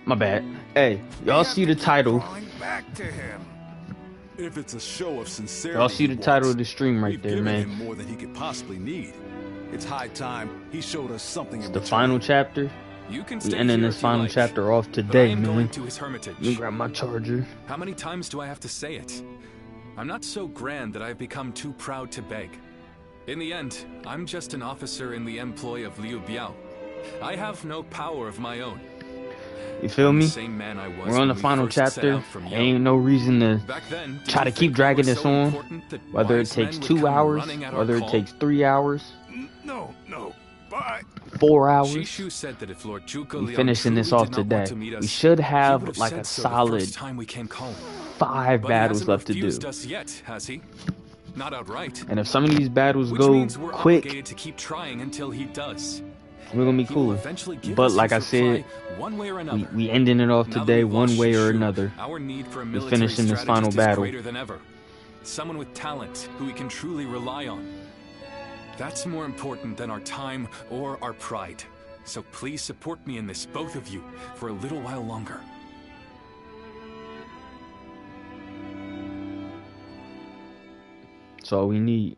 My bad. Hey, y'all see the title? Back to him. If it's a show of sincerity, Y'all see the title of the stream right there, man. We've given him more than he could possibly need. It's high time he showed us something in The return. final chapter. You can We stay ending here this if you final like, chapter off but I today, am man. going to his hermitage. Let me grab my charger. How many times do I have to say it? I'm not so grand that I've become too proud to beg. In the end, I'm just an officer in the employ of Liu Biao. I have no power of my own. You feel me? Same man I was We're on the when we final first set chapter. out from Yo. Ain't no reason to Back then, did try you to keep think we dragging were this so on. important that Whether it wise men takes would 2 come hours, running at our whether it call? takes 3 hours, No, but 4 hours. Shishu said that if Lord Zhuge We Liang finishing this truly off did not want today. to meet us, We should he would have like said a so the solid first time we came calling. 5 But he battles hasn't left to do. refused us yet, has he? Not outright. And if some of these battles Which go means we're quick, obligated to keep trying until he does. we're gonna be He will cool. eventually give But us like I his said, reply one way or another. we ending it off Now that today we've one lost way or Shishu, another. Our need for a We're military finishing this final strategist is battle. greater than ever. Someone with talent who we can truly rely on. That's more important than our time or our pride. So please support me in this, both of you, for a little while longer. That's all we need.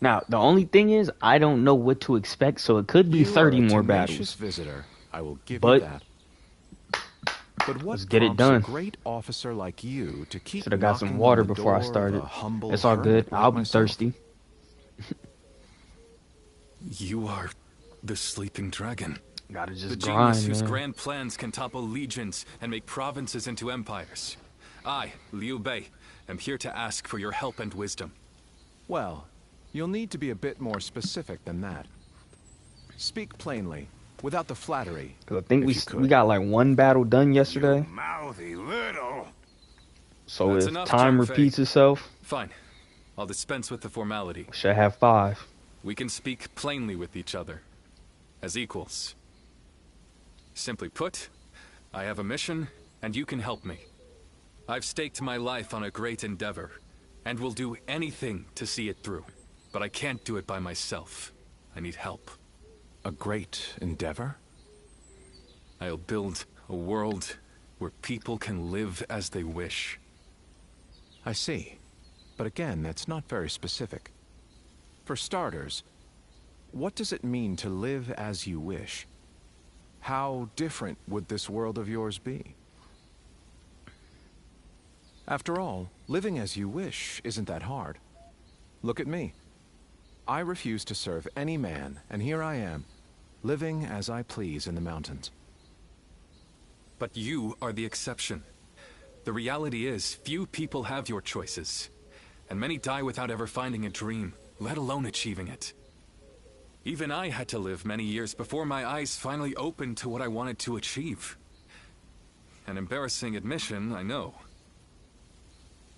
Now, the only thing is, I don't know what to expect, so it could be You 30 are a more tenacious battles. visitor. I will give But you that. But what let's get it prompts done. a great officer like you to keep Should have got some knocking water on the before I door of started. a humble It's all good. hermit like I'll be myself? thirsty. You are the sleeping dragon. Gotta The just genius grind, whose man. grand plans can topple legions and make provinces into empires. I, Liu Bei, am here to ask for your help and wisdom. Well, you'll need to be a bit more specific than that. Speak plainly, without the flattery. 'Cause I think if you we could. got like one battle done yesterday. mouthy little. So That's if enough, time Zhang Fei. repeats itself, Fine. I'll dispense with the formality. we should have 5. We can speak plainly with each other, as equals. Simply put, I have a mission, and you can help me. I've staked my life on a great endeavor, and will do anything to see it through. But I can't do it by myself. I need help. A great endeavor? I'll build a world where people can live as they wish. I see. But again, that's not very specific. For starters, what does it mean to live as you wish? How different would this world of yours be? After all, living as you wish isn't that hard. Look at me. I refuse to serve any man, and here I am, living as I please in the mountains. But you are the exception. The reality is, few people have your choices. And many die without ever finding a dream, let alone achieving it. Even I had to live many years before my eyes finally opened to what I wanted to achieve. An embarrassing admission, I know.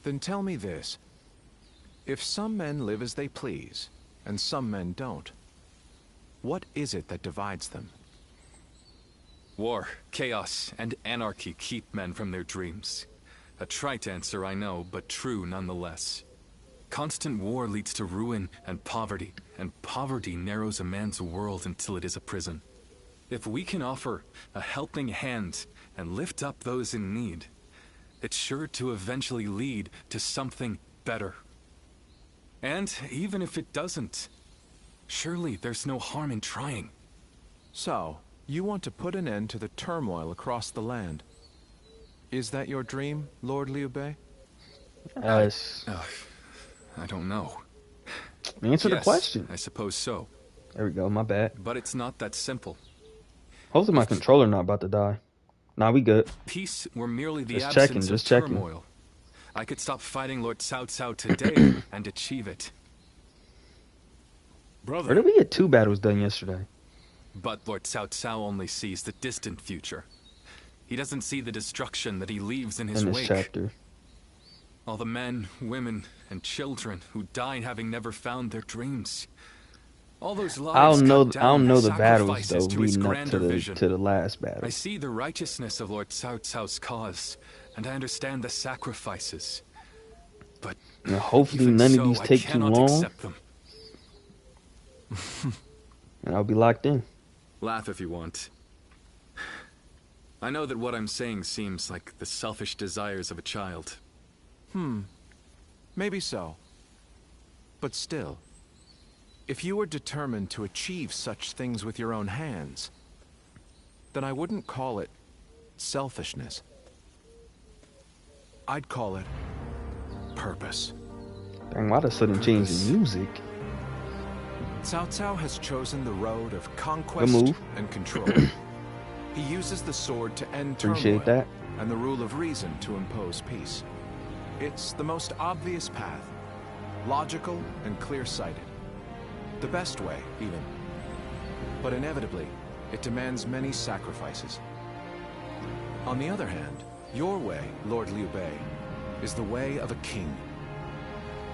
Then tell me this. If some men live as they please, and some men don't, what is it that divides them? War, chaos, and anarchy keep men from their dreams. A trite answer, I know, but true nonetheless. Constant war leads to ruin and poverty narrows a man's world until it is a prison. If we can offer a helping hand and lift up those in need, it's sure to eventually lead to something better. And even if it doesn't, surely there's no harm in trying. So, you want to put an end to the turmoil across the land. Is that your dream, Lord Liu Bei? Yes. I don't know. Answer the Yes, question. I suppose so. There we go. My bad. But it's not that simple. Hopefully my controller not about to die. Nah, we good. Peace were merely the Just absence checking, of just checking. turmoil. I could stop fighting Lord Cao Cao today and achieve it. Brother, Or did we get 2 battles done yesterday? But Lord Cao Cao only sees the distant future. He doesn't see the destruction that he leaves in his In this wake. chapter. All the men, women, and children who died having never found their dreams. All those lives I don't know. cut I don't down know as the battles though sacrifices to his leading up grander vision. to the last battle. I see the righteousness of Lord Cao Cao's cause, and I understand the sacrifices, but And hopefully even none of so, these I take too cannot long, accept them. and I'll be locked in. Laugh if you want. I know that what I'm saying seems like the selfish desires of a child. Maybe so. But still, if you were determined to achieve such things with your own hands, then I wouldn't call it selfishness. I'd call it purpose. Dang, why the sudden change Purpose. in music? Cao Cao has chosen the road of Good conquest move. and control. He uses the sword to end Appreciate turmoil that. and the rule of reason to impose peace. It's the most obvious path, logical and clear-sighted. The best way, even. But inevitably, it demands many sacrifices. On the other hand, your way, Lord Liu Bei, is the way of a king.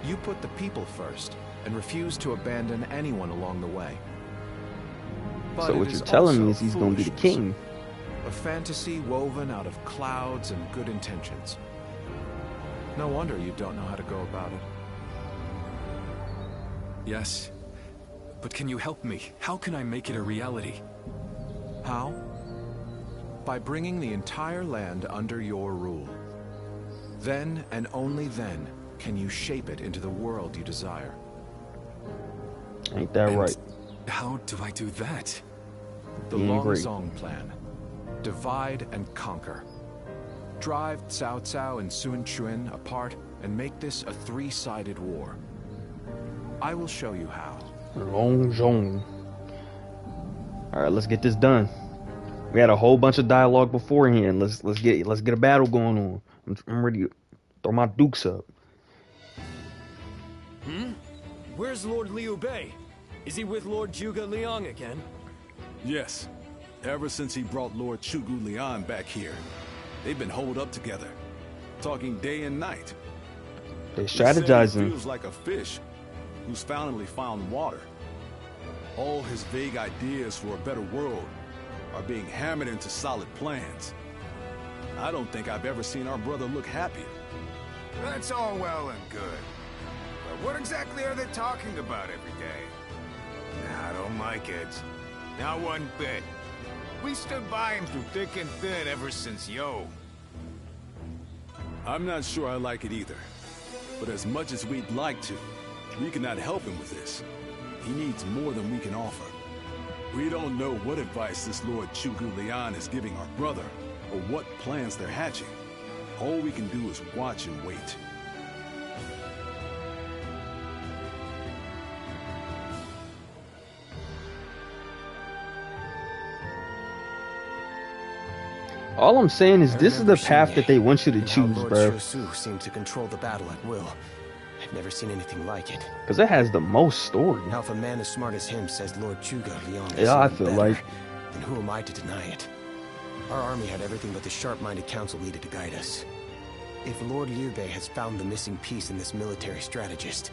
You put the people first, and refuse to abandon anyone along the way. But So it what is you're telling me also is he's gonna be the foolishness. king. A fantasy woven out of clouds and good intentions. No wonder you don't know how to go about it. Yes, but can you help me? How can I make it a reality? How? By bringing the entire land under your rule. Then, and only then, can you shape it into the world you desire. Ain't that And right? how do I do that? The Being Long great. Zong plan. Divide and conquer. Drive Cao Cao and Sun Quan apart and make this a three-sided war. I will show you how. Long Zhong. All right, let's get this done. We had a whole bunch of dialogue beforehand. Let's get a battle going on. I'm ready to throw my dukes up. Where's Lord Liu Bei? Is he with Lord Zhuge Liang again? Yes. Ever since he brought Lord Chugu Lian back here, they've been holed up together, talking day and night. They He said he strategizing. feels like a fish who's finally found water. All his vague ideas for a better world are being hammered into solid plans. I don't think I've ever seen our brother look happier. That's all well and good. But what exactly are they talking about every day? Nah, I don't like it. Not one bit. We stood by him through thick and thin ever since Yo. I'm not sure I like it either. But as much as we'd like to, we cannot help him with this. He needs more than we can offer. We don't know what advice this Lord Chugu Lian is giving our brother, or what plans they're hatching. All we can do is watch and wait. All I'm saying is I this is remember the path Xingye that they want you to and how choose, Lord bro. Shusu seemed to control the battle at will. I've never seen anything like it. Because it has the most story. Now, if a man as smart as him says Lord Zhuge Liang is Yeah, I even feel better, like- then who am I to deny it? Our army had everything but the sharp-minded council needed to guide us. If Lord Liu Bei has found the missing piece in this military strategist,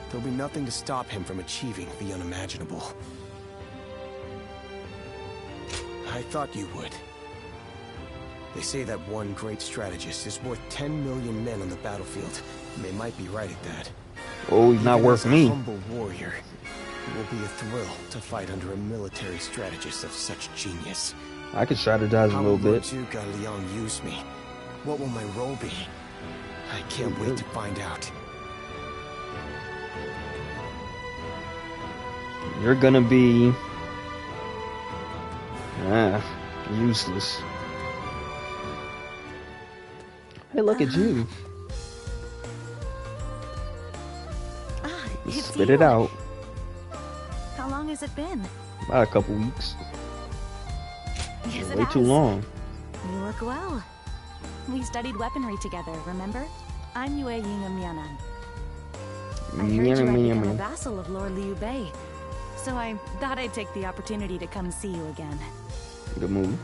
there'll be nothing to stop him from achieving the unimaginable. I thought you would. They say that one great strategist is worth 10 million men on the battlefield, and they might be right at that. Oh, he's not Even worth as a me. humble warrior, it will be a thrill to fight under a military strategist of such genius. I could strategize a How little will Lord bit. Zhuge Liang use me? What will my role be? I can't wait to find out. You're gonna be useless. Hey, look at you. It's Spit you. it out. How long has it been? About a couple weeks. Yes, Way too long. You look well. We studied weaponry together, remember? I'm Yue Ying of Mianan. I heard you had become a vassal of Lord Liu Bei, so I thought I'd take the opportunity to come see you again. Good move.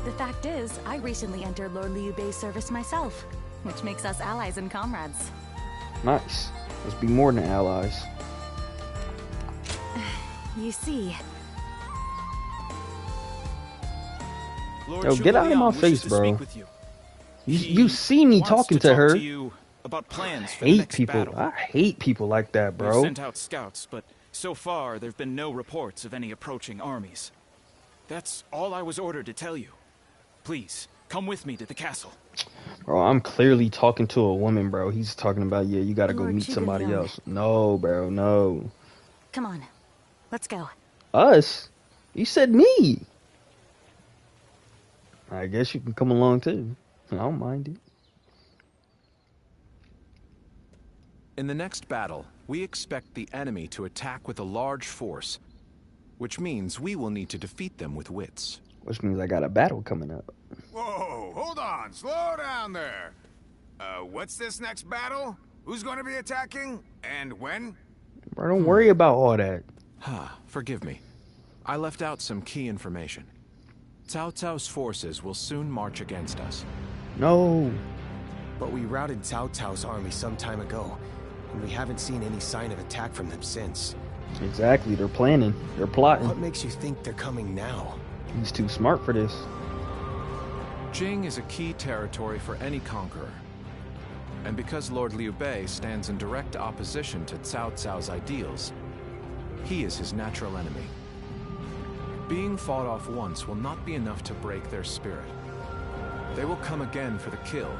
The fact is, I recently entered Lord Liu Bei's service myself, which makes us allies and comrades. Nice. Let's be more than allies. You see, Lord Yo, get Zhuge out of my Liang wishes face, to bro. speak with you. You see me Wants talking to to talk her. to you about plans for the Hate next people. battle. I hate people like that, We've bro. sent out scouts, but so far there've been no reports of any approaching armies. That's all I was ordered to tell you. Please, come with me to the castle. Bro, I'm clearly talking to a woman, bro. He's talking about, yeah, you gotta go Lord meet somebody Chugalyang. else. No, bro, no. Come on, let's go. Us? You said me. I guess you can come along too. I don't mind it. In the next battle, we expect the enemy to attack with a large force, which means we will need to defeat them with wits. Which means I got a battle coming up. Whoa, hold on, slow down there. What's this next battle? Who's going to be attacking? And when? Bro, don't worry about all that. Forgive me. I left out some key information. Cao Cao's forces will soon march against us. No. But we routed Cao Cao's army some time ago, and we haven't seen any sign of attack from them since. Exactly, they're planning. They're plotting. What makes you think they're coming now? He's too smart for this. Jing is a key territory for any conqueror. And because Lord Liu Bei stands in direct opposition to Cao Cao's ideals, he is his natural enemy. Being fought off once will not be enough to break their spirit. They will come again for the kill,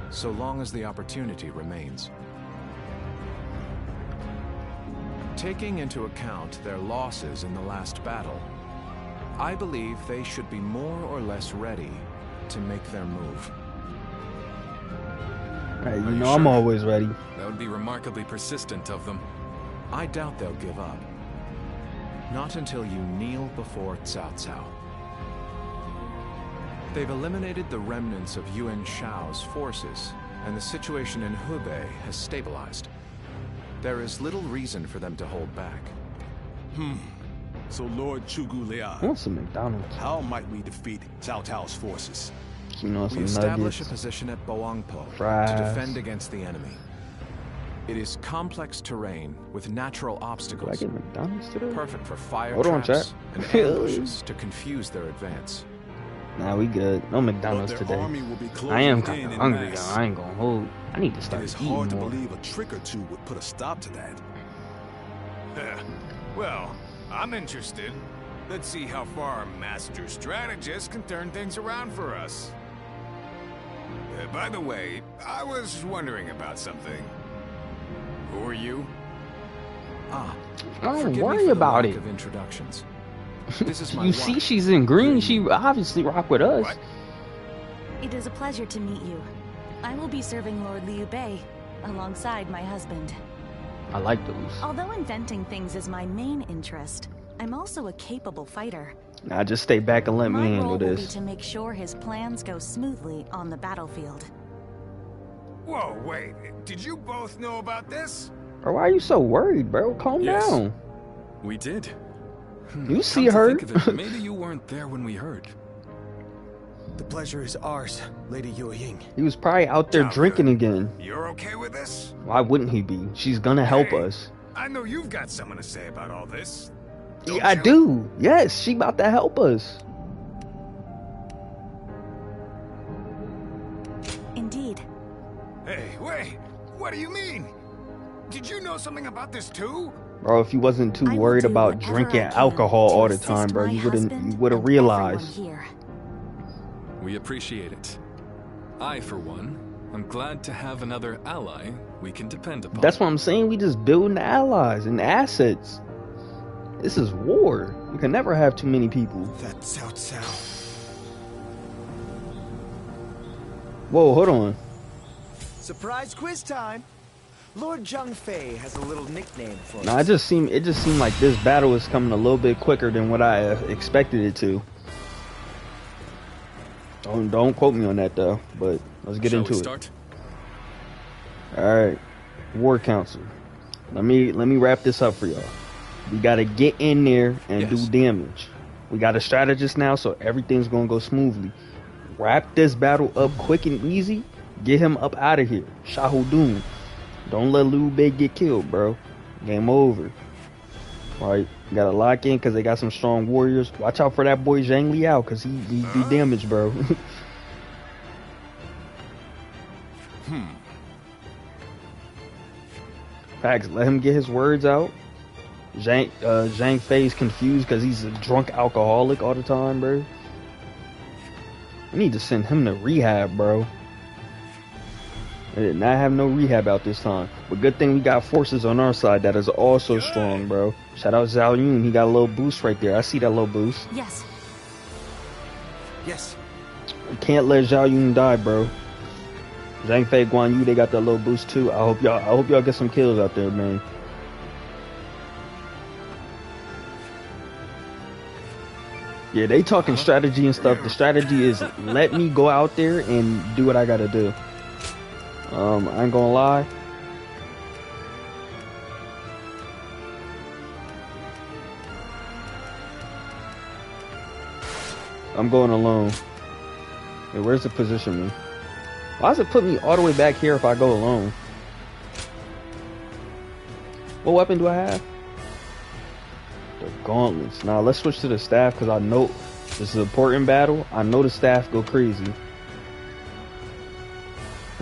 so long as the opportunity remains. Taking into account their losses in the last battle, I believe they should be more or less ready to make their move. Hey, you Are you know I'm sure? always ready. That would be remarkably persistent of them. I doubt they'll give up. Not until you kneel before Cao Cao. They've eliminated the remnants of Yuan Shao's forces, and the situation in Hubei has stabilized. There is little reason for them to hold back. So Lord I Chugalyang, want some McDonald's. how might we defeat Cao Cao's forces? You know, We some establish nuggets. a position at Boangpo Fries. to defend against the enemy. It is complex terrain with natural Do I obstacles, get McDonald's today? perfect for fire Hold on, traps chat. and ambushes to confuse their advance. Nah, we good. No But McDonald's their today. army will be closing I am in kind of en hungry, though. masse. I ain't gonna hold. I need to It start is eating hard to more. believe a trick or two would put a stop to that. Well, I'm interested. Let's see how far our master strategist can turn things around for us. By the way, I was wondering about something. Who are you? Don't Forgive me worry for the about lack it. of introductions. This is my You see, wife. she's in green. She obviously rock with us. What? It is a pleasure to meet you. I will be serving Lord Liu Bei alongside my husband. I like those. Although inventing things is my main interest, I'm also a capable fighter. Now just stay back and let me My handle role will be this. to make sure his plans go smoothly on the battlefield. Whoa, wait. Did you both know about this? Bro, why are you so worried, bro? Calm Yes. down. We did. You see Come to her. think of it, maybe you weren't there when we heard. The pleasure is ours, Lady Yue Ying. He was probably out there Sound drinking good. again. You're okay with this? Why wouldn't he be? She's gonna help Hey, us. I know you've got something to say about all this. Don't Yeah, I you? do. Yes, she about to help us. Indeed. Hey, wait. What do you mean? Did you know something about this too? Bro, if you wasn't too I will worried do about whatever drinking I can alcohol to all the assist time, bro, my you husband would have and realized. everyone here. We appreciate it. I, for one, am glad to have another ally we can depend upon. That's what I'm saying. We just building allies and assets. This is war. You can never have too many people. That's Cao Cao. Whoa, hold on. Surprise quiz time! Lord Zhang Fei has a little nickname for Nah, us. it just seemed like this battle is coming a little bit quicker than what I expected it to. Don't quote me on that though, but let's get Shall into we it. start? All right, War Council. Let me wrap this up for y'all. We gotta get in there and Yes. do damage. We got a strategist now, so everything's gonna go smoothly. Wrap this battle up quick and easy. Get him up out of here. Shahudun. Don't let Liu Bei get killed, bro. Game over. Right? You gotta lock in because they got some strong warriors. Watch out for that boy Zhang Liao because he do damage, bro. Facts, let him get his words out. Zhang Fei's confused because he's a drunk alcoholic all the time, bro. We need to send him to rehab, bro. They did not have no rehab out this time. But good thing we got forces on our side that is also strong, bro. Shout out Zhao Yun. He got a little boost right there. I see that little boost. Yes. Yes. We can't let Zhao Yun die, bro. Zhang Fei, Guan Yu, they got that little boost too. I hope y'all get some kills out there, man. Yeah, they talking strategy and stuff. The strategy is let me go out there and do what I gotta do. I ain't gonna lie. I'm going alone. Hey, where's the position me? Why does it put me all the way back here if I go alone? What weapon do I have? The gauntlets. Now let's switch to the staff because I know this is an important battle. I know the staff go crazy.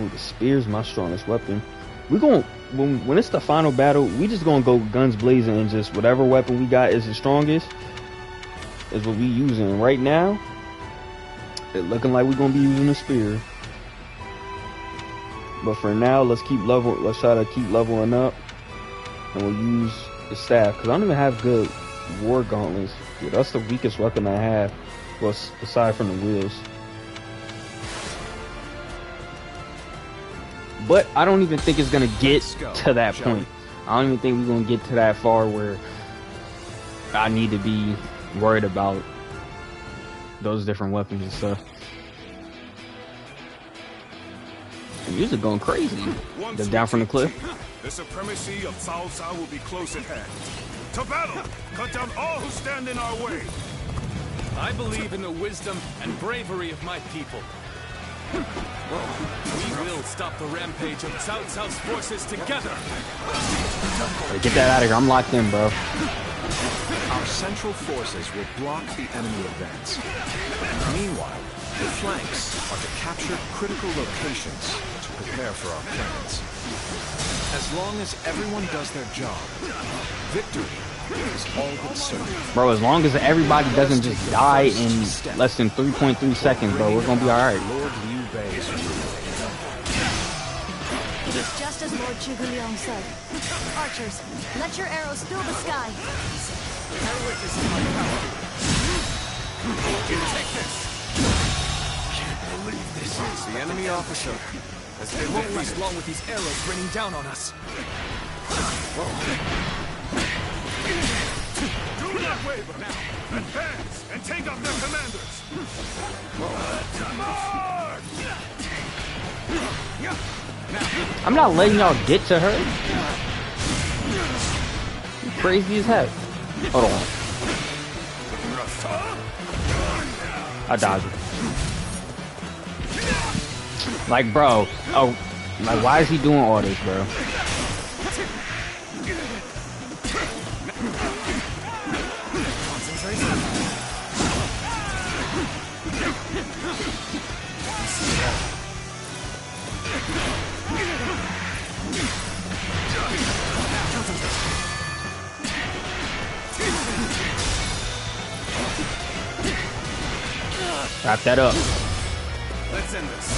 Ooh, the spear's my strongest weapon. We going when it's the final battle, we just gonna go guns blazing and just whatever weapon we got is the strongest is what we using right now. It looking like we're gonna be using the spear. But for now, let's try to keep leveling up, and we'll use the staff because I don't even have good war gauntlets. Yeah, that's the weakest weapon I have, well, aside from the wheels. But I don't even think it's gonna get to that point. I don't even think we're gonna get to that far where I need to be worried about those different weapons and stuff. The music going crazy. Just down from the cliff. The supremacy of Cao Cao will be close at hand. To battle! Cut down all who stand in our way! I believe in the wisdom and bravery of my people. We will stop the rampage of Cao Cao's forces together. Hey, get that out of here. I'm locked in, bro. Our central forces will block the enemy advance. Meanwhile, the flanks are to capture critical locations to prepare for our plans. As long as everyone does their job, victory is all but certain. Bro, as long as everybody doesn't just die in less than 3.3 seconds, bro, we're gonna be alright. Lord Liu Bei's rule. It is just as Lord Zhuge Liang said. Archers, let your arrows fill the sky. Take this! Can't believe this is the enemy officer. They won't last long with these arrows raining down on us. Do not waver now! Advance and take out their commanders! I'm not letting y'all get to her. You crazy as heck. Hold on. I dodged it. Like, bro. Oh, like, why is he doing all this, bro? Wrap that up. Let's end this.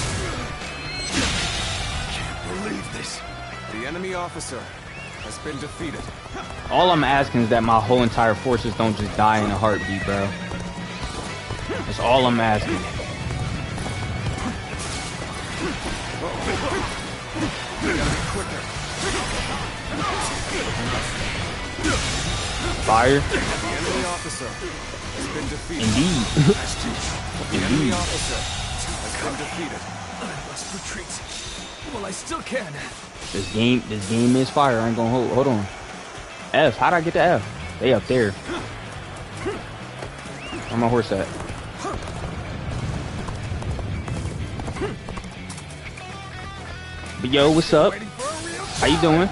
Can't believe this. The enemy officer has been defeated. All I'm asking is that my whole entire forces don't just die in a heartbeat, bro. That's all I'm asking. Fire. The enemy officer has been defeated. Indeed. The enemy officer has been defeated. I must retreat. Well, I still can. This game is fire. I ain't gonna hold on. F. How'd I get to F? They up there. Where my horse at? But yo, what's up? How you doing?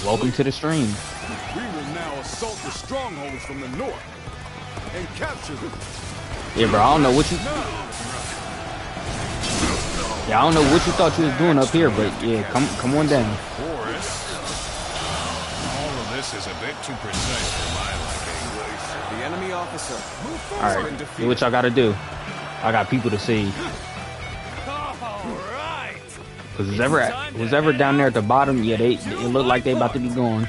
Welcome to the stream. We will now assault the strongholds from the north and capture them. Yeah, bro, I don't know what you... Yeah, I don't know what you thought you was doing up here, but yeah, come on down. This is a bit too precise for my liking. The enemy officer. All right, do what y'all gotta do. I got people to see. Cause who's ever down there at the bottom, yeah, it look like they about to be going.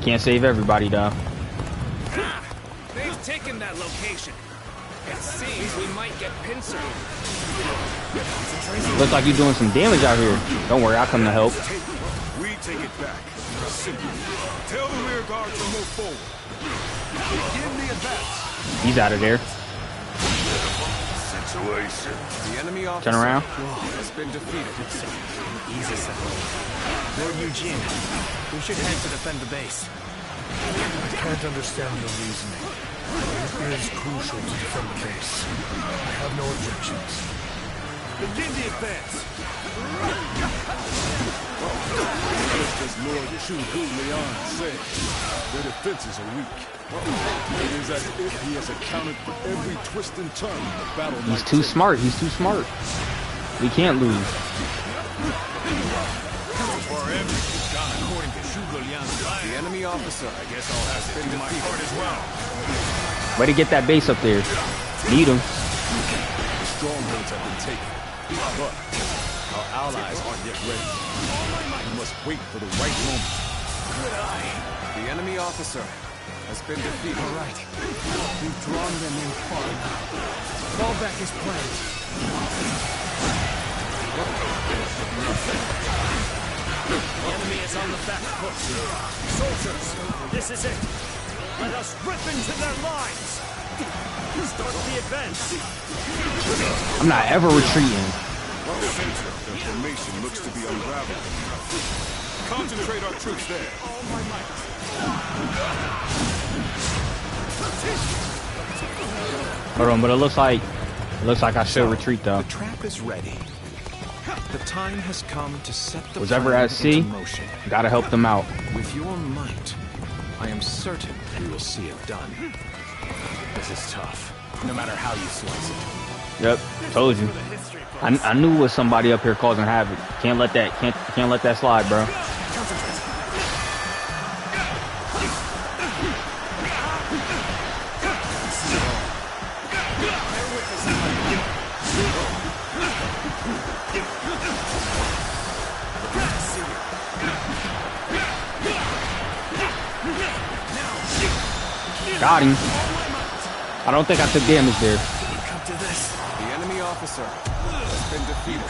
Can't save everybody though. They've taken that location. It seems we might get pincered. Looks like you're doing some damage out here. Don't worry, I'll come to help. We take it back. Simple. Tell the rear guard to move forward. Begin the advance. He's out of there. Situation. The enemy officer Turn around. has been defeated. Easy, Sentinel. Lord Eugene, we should head to defend the base. I can't understand your reasoning. It is crucial to defend the base. I have no objections. Begin the advance. Just as Lord Chu Leon said, their defenses are weak. It is as if he has accounted for every twist and turn the battle. He's too smart. He's too smart. We can't lose. For everything's gone according to Zhuge Liang's plan. The enemy officer, I guess I'll have to do my part as well. Way to get that base up there. Need him. The strongholds have been taken, but our allies aren't yet ready. We must wait for the right moment. good eye. The enemy officer has been defeated. All right. We've drawn them in far enough. Fall back as planned. The enemy is on the back foot. Soldiers, this is it. Let us rip into their lines. Start the advance. I'm not ever retreating. The formation looks to be unraveling. Concentrate our troops there. Hold on, but it looks like I should retreat though. The trap is ready. The time has come to set the Was ever plan at sea? into motion. Gotta help them out. With your might, I am certain we will see it done. This is tough, no matter how you slice it. Yep, told you. I knew it was somebody up here causing havoc. Can't let that slide, bro. Got him. I don't think I took damage there. The enemy officer has been defeated.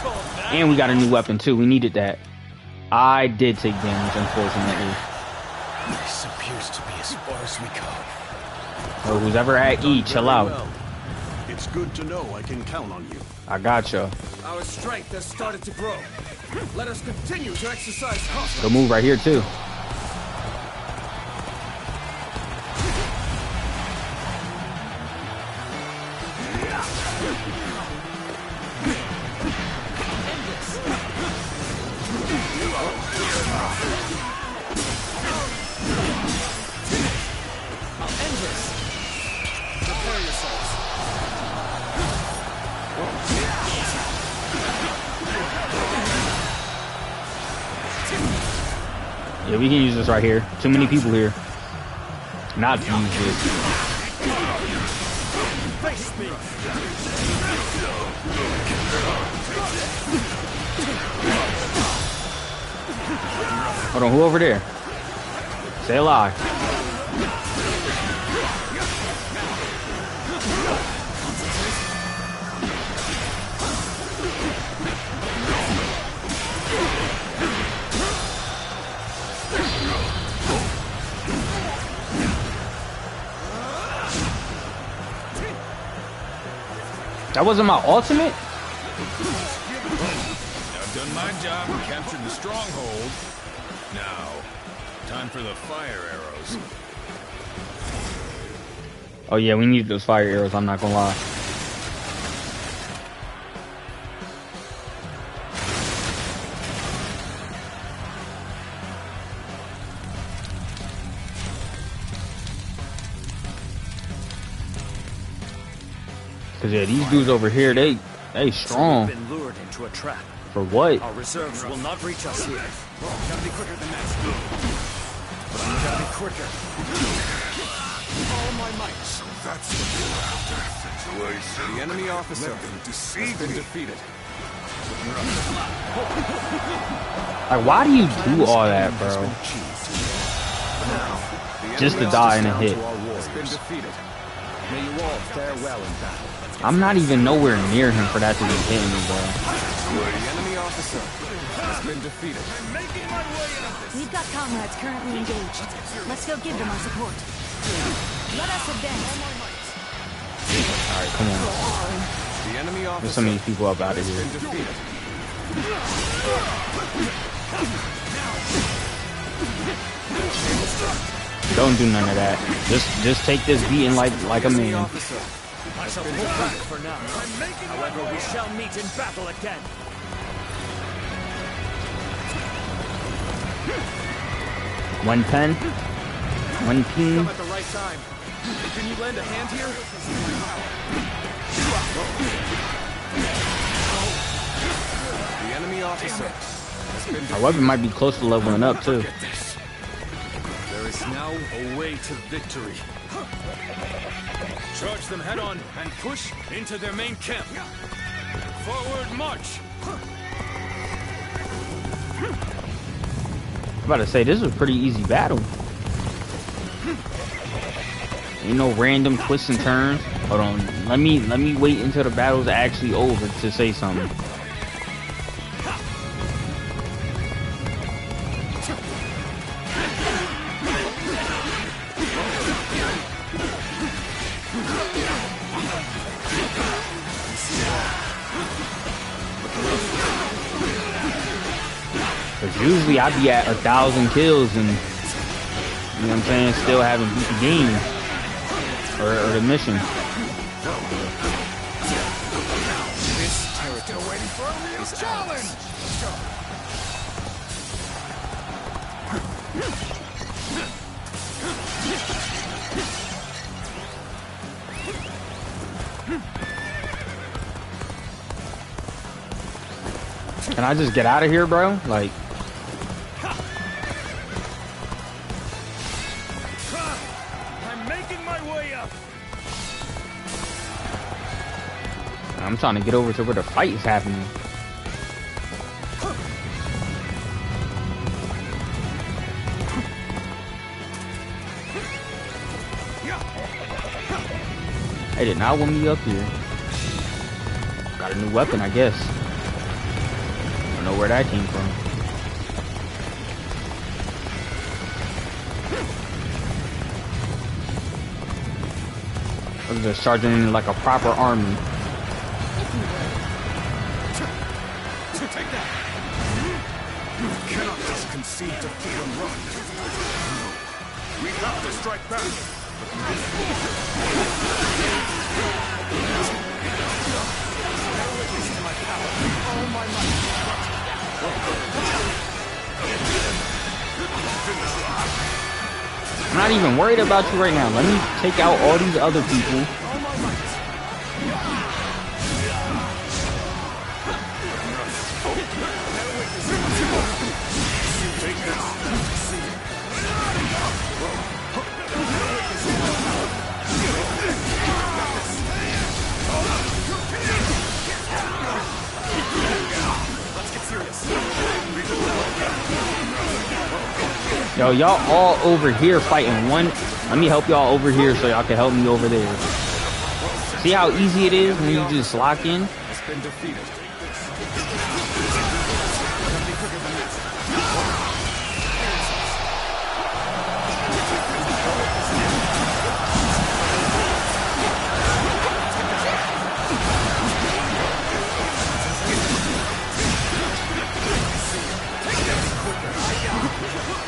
And we got a new weapon too. We needed that. I did take damage, unfortunately. This appears to be as far as we go. Oh, who's ever at E, chill out. It's good to know I can count on you. I gotcha. Our strength has started to grow. Let us continue to exercise caution. Good move right here too. Yeah, we can use this right here. Too many people here. Not to use this. Face me. Hold on, who over there? Say alive. That wasn't my ultimate? I've done my job and captured the stronghold. Now, time for the fire arrows. Oh yeah, we needed those fire arrows, I'm not gonna lie. Cause yeah, these dudes over here, they strong. We've been lured into a trap. For what? Our reserves will not reach us here. Gotta be quicker than that. quicker. All my might. So that's what you're after. Situation. The enemy officer Let them deceive has been me. defeated. Like, why do you do all that, bro? Just to die in a hit. Has been defeated. May you all fare well in battle. I'm not even nowhere near him for that to be hitting me, bro. The enemy officer has been defeated. We've got comrades currently engaged. Let's go give them our support. Let us advance. Alright, come on. The enemy officer There's some of these people up out of has here. been defeated. Don't do none of that. Just take this beating like a man. I shall pull back for now. However, we shall meet in battle again. 110. 1 ping. Come at the right time. Can you lend a hand here? The enemy officer has been defeated. Our weapon might be close to leveling up too. There is now a way to victory. Charge them head on and push into their main camp. Forward march. I'm about to say this was a pretty easy battle. Ain't no random twists and turns. Hold on, let me wait until the battle's actually over to say something. Cause usually I be at 1,000 kills and, you know what I'm saying, still haven't beat the game or the mission. This territory waiting for a real challenge. Can I just get out of here, bro? Like, I'm making my way up. I'm trying to get over to where the fight is happening. They did not want me up here. Got a new weapon, I guess. Don't know where that came from. I was just charging in like a proper army. Take that. You cannot just concede defeat and run. We have to strike back. I'm not even worried about you right now. Let me take out all these other people. Yo, y'all all over here fighting one. Let me help y'all over here so y'all can help me over there. See how easy it is when you just lock in? Has been defeated.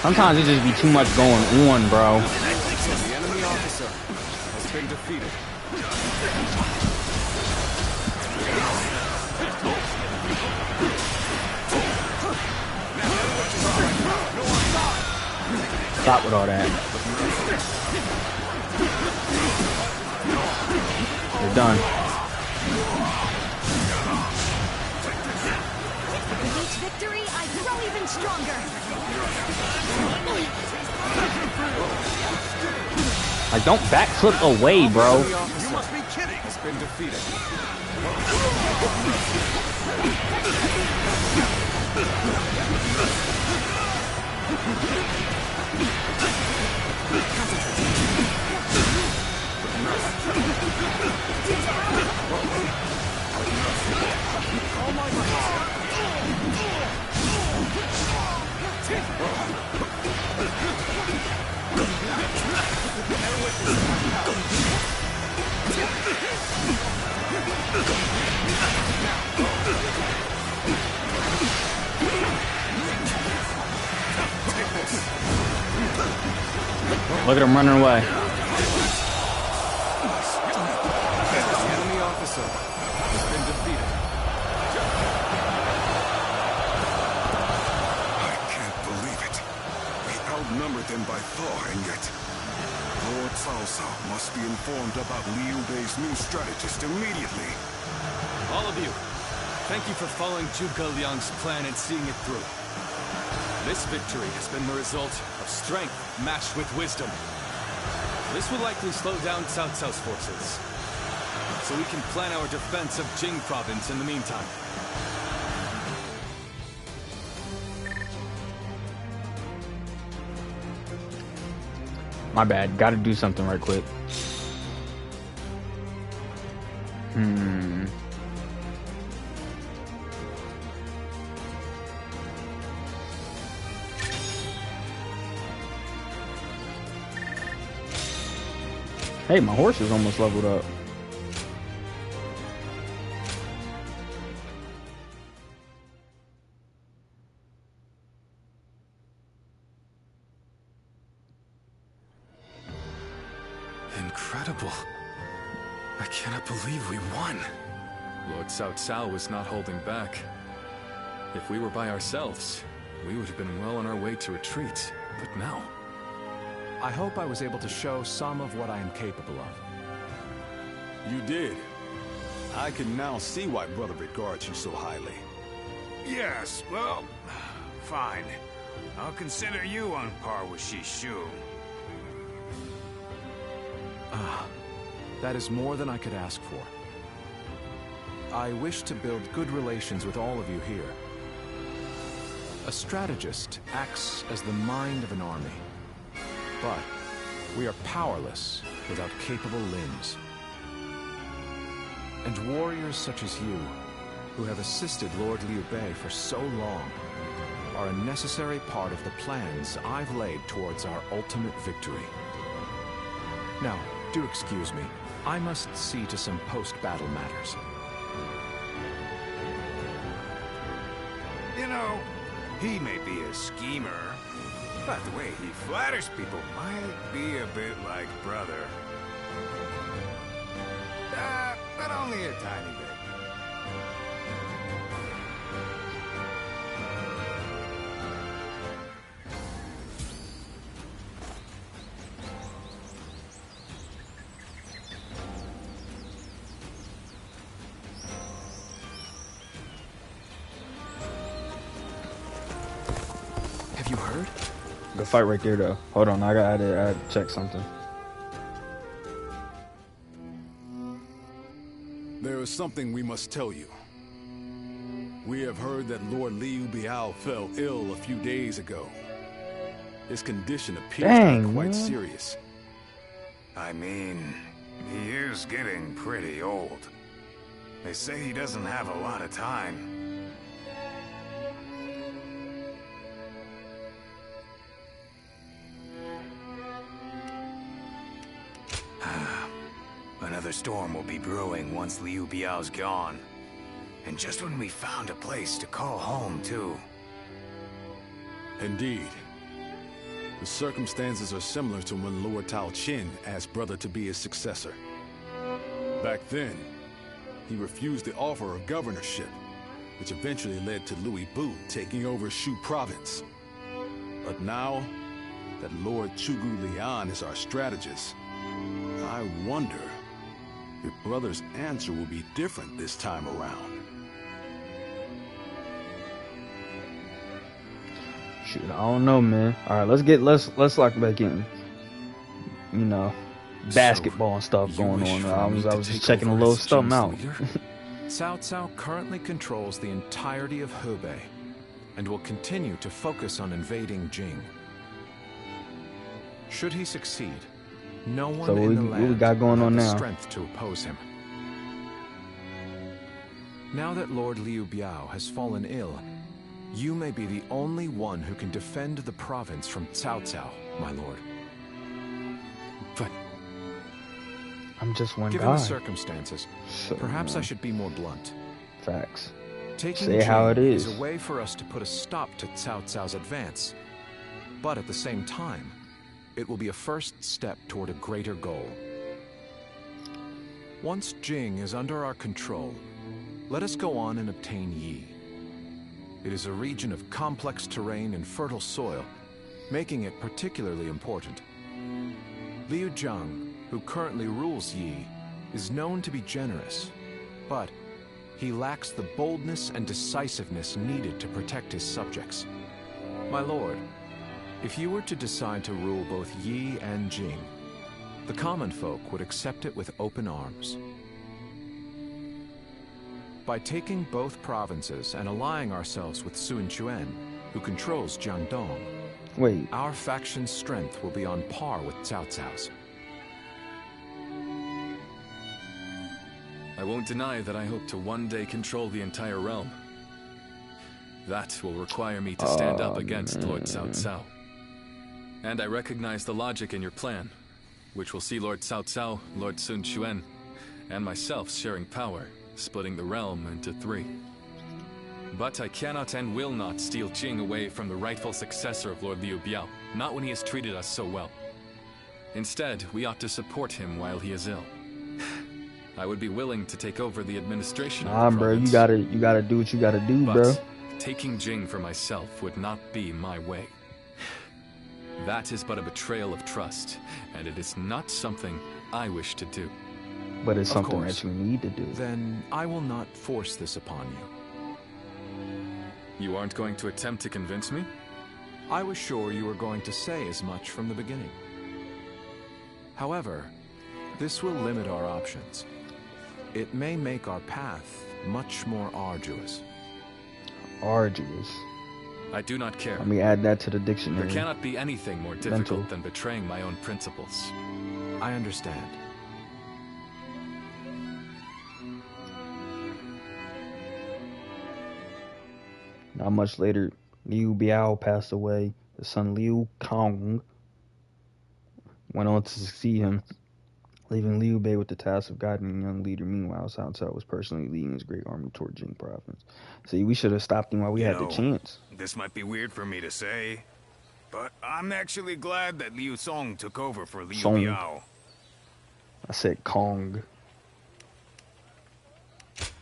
Sometimes it just be too much going on, bro. The enemy officer has been defeated. Stop with all that. They're done. With each victory, I grow even stronger. Like, don't backflip away, bro. You must be kidding. Has been defeated. Oh my God. Look at him running away. The enemy officer has been defeated. I can't believe it. We outnumbered them by far, and yet Lord Cao Cao must be informed about Liu Bei's new strategist immediately. All of you, thank you for following Zhuge Liang's plan and seeing it through. This victory has been the result of strength matched with wisdom. This will likely slow down Cao Cao's forces, so we can plan our defense of Jing province in the meantime. My bad. Gotta do something right quick. Hey, my horse is almost leveled up. Incredible. I cannot believe we won. Lord Cao Cao was not holding back. If we were by ourselves, we would have been well on our way to retreat. But now... I hope I was able to show some of what I am capable of. You did. I can now see why Brother regards you so highly. Yes, well, fine. I'll consider you on par with Shishu. That is more than I could ask for. I wish to build good relations with all of you here. A strategist acts as the mind of an army. But we are powerless without capable limbs. And warriors such as you, who have assisted Lord Liu Bei for so long, are a necessary part of the plans I've laid towards our ultimate victory. Now, do excuse me. I must see to some post-battle matters. You know, he may be a schemer, but the way he flatters people might be a bit like brother. But only a tiny bit. Have you heard? Good fight right there, though. Hold on, I gotta check something. There is something we must tell you. We have heard that Lord Liu Biao fell ill a few days ago. His condition appears to be quite serious. I mean, he is getting pretty old. They say he doesn't have a lot of time. Another storm will be brewing once Liu Biao's gone. And just when we found a place to call home, too. Indeed. The circumstances are similar to when Lord Tao Qin asked Brother to be his successor. Back then, he refused the offer of governorship, which eventually led to Louis Bu taking over Shu province. But now that Lord Zhuge Liang is our strategist, I wonder if Brother's answer will be different this time around. Shoot, I don't know, man. All right, let's lock back in. You know, basketball and stuff going on. I was just checking a little something out. Cao Cao currently controls the entirety of Hebei and will continue to focus on invading Jing. Should he succeed, no one in the land we got going will on have the now? strength to oppose him. Now that Lord Liu Biao has fallen ill, you may be the only one who can defend the province from Cao Cao, my lord. But I'm just one Given guy. the circumstances, So, perhaps I should be more blunt. Facts. Taking Say how it Jing is. a way for us to put a stop to Cao Cao's advance. But at the same time, it will be a first step toward a greater goal. Once Jing is under our control, let us go on and obtain Yi. It is a region of complex terrain and fertile soil, making it particularly important. Liu Zhang, who currently rules Yi, is known to be generous, but he lacks the boldness and decisiveness needed to protect his subjects. My lord, if you were to decide to rule both Yi and Jing, the common folk would accept it with open arms. By taking both provinces and allying ourselves with Sun Quan, who controls Jiangdong, Wait, our faction's strength will be on par with Cao Cao's. I won't deny that I hope to one day control the entire realm. That will require me to stand up against Lord Cao Cao. And I recognize the logic in your plan, which will see Lord Cao Cao, Lord Sun Quan, and myself sharing power, splitting the realm into 3. But I cannot and will not steal Jing away from the rightful successor of Lord Liu Biao, not when he has treated us so well. Instead, we ought to support him while he is ill. I would be willing to take over the administration of the bro, province, you gotta do what you gotta do, but bro. taking Jing for myself would not be my way. That is but a betrayal of trust, and it is not something I wish to do. But it's Of something course. that you need to do. Then I will not force this upon you. You aren't going to attempt to convince me? I was sure you were going to say as much from the beginning. However, this will limit our options. It may make our path much more arduous. Arduous. I do not care. Let me add that to the There dictionary. cannot be anything more difficult Mental. than betraying my own principles. I understand. Not much later, Liu Biao passed away. His son Liu Kong went on to succeed him, leaving Liu Bei with the task of guiding the young leader. Meanwhile, Cao Cao was personally leading his great army toward Jing province. See, we should have stopped him while we had the chance. This might be weird for me to say, but I'm actually glad that Liu Song took over for Liu Song. Biao. I said Kong.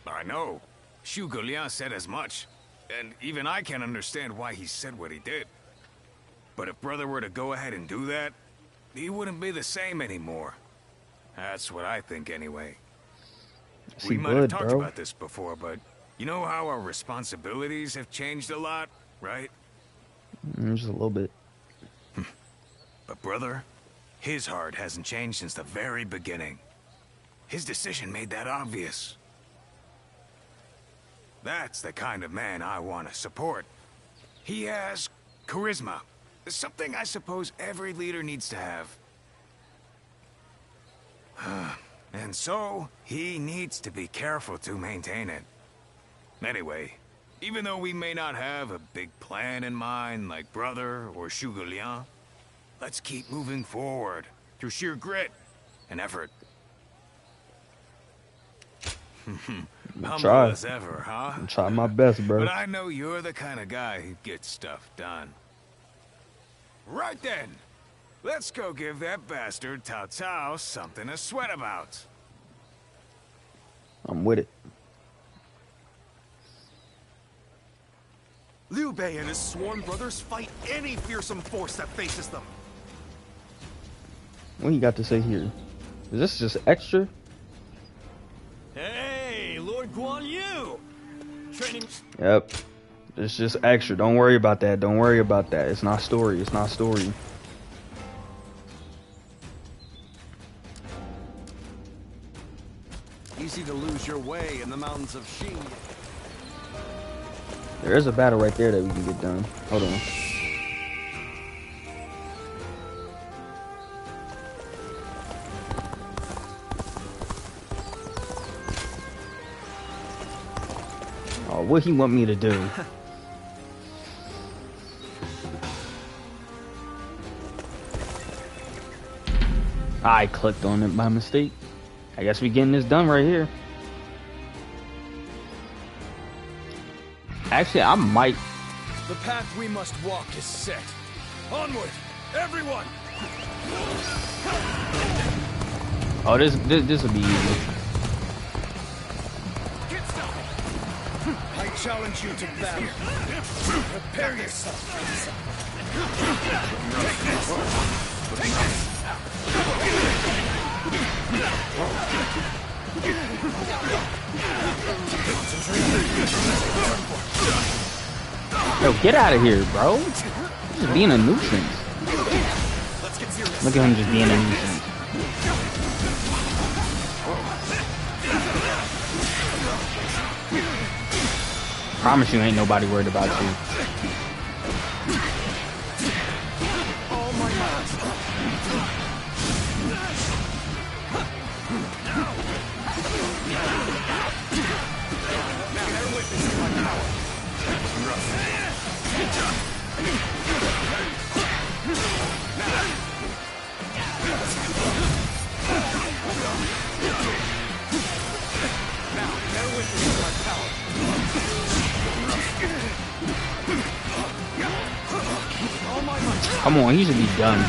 I know. Xu Guoliang said as much. And even I can't understand why he said what he did. But if brother were to go ahead and do that, he wouldn't be the same anymore. That's what I think anyway. Yes, We he might have would, talked bro. about this before, but you know how our responsibilities have changed a lot, right? Just a little bit. But brother, his heart hasn't changed since the very beginning. His decision made that obvious. That's the kind of man I want to support. He has charisma. Something I suppose every leader needs to have. And so, he needs to be careful to maintain it. Anyway, even though we may not have a big plan in mind like brother or Xu Guoliang, let's keep moving forward through sheer grit and effort. Humble try. as ever, huh? I'm trying my best, bro. But I know you're the kind of guy who gets stuff done. Right then, let's go give that bastard Cao Cao something to sweat about. I'm with it. Liu Bei and his sworn brothers fight any fearsome force that faces them. What you got to say here? Is this just extra? Hey, Lord Guan Yu! Training... Yep. It's just extra. Don't worry about that. Don't worry about that. It's not story. It's not story. Easy to lose your way in the mountains of Xing. There is a battle right there that we can get done. Hold on. Oh, what he want me to do? I clicked on it by mistake. I guess we getting this done right here. Actually, I might. The path we must walk is set. Onward, everyone! Oh, this will be easy. Get started! I challenge you to battle. Prepare yourself. Take this! Yo, get out of here, bro. He's just being a nuisance. Look at him just being a nuisance. Promise you ain't nobody worried about you. Come on, he should be done.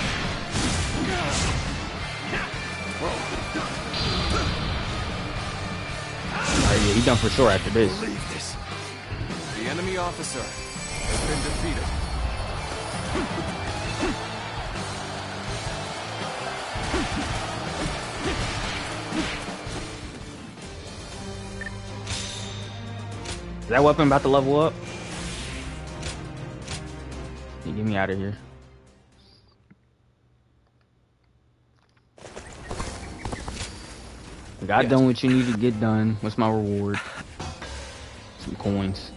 Alright, yeah, he's done for sure after this. The enemy officer has been defeated. Is that weapon about to level up? You get me out of here. Got done what you need to get done. What's my reward? Some coins.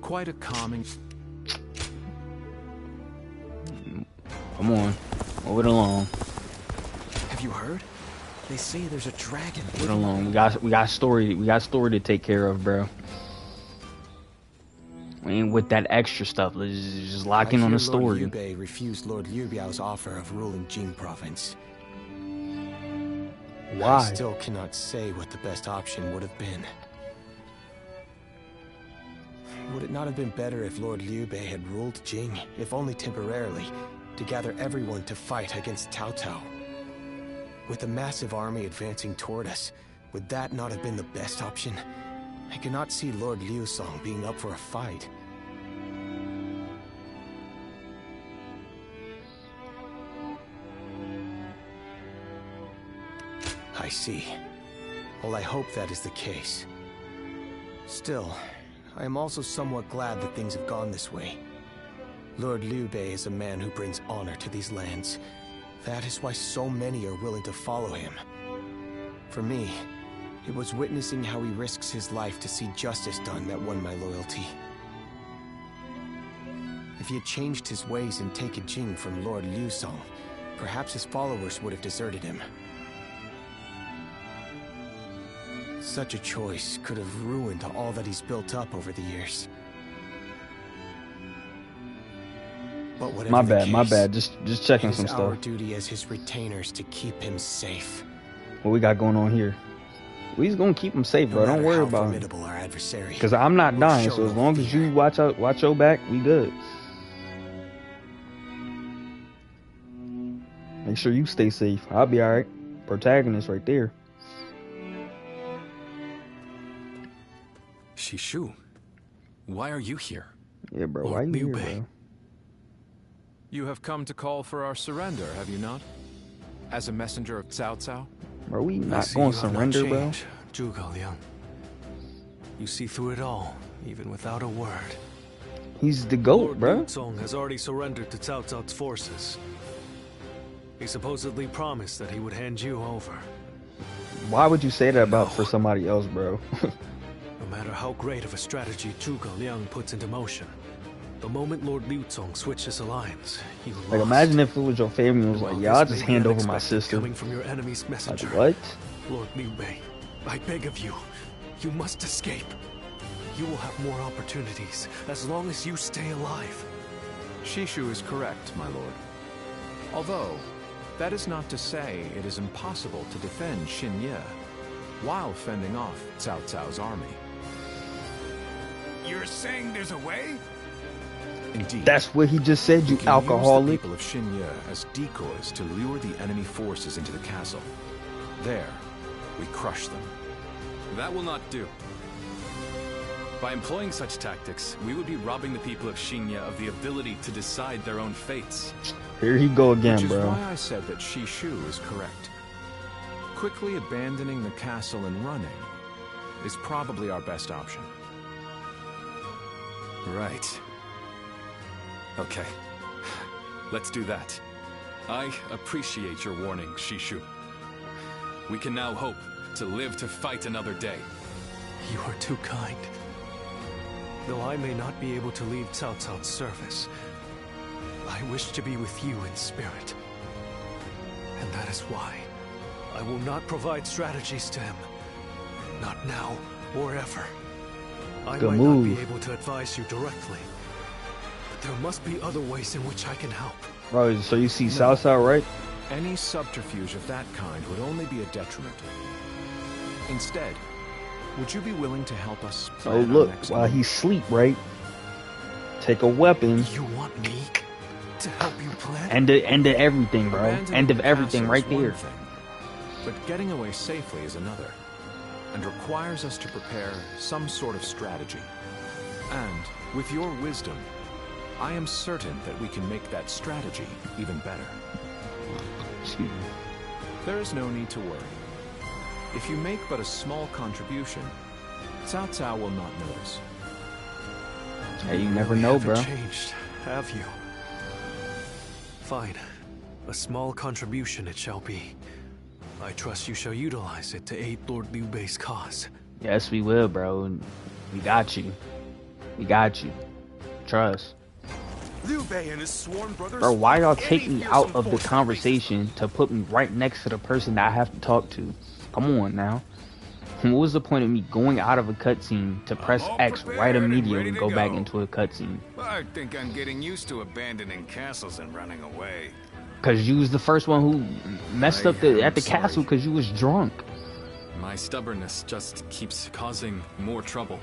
Quite a calming. Come on, move it along. Have you heard? They say there's a dragon. Move it along. We got story. We got story to take care of, bro. We ain't with that extra stuff. Let's just lock in on the story. Lord Liu Bei refused Lord Liu Biao's offer of ruling Jing province. Why? I still cannot say what the best option would have been. Would it not have been better if Lord Liu Bei had ruled Jing, if only temporarily, to gather everyone to fight against Cao Cao? With a massive army advancing toward us, would that not have been the best option? I cannot see Lord Liu Song being up for a fight. I see. Well, I hope that is the case. Still, I am also somewhat glad that things have gone this way. Lord Liu Bei is a man who brings honor to these lands. That is why so many are willing to follow him. For me, it was witnessing how he risks his life to see justice done that won my loyalty. If he had changed his ways and taken Jing from Lord Liu Song, perhaps his followers would have deserted him. Such a choice could have ruined all that he's built up over the years. But whatever My the bad, case, my bad. Just checking it some is our stuff. duty as his retainers to keep him safe. What we got going on here? We just gonna keep him safe, bro. Don't worry about him. Our adversary. Cause I'm not dying, so as long as you watch your back, we good. Make sure you stay safe. I'll be alright. Protagonist right there. Shishu, why are you here? Yeah, bro. Lord Why you Liu here, Bei. bro? You have come to call for our surrender, have you not? As a messenger of Cao Cao? Bro, we I not see gonna you have not surrender, bro. changed, Zhuge Liang. You see through it all, even without a word. He's the GOAT, Lord bro. Liu Cong has already surrendered to Cao Cao's forces. He supposedly promised that he would hand you over. Why would you say that about for somebody else, bro? No matter how great of a strategy Zhuge Liang puts into motion, the moment Lord Liu Cong switches alliance, you lost. Like, imagine if it was your family and was like, yeah, I'll just hand over my sister. Coming from your enemy's messenger. Like, what? Lord Liu Bei, I beg of you, you must escape. You will have more opportunities as long as you stay alive. Shishu is correct, my lord. Although, that is not to say it is impossible to defend Xinye while fending off Cao Cao's army. You're saying there's a way? Indeed. That's what he just said, you we can alcoholic. use the people of Xinye as decoys to lure the enemy forces into the castle. There, we crush them. That will not do. By employing such tactics, we would be robbing the people of Xinye of the ability to decide their own fates. Here he go again, Which is bro. why I said that Shishu is correct. Quickly abandoning the castle and running is probably our best option. Right. Okay. Let's do that. I appreciate your warning, Shishu. We can now hope to live to fight another day. You are too kind. Though I may not be able to leave Cao Cao's service, I wish to be with you in spirit. And that is why I will not provide strategies to him. Not now or ever. I Good might move. not be able to advise you directly, but there must be other ways in which I can help. Bro, so you see South, right? Any subterfuge of that kind would only be a detriment. Instead, would you be willing to help us Oh, plan our look, next while move? he sleep, right? Take a weapon. You want me to help you plan? End of everything, bro. Abandoning End of the everything castle right is one there. thing, but getting away safely is another, and requires us to prepare some sort of strategy. And with your wisdom, I am certain that we can make that strategy even better. Excuse me. There is no need to worry. If you make but a small contribution, Cao Cao will not notice. Hey, you never know, haven't bro. changed, have you? Fine. A small contribution it shall be. I trust you shall utilize it to aid Lord Liu Bei's cause. Yes, we will, bro. We got you. We got you. Trust. Liu Bei and his sworn brothers. Bro, why y'all fought take any me out fearsome of the force that conversation to put me right next to the person that I have to talk to? Come on now. What was the point of me going out of a cutscene to press all X prepared right and immediately ready and to go back go. into a cutscene? I think I'm getting used to abandoning castles and running away. Cause you was the first one who messed up at the sorry. castle because you was drunk. My stubbornness just keeps causing more trouble.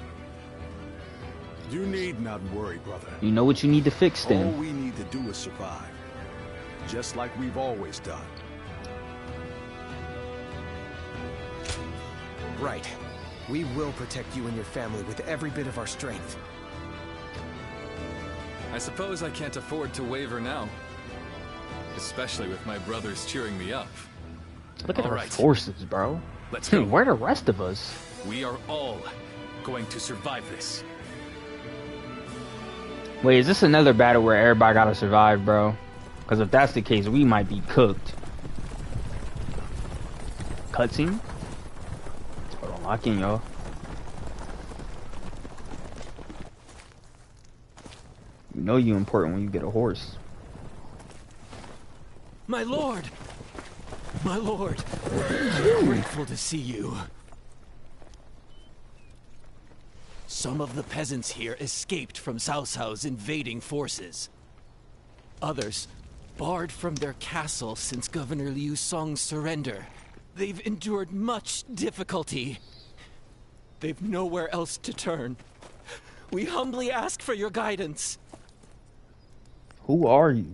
You need not worry, brother. You know what you need to fix All then. we need to do is survive. Just like we've always done. Right. We will protect you and your family with every bit of our strength. I suppose I can't afford to waver now. Especially with my brothers cheering me up. Look at All our right. forces, bro. Let's go. Where the rest of us? We are all going to survive this. Wait, is this another battle where everybody gotta survive, bro? Because if that's the case, we might be cooked. Cutscene? Hold on, lock in, y'all. You know you important when you get a horse. My lord! My lord! I'm grateful to see you. Some of the peasants here escaped from Cao Cao's invading forces. Others barred from their castle since Governor Liu Song's surrender. They've endured much difficulty. They've nowhere else to turn. We humbly ask for your guidance. Who are you?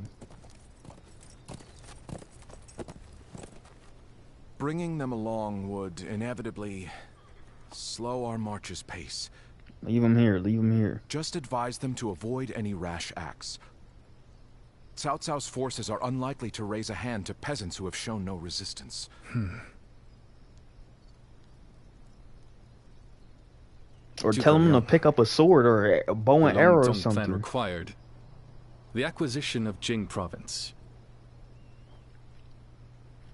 Bringing them along would inevitably slow our march's pace. Leave him here, leave him here. Just advise them to avoid any rash acts. Cao Cao's forces are unlikely to raise a hand to peasants who have shown no resistance. Or tell him to pick up a sword or a bow and arrow or something. Plan required. The acquisition of Jing province.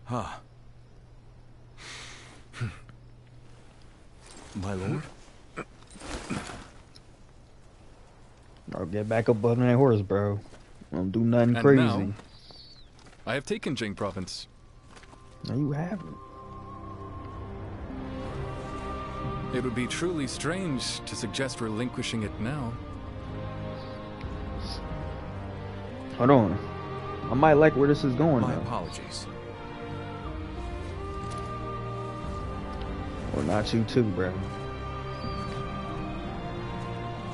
Huh. My lord? Bro, get back up on that horse, bro. Don't do nothing And crazy. now, I have taken Jing province. No, you haven't. It would be truly strange to suggest relinquishing it now. Hold on. I might like where this is going My now. apologies. Or not you too, bro.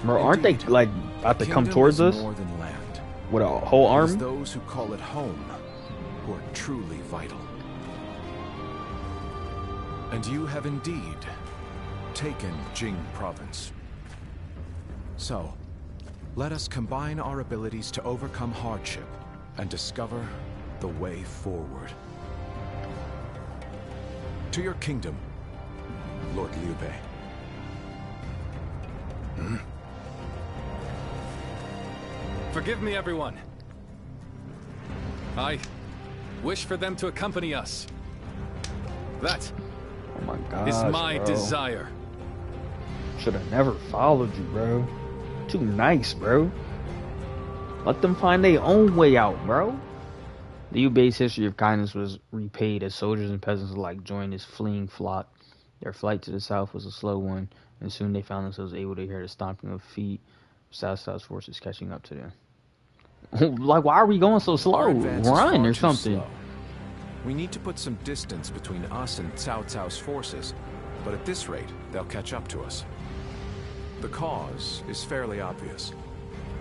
Bro, aren't they like about to come towards us more than land. with a whole It is army? those who call it home who are truly vital. And you have indeed taken Jing province. So, let us combine our abilities to overcome hardship and discover the way forward. To your kingdom, Lord Liu Bei. Forgive me, everyone. I wish for them to accompany us. That Oh my god. is my desire. Should have never followed you, bro. Too nice, bro. Let them find their own way out, bro. Liu Bei's history of kindness was repaid as soldiers and peasants alike joined his fleeing flock. Their flight to the south was a slow one, and soon they found themselves able to hear the stomping of feet, South's forces catching up to them. Like, why are we going so slow? Our advance is Run far or too something. slow. We need to put some distance between us and Cao Cao's forces, but at this rate, they'll catch up to us. The cause is fairly obvious.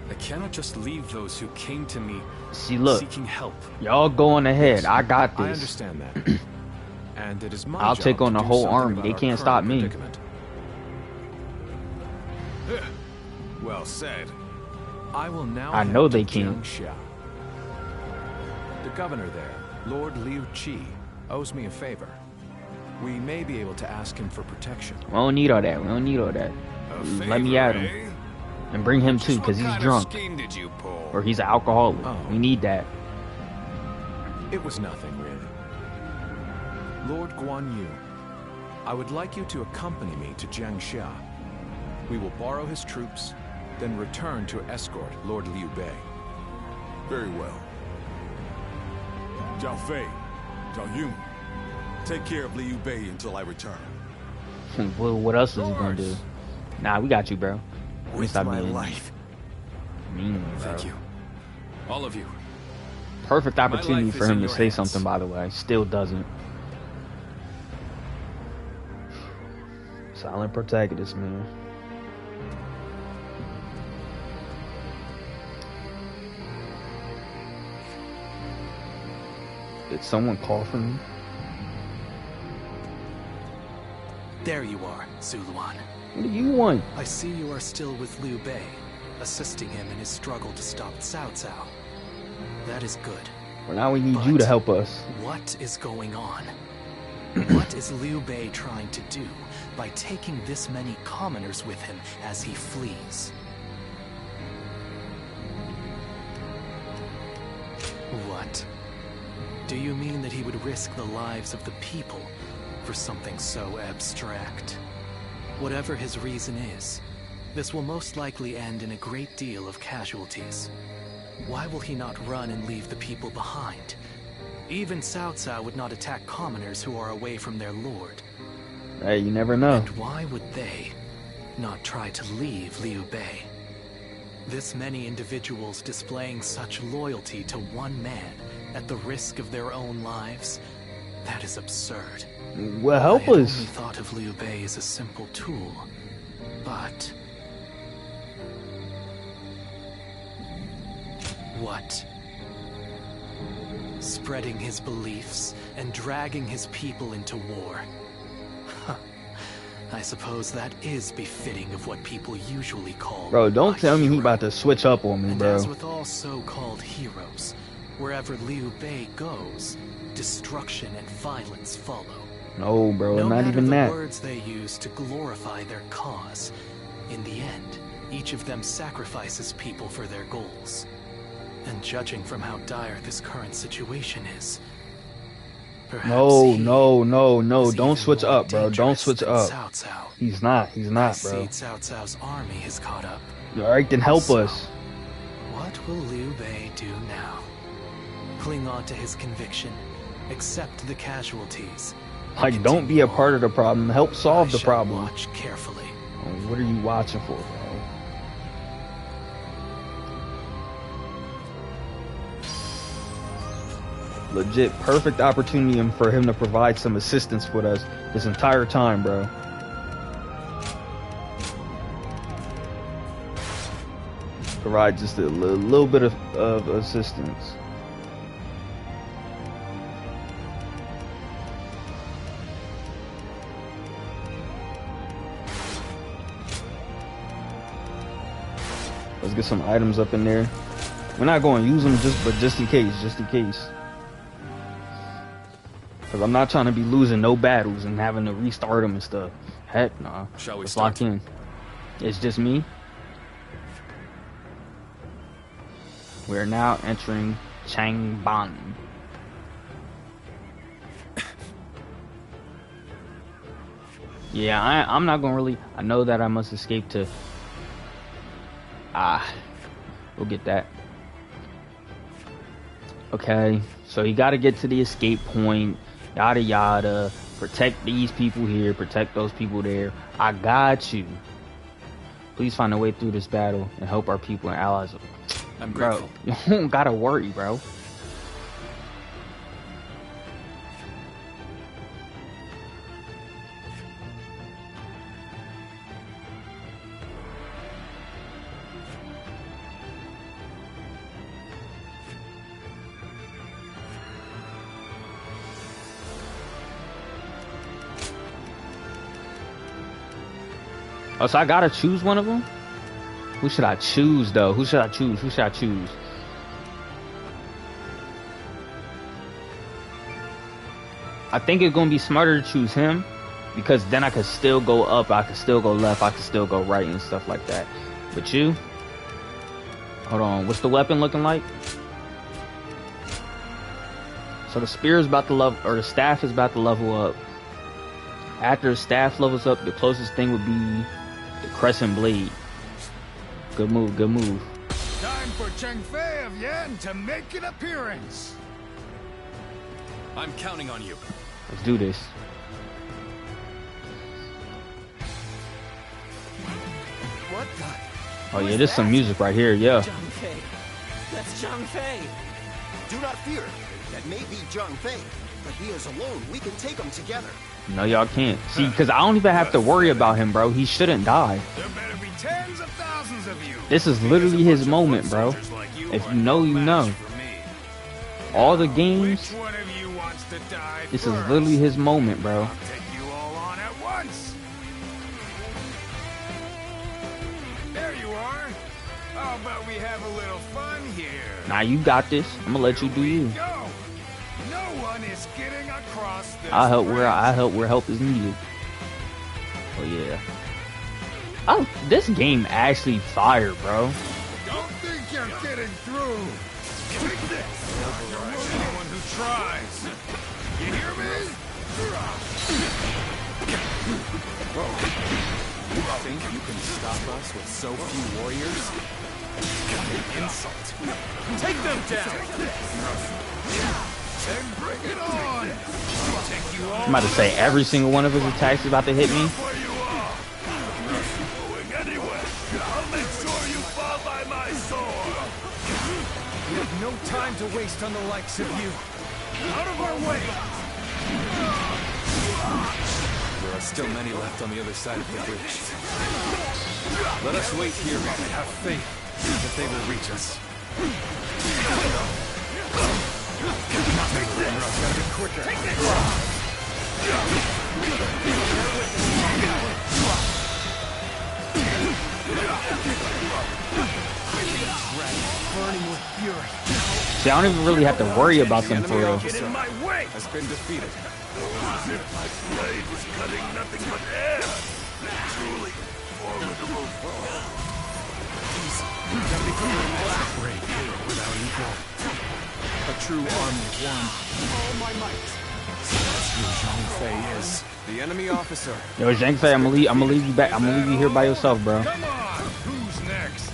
I cannot just leave those who came to me See, look, seeking help. y'all going ahead. I got I this. understand that. And it is my I'll job take on to the do whole something army. about They our can't current stop me. predicament. Well said. I will now I know head they to can't. Jiangxia. The governor there, Lord Liu Qi, owes me a favor. We may be able to ask him for protection. We don't need all that. We don't need all that. A Let me favor, at him. eh? And bring him too, Just because what he's kind drunk. of scheme did you pull? Or he's an alcoholic. Oh. We need that. It was nothing, really. Lord Guan Yu, I would like you to accompany me to Jiangxia. We will borrow his troops, then return to escort Lord Liu Bei. Very well. Zhao Fei, Zhao Yun, take care of Liu Bei until I return. What else is he gonna do? Nah, we got you, bro. Let me With stop my being life. mean, bro. Thank you. All of you. Perfect opportunity life for is him in to your say hands. something, by the way. Still doesn't. Silent protagonist, man. Did someone call for me? There you are, Zuluan. What do you want? I see you are still with Liu Bei, assisting him in his struggle to stop Cao Cao. That is good. Well, now we need you to But help us. What is going on? What is Liu Bei trying to do by taking this many commoners with him as he flees? What? Do you mean that he would risk the lives of the people for something so abstract? Whatever his reason is, this will most likely end in a great deal of casualties. Why will he not run and leave the people behind? Even Cao Cao would not attack commoners who are away from their lord. Hey, you never know. And why would they not try to leave Liu Bei? This many individuals displaying such loyalty to one man at the risk of their own lives, that is absurd. Well, help I had us. only thought of Liu Bei as a simple tool, but... What? Spreading his beliefs and dragging his people into war. I suppose that is befitting of what people usually call Bro, don't a tell me he hero. about to switch up on me, And bro. as with all so-called heroes, wherever Liu Bei goes, destruction and violence follow. No, bro, No not matter even the that. words they use to glorify their cause, In the end, each of them sacrifices people for their goals. And judging from how dire this current situation is, perhaps no. Don't switch up, bro. Don't switch up. Cao Cao. He's not, I bro. see Cao Cao's army has caught up. Alright, then help us. What will Liu Bei do now? Cling on to his conviction, accept the casualties. Like, don't be a part of the problem. Help solve the problem. Watch carefully. What are you watching for, bro? Legit perfect opportunity for him to provide some assistance with us this entire time, bro. Provide just a little bit of assistance. Let's get some items up in there. We're not going to use them but just in case, Cause I'm not trying to be losing no battles and having to restart them and stuff. Heck nah. Shall we Let's start? lock in. It's just me. We're now entering Changban. Yeah, I'm not gonna really. I know that I must escape to. We'll get that. Okay, so you got to get to the escape point. Yada yada. Protect these people here. Protect those people there. I got you. Please find a way through this battle and help our people and allies. I'm grateful. Bro, you don't gotta worry, bro. Oh, so I gotta choose one of them? Who should I choose, though? Who should I choose? I think it's gonna be smarter to choose him, because then I could still go up, I could still go left, I could still go right and stuff like that. But you? Hold on, what's the weapon looking like? So the spear is about to level, or the staff is about to level up. After the staff levels up, the closest thing would be the crescent blade. Good move, good move. Time for Cheng Fei of Yan to make an appearance. I'm counting on you. Let's do this. What the? Oh yeah, there's some music right here, yeah. Zhang Fei. That's Zhang Fei. Do not fear. That may be Zhang Fei, but he is alone. We can take him together. No, y'all can't. See, because I don't even have to worry about him, bro. He shouldn't die. There better be tens of thousands of you. This is literally his moment, bro. If you know, you know. All the games, Which one of you wants to die this first? is literally his moment, bro. I'll take you all on at once. There you are. How about we have a little fun here? Now you got this. I'm gonna let you do you. Go. No one is getting across this I help bridge. where help is needed. Oh yeah. Oh, this game actually fire, bro. Don't think you're getting through. Take this. You're anyone who tries. You hear me? You think you can stop us with so few warriors? What an insult. Take them down! Then bring it on. I'll take you all. I'm about to say every single one of his attacks is about to hit me. Where you are. Going anywhere. I'll make sure you fall by my sword. We have no time to waste on the likes of you. Out of our way. There are still many left on the other side of the bridge. Let us wait here and have faith that they will reach us. Burning with fury. See, I don't even really have to worry about them for real. Get in my way. Has been defeated. As if my blade was cutting nothing but air. Truly formidable. Brave hero without equal. A true army of one. All my might. That's who Zhang Fei is. The enemy officer. Yo, Zhang Fei, I'm gonna leave you back. I'm gonna leave you here by yourself, bro. Come on! Who's next?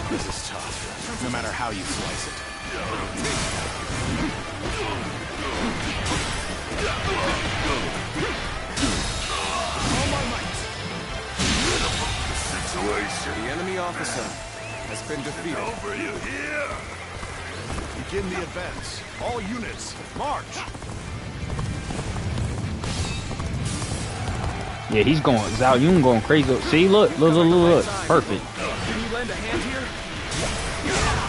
This is tough, no matter how you slice it. All my might. Situation. The enemy officer has been defeated. Over you here. Begin the advance. All units, march. Yeah, he's going. Zhao Yun going crazy. See, look. Perfect. Can you lend a hand here?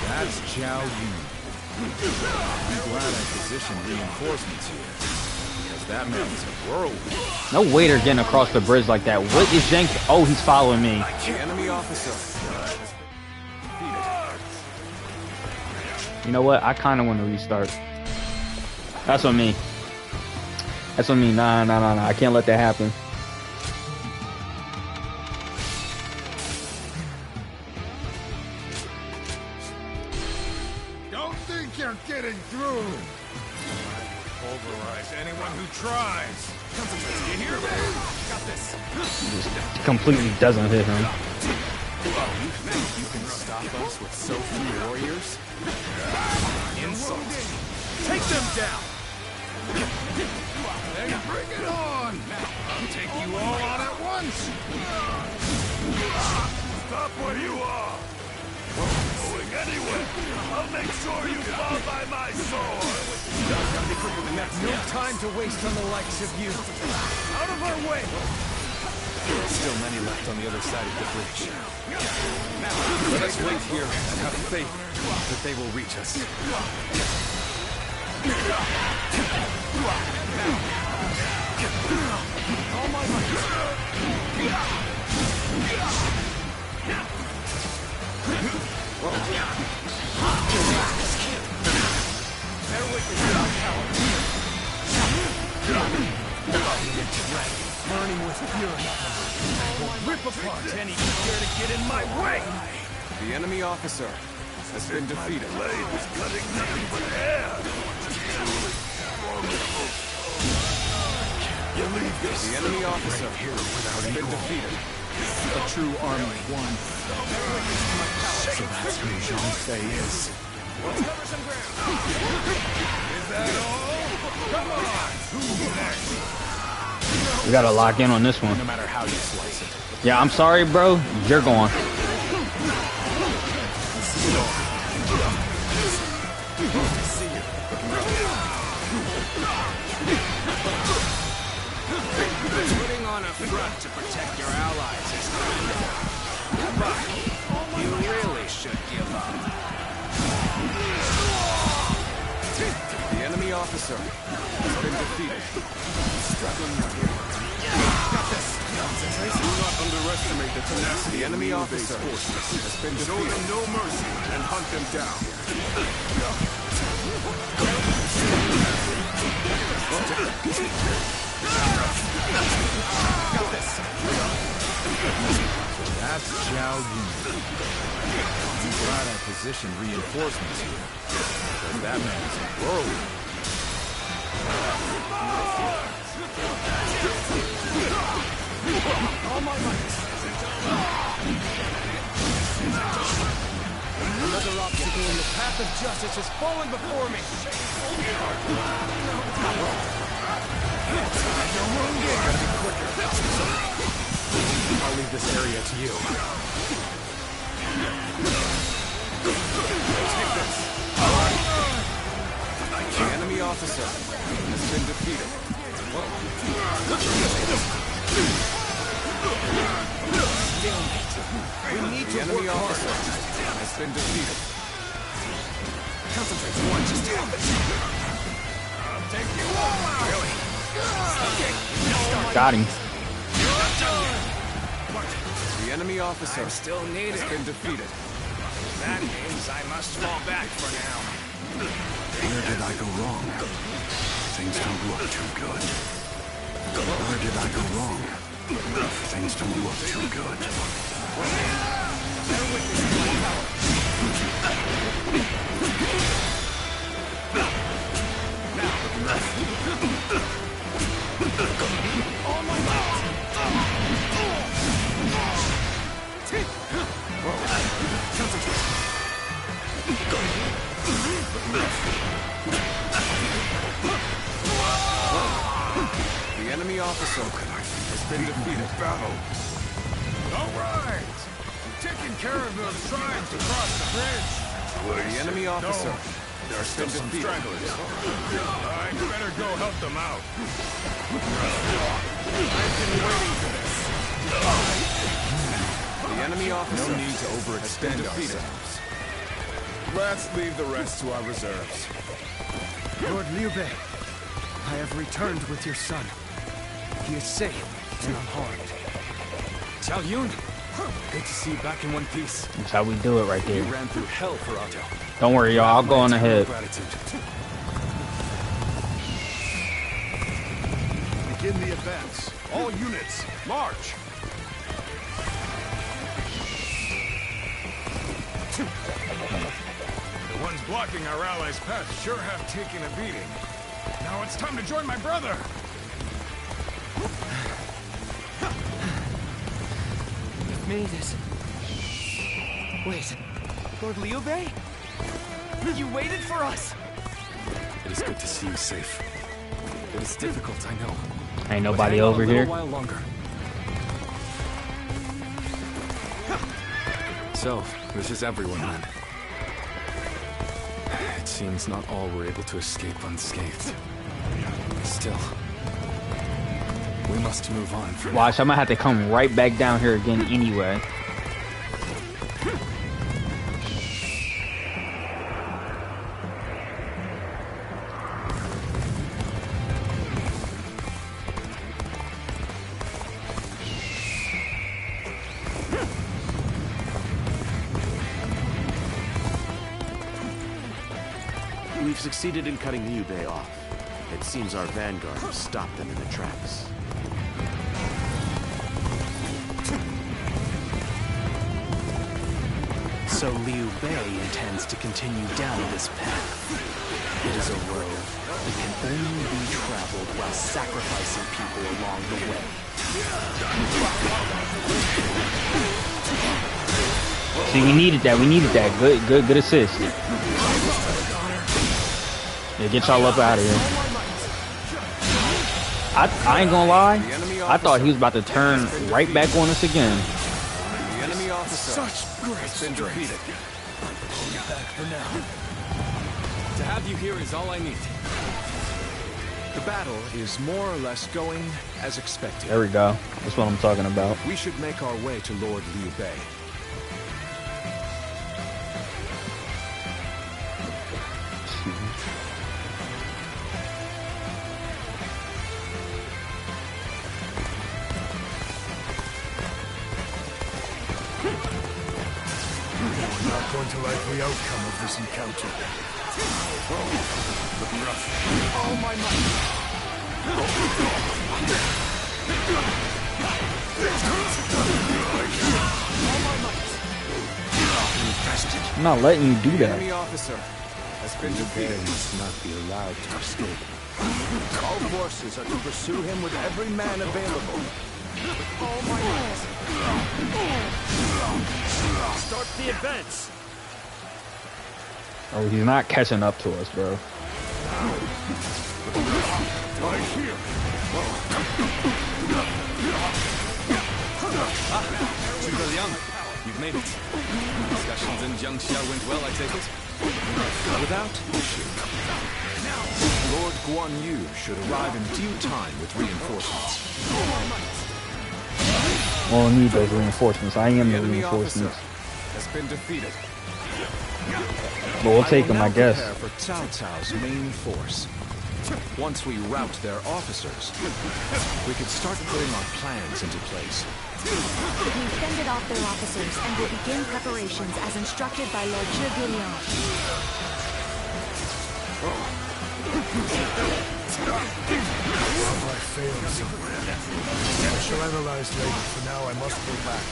That's Zhao Yun. I'm glad I positioned reinforcements here, because that man's a whirlwind. No way they're getting across the bridge like that. What is Zhang? Oh, he's following me. The enemy officer. You know what? I kind of want to restart. That's on me. That's on me. Nah. I can't let that happen. Don't think you're getting through. Pulverize anyone who tries. You hear me? Got this. Just completely doesn't hit him. You think you can stop us with so few warriors? Insult. Take them down. Then bring it on. I'll take you all on at once. Stop where you are. Going anywhere. I'll make sure you fall by my sword. No time to waste on the likes of you. Out of our way. Still many left on the other side of the bridge. Let us wait here and have faith that they will reach us. All my might. They're wicked without power. Burning with fury. Rip apart any who dare to get in my way. The enemy officer has been defeated. Blade was cutting nothing but air. You leave this. The enemy officer has been defeated. A true army of one. So that's who Zhang Fei is. Cover some ground. Is that all? Come on. Who's next? We gotta lock in on this one. No matter how you slice it. Yeah, I'm sorry, bro. You're going. Putting on a front to protect your allies is but you really should give up. The enemy officer has been defeated. Do not underestimate the tenacity. The enemy officer has been Show defeated. them no mercy and hunt them down. That's Zhao Yun. I'm glad I positioned reinforcements here, because that man's a whirlwind. All my might. Another obstacle in the path of justice has fallen before me. I'll leave this area to you. Take this. The enemy officer has been defeated. We need The to enemy work officer hard. has been defeated. Concentrate. What just happened? I'll take you all out. Really? Got him. The enemy officer Still needed. has been defeated. That means I must fall back for now. Where did I go wrong? Things don't look too good. Where did I go wrong? Things don't look too good. The enemy officer has been defeated. Battle. All right! You've taken care of those tribes across the bridge. The enemy officer There's still some stragglers. I'd better go help them out. I've been waiting for this. The enemy officer. No need to overextend ourselves. Let's leave the rest to our reserves. Lord Liu Bei, I have returned with your son. He is safe and unharmed. Xiao Yun, good to see you back in one piece. That's how we do it right You there. ran through hell for Otto. Don't worry, y'all. I'll go on ahead. Gratitude. Begin the advance. All units, march. The ones blocking our allies' path sure have taken a beating. Now it's time to join my brother. We've made it. Wait, Lord Liu Bei? You waited for us! It is good to see you safe. It is difficult, I know. Ain't But nobody hang on over a little here. while longer. So, this is everyone then. It seems not all were able to escape unscathed. Still, we must move on from Watch, I'm gonna have to come right back down here again anyway. We've succeeded in cutting Liu Bei off. It seems our vanguard has stopped them in their tracks. So Liu Bei intends to continue down this path. It is a road that can only be traveled while sacrificing people along the way. See, we needed that. We needed that. Good assist. Yeah, get y'all up out of here. I ain't gonna lie. I thought he was about to turn right back on us again. The enemy officer Such great has been defeated. back for now. To have you here is all I need. The battle is more or less going as expected. There we go. That's what I'm talking about. We should make our way to Lord Liu Bei. We're not going to like the outcome of this encounter. All my might! I'm not letting you do The that. enemy officer has been defeated. Must not be allowed to escape. All forces are to pursue him with every man available. With all my might! Start the advance! Oh, he's not catching up to us, bro. Zhuge Liang, you've made it. Discussions in Jiangxia went well, I take it? Without issue. Lord Guan Yu should arrive in due time with reinforcements. Well, I need those reinforcements. I am The the enemy officer reinforcements. has been defeated. But we'll take them, now I guess. prepare for Cao Cao's main force. Once we rout their officers, we could start putting our plans into place. We've fended off their officers and will begin preparations as instructed by Lord Zhuge Liang. I failed somewhere. I shall analyze later. For now, I must go back.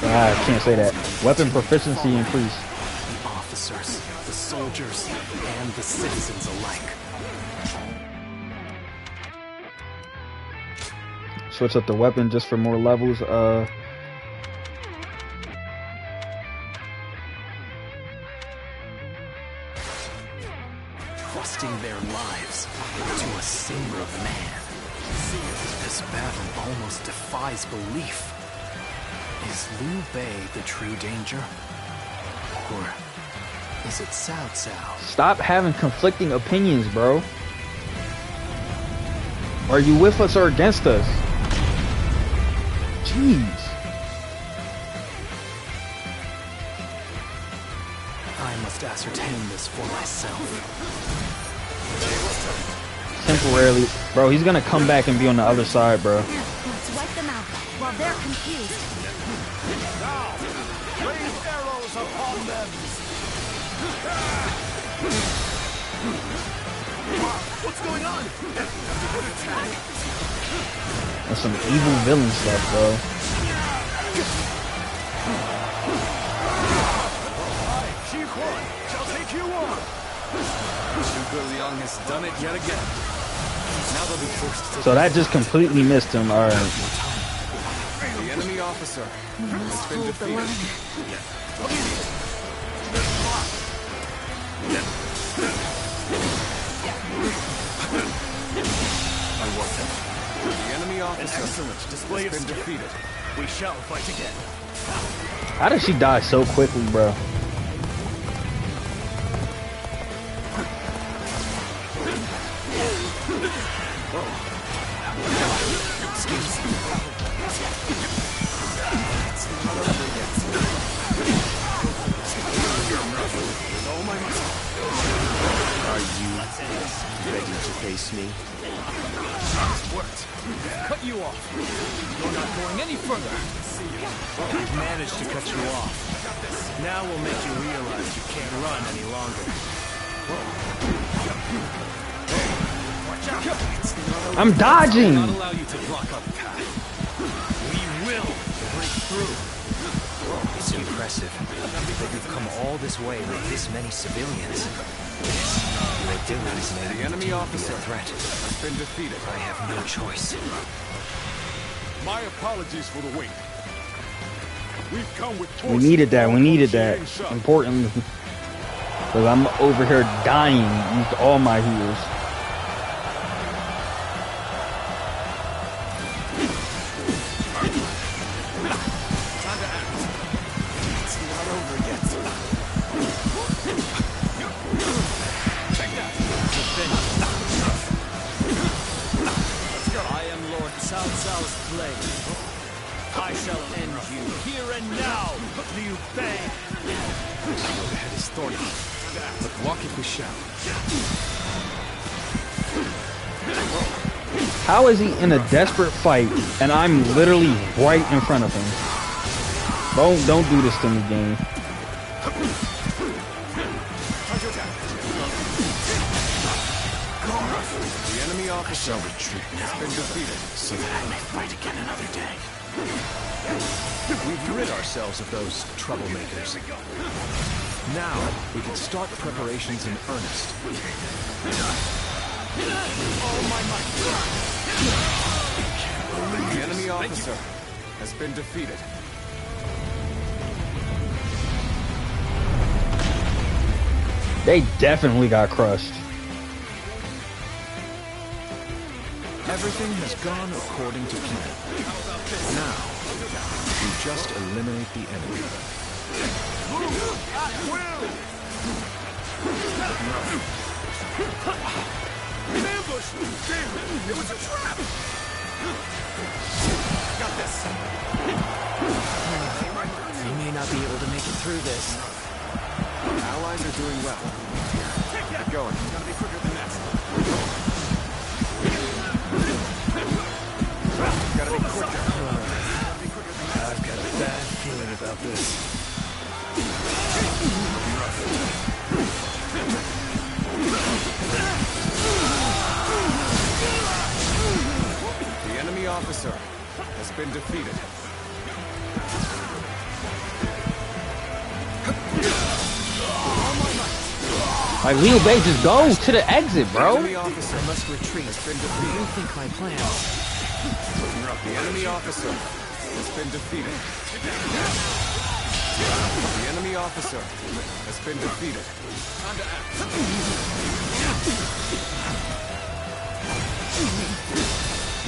I can't say that. Weapon proficiency increase. The officers, the soldiers, and the citizens alike. Switch up the weapon just for more levels. Trusting their lives to a single man. This battle almost defies belief. Is Liu Bei the true danger? Or is it Cao Cao? Stop having conflicting opinions, bro. Are you with us or against us? Jeez. I must ascertain this for myself. Temporarily. Bro, he's gonna come back and be on the other side, bro. Let's wipe them out while they're confused. Now, rain arrows upon them. What's going on? That's some evil villain stuff, bro. Chief One shall take you on. Zhuge Liang has done it yet again. Now they'll be forced to take So that just completely missed him. All right. the enemy officer. We must hold the line. The enemy officer Excellent display of has been skill. defeated. We shall fight again. How did she die so quickly, bro? Are you ready to face me? Worked. Cut you off. You're not going any further. I've managed to cut you off. Now we'll make you realize you can't run any longer. I'm dodging. Not allow you to block our path. We will break through. It's impressive that you've come all this way with this many civilians. Your abilities may The enemy officer be a threat. has been defeated. I have no choice. My apologies for the wait. We've come with We needed that. We needed that. Importantly. Because I'm over here dying. Used all my heals. I am Lord Cao Cao's blade. I shall end you here and now, Liu Bei. The head is thorny, but walk if we shall. How is he in a desperate fight and I'm literally right in front of him? Don't do this to me, game. The enemy officer Shall retreat now, has been defeated. so that I may fight again another day. We've rid ourselves of those troublemakers. Now, we can start preparations in earnest. The enemy officer has been defeated. They definitely got crushed. Everything has gone according to plan. Now, we just eliminate the enemy. An ambush! Damn it! It was a trap! Got this. We may not be able to make it through this. Allies are doing well. Keep going. Gotta be quicker than that. Gotta be quicker. I've got a bad feeling about this. officer has been defeated. Like, Liu Bei just go to the exit, bro. The enemy officer must retreat. Has been defeated. Rethink my plans. The enemy officer has been defeated. The enemy officer has been defeated. Time to act.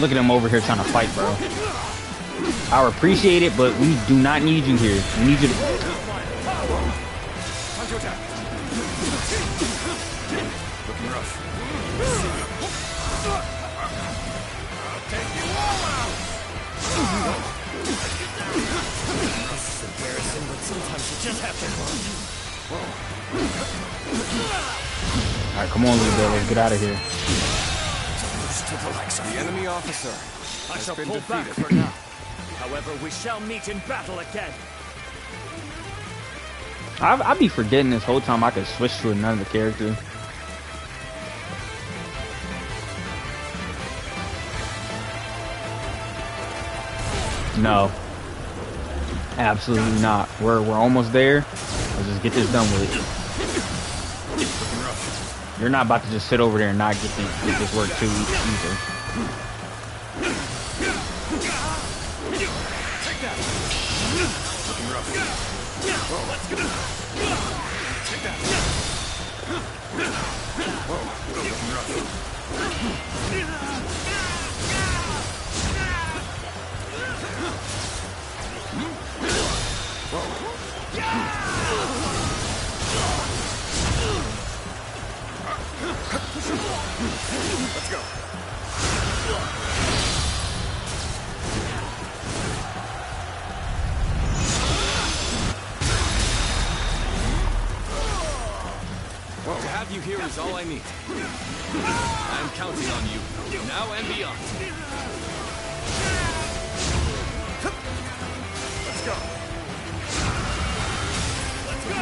Look at him over here trying to fight, bro. I appreciate it, but we do not need you here. We need you to... Time to attack. Looking rough. I'll take you all out. This is embarrassing, but sometimes you just have to run. Alright, come on, Liu Bei. Let's get out of here. The enemy officer I has shall been pull back defeated. for now. However, we shall meet in battle again. I be forgetting this whole time I could switch to another character. No. Absolutely not. We're almost there. Let's just get this done with it. You're not about to just sit over there and not get this work too either. Let's go. To have you here is all I need. I am counting on you, now and beyond. Let's go. Let's go.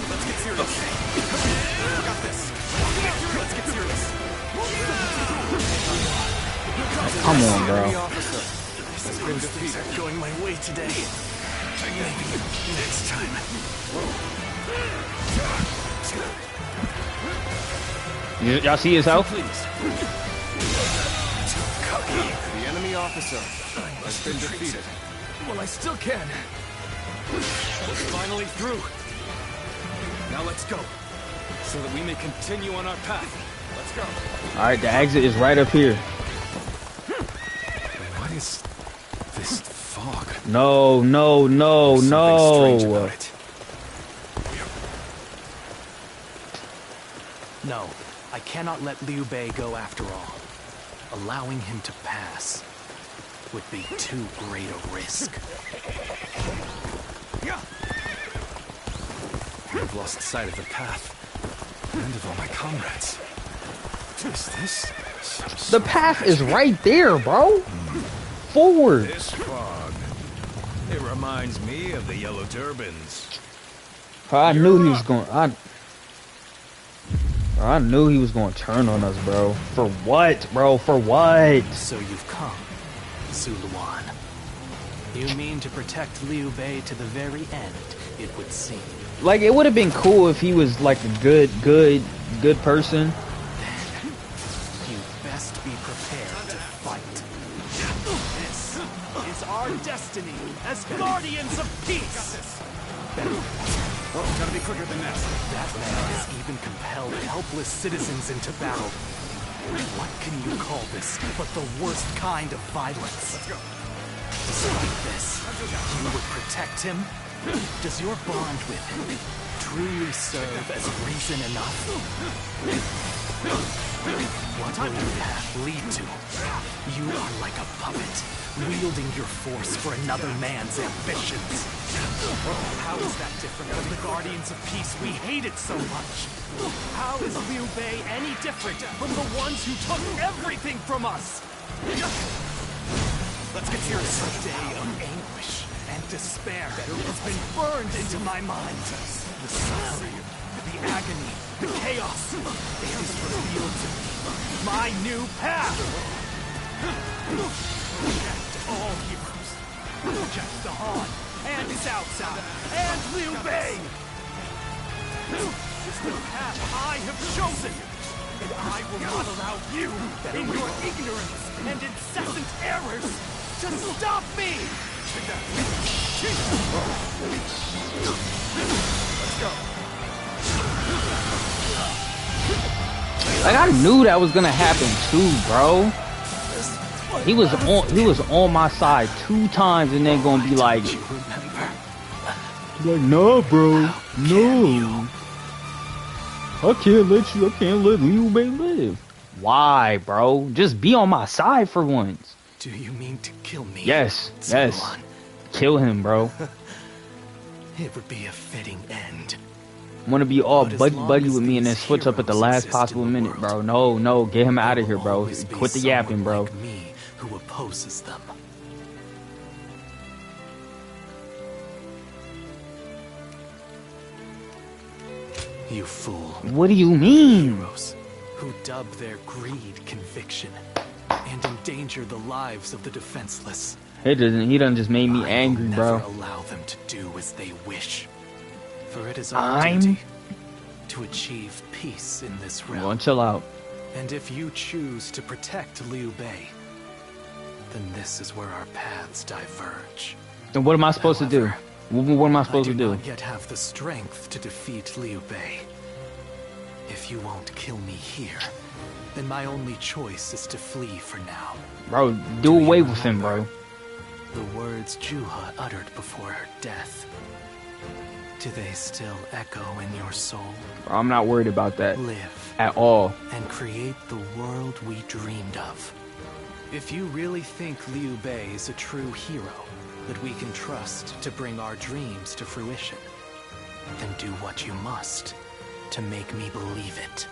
Let's get serious. Got this. Let's get serious. Come on, bro. Enemy officer has been defeated. Things are going my way today. Maybe next time. Y'all see his health? The enemy officer has been defeated. Well, I still can. We're finally through. Now let's go, so that we may continue on our path. Let's go. Alright, the exit is right up here. What is this fog? No, no, no, Something strange no. about it. No, I cannot let Liu Bei go after all. Allowing him to pass would be too great a risk. I've lost sight of the path and of all my comrades. Is this The path is right there, bro. Forward. This fog. It reminds me of the Yellow Turbans. I knew he was going. I knew he was going to turn on us, bro. For what, bro? For what? So you've come, Zuluan. You mean to protect Liu Bei to the very end, it would seem. Like, it would have been cool if he was like a good person. You'd best be prepared to fight. This is our destiny as guardians of peace. Gotta be quicker than that. That man has even compelled helpless citizens into battle. What can you call this but the worst kind of violence? Let's go. Despite this, you would protect him? Does your bond with him truly serve as reason enough? What will your path lead to? You are like a puppet, wielding your force for another man's ambitions. How is that different from the Guardians of Peace we hated so much? How is Liu Bei any different from the ones who took everything from us? Let's get serious. A day of anguish and despair has been burned into my mind. The suffering, the agony, the chaos. It is revealed to me. My new path! Reject all heroes. Reject the Han, and Cao Cao, and Liu Bei! It's the path I have chosen! And I will not allow you, in your ignorance and incessant errors, to stop me! Let's go. Like, I knew that was gonna happen too, bro. He was on my side 2 times and then gonna be like, no, bro, no. I can't let Liu Bei live. Why, bro? Just be on my side for once. Do you mean to kill me? Yes. Kill him, bro. It would be a fitting end. Want to be all buddy with me and then switch up at the last possible minute, bro. No, get him out of here, bro. Quit the yapping, bro. Like me who opposes them. You fool. What do you mean? Heroes who dub their greed conviction and endanger the lives of the defenseless. He done just made me angry, bro. Never allow them to do as they wish. For it is our duty to achieve peace in this realm. Go and chill out. And if you choose to protect Liu Bei, then this is where our paths diverge. And what am I supposed to do? What am I supposed to do? I do not yet have the strength to defeat Liu Bei. If you won't kill me here, then my only choice is to flee for now. Bro, do away with him, bro. The words Juha uttered before her death. Do they still echo in your soul? Bro, I'm not worried about that. Live. At all. And create the world we dreamed of. If you really think Liu Bei is a true hero that we can trust to bring our dreams to fruition, then do what you must to make me believe it.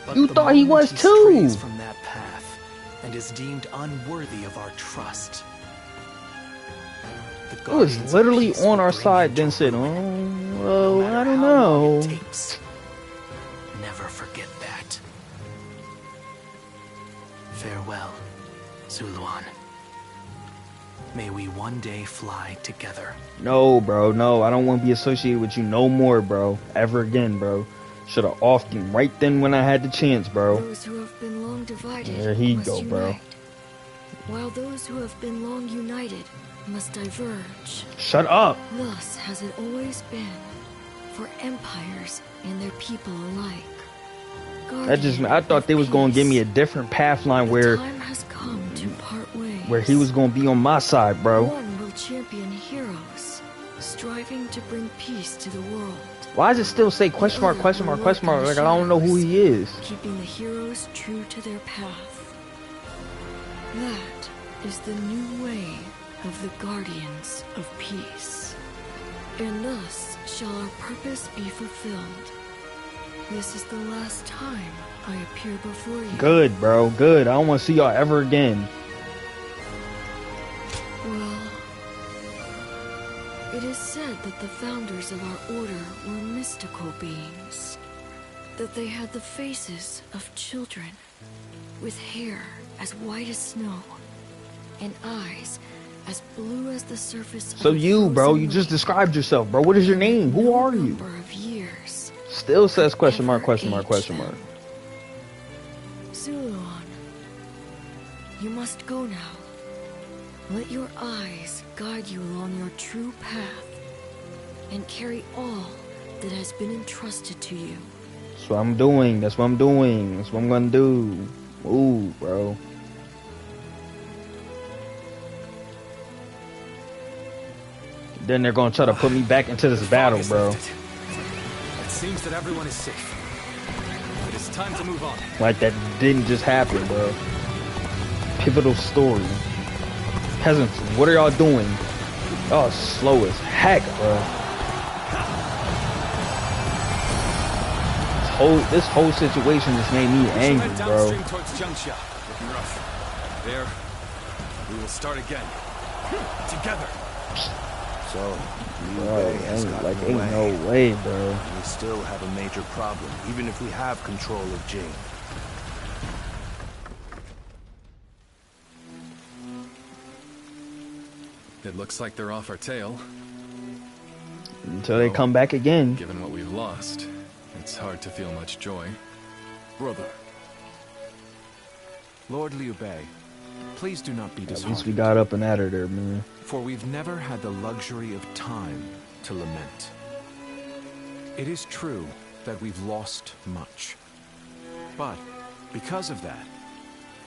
But you thought he was too. Strays from that path and is deemed unworthy of our trust. He was literally on our side, then said, "Oh, well, I don't know." Never forget that. Farewell, Zuluan. May we one day fly together. No, bro, no. I don't want to be associated with you no more, bro. Ever again, bro. Should have offed him right then when I had the chance, bro. Those who have been long divided there he must go, unite, bro. While those who have been long united must diverge. Shut up. Thus has it always been for empires and their people alike. I thought they was gonna give me a different path line where time has come to part ways. Where he was gonna be on my side, bro. One will champion heroes, striving to bring peace to the world. Why does it still say question mark, question mark, question mark? Like I don't know who he is. Keeping the heroes true to their path. That is the new way of the Guardians of Peace. And thus shall our purpose be fulfilled. This is the last time I appear before you. Good, bro. Good. I don't want to see y'all ever again. Well, it is said that the founders of our order were mystical beings. That they had the faces of children, with hair as white as snow, and eyes as blue as the surface. So you, bro, you just described yourself, bro. What is your name? Who are you? Still says question mark, question mark, question mark. Zuluan, you must go now. Let your eyes guide you along your true path, and carry all that has been entrusted to you. That's what I'm doing. That's what I'm doing. That's what I'm gonna do. Ooh, bro. Then they're gonna try to put me back into this battle, bro. It seems that everyone is safe. It is time to move on. Like that didn't just happen, bro. Pivotal story. Peasants, what are y'all doing? Y'all slow as heck, bro. This whole situation just made me angry, bro. Towards Jiangxia. Looking rough. There, we will start again. Together. So, Bro, ain't no way, bro. We still have a major problem, even if we have control of Jing. It looks like they're off our tail. Until they come back again. Given what we've lost, it's hard to feel much joy. Brother. Lord Liu Bei, please do not be disheartened. At least we got up and out of there, man. For we've never had the luxury of time to lament. It is true that we've lost much. But because of that,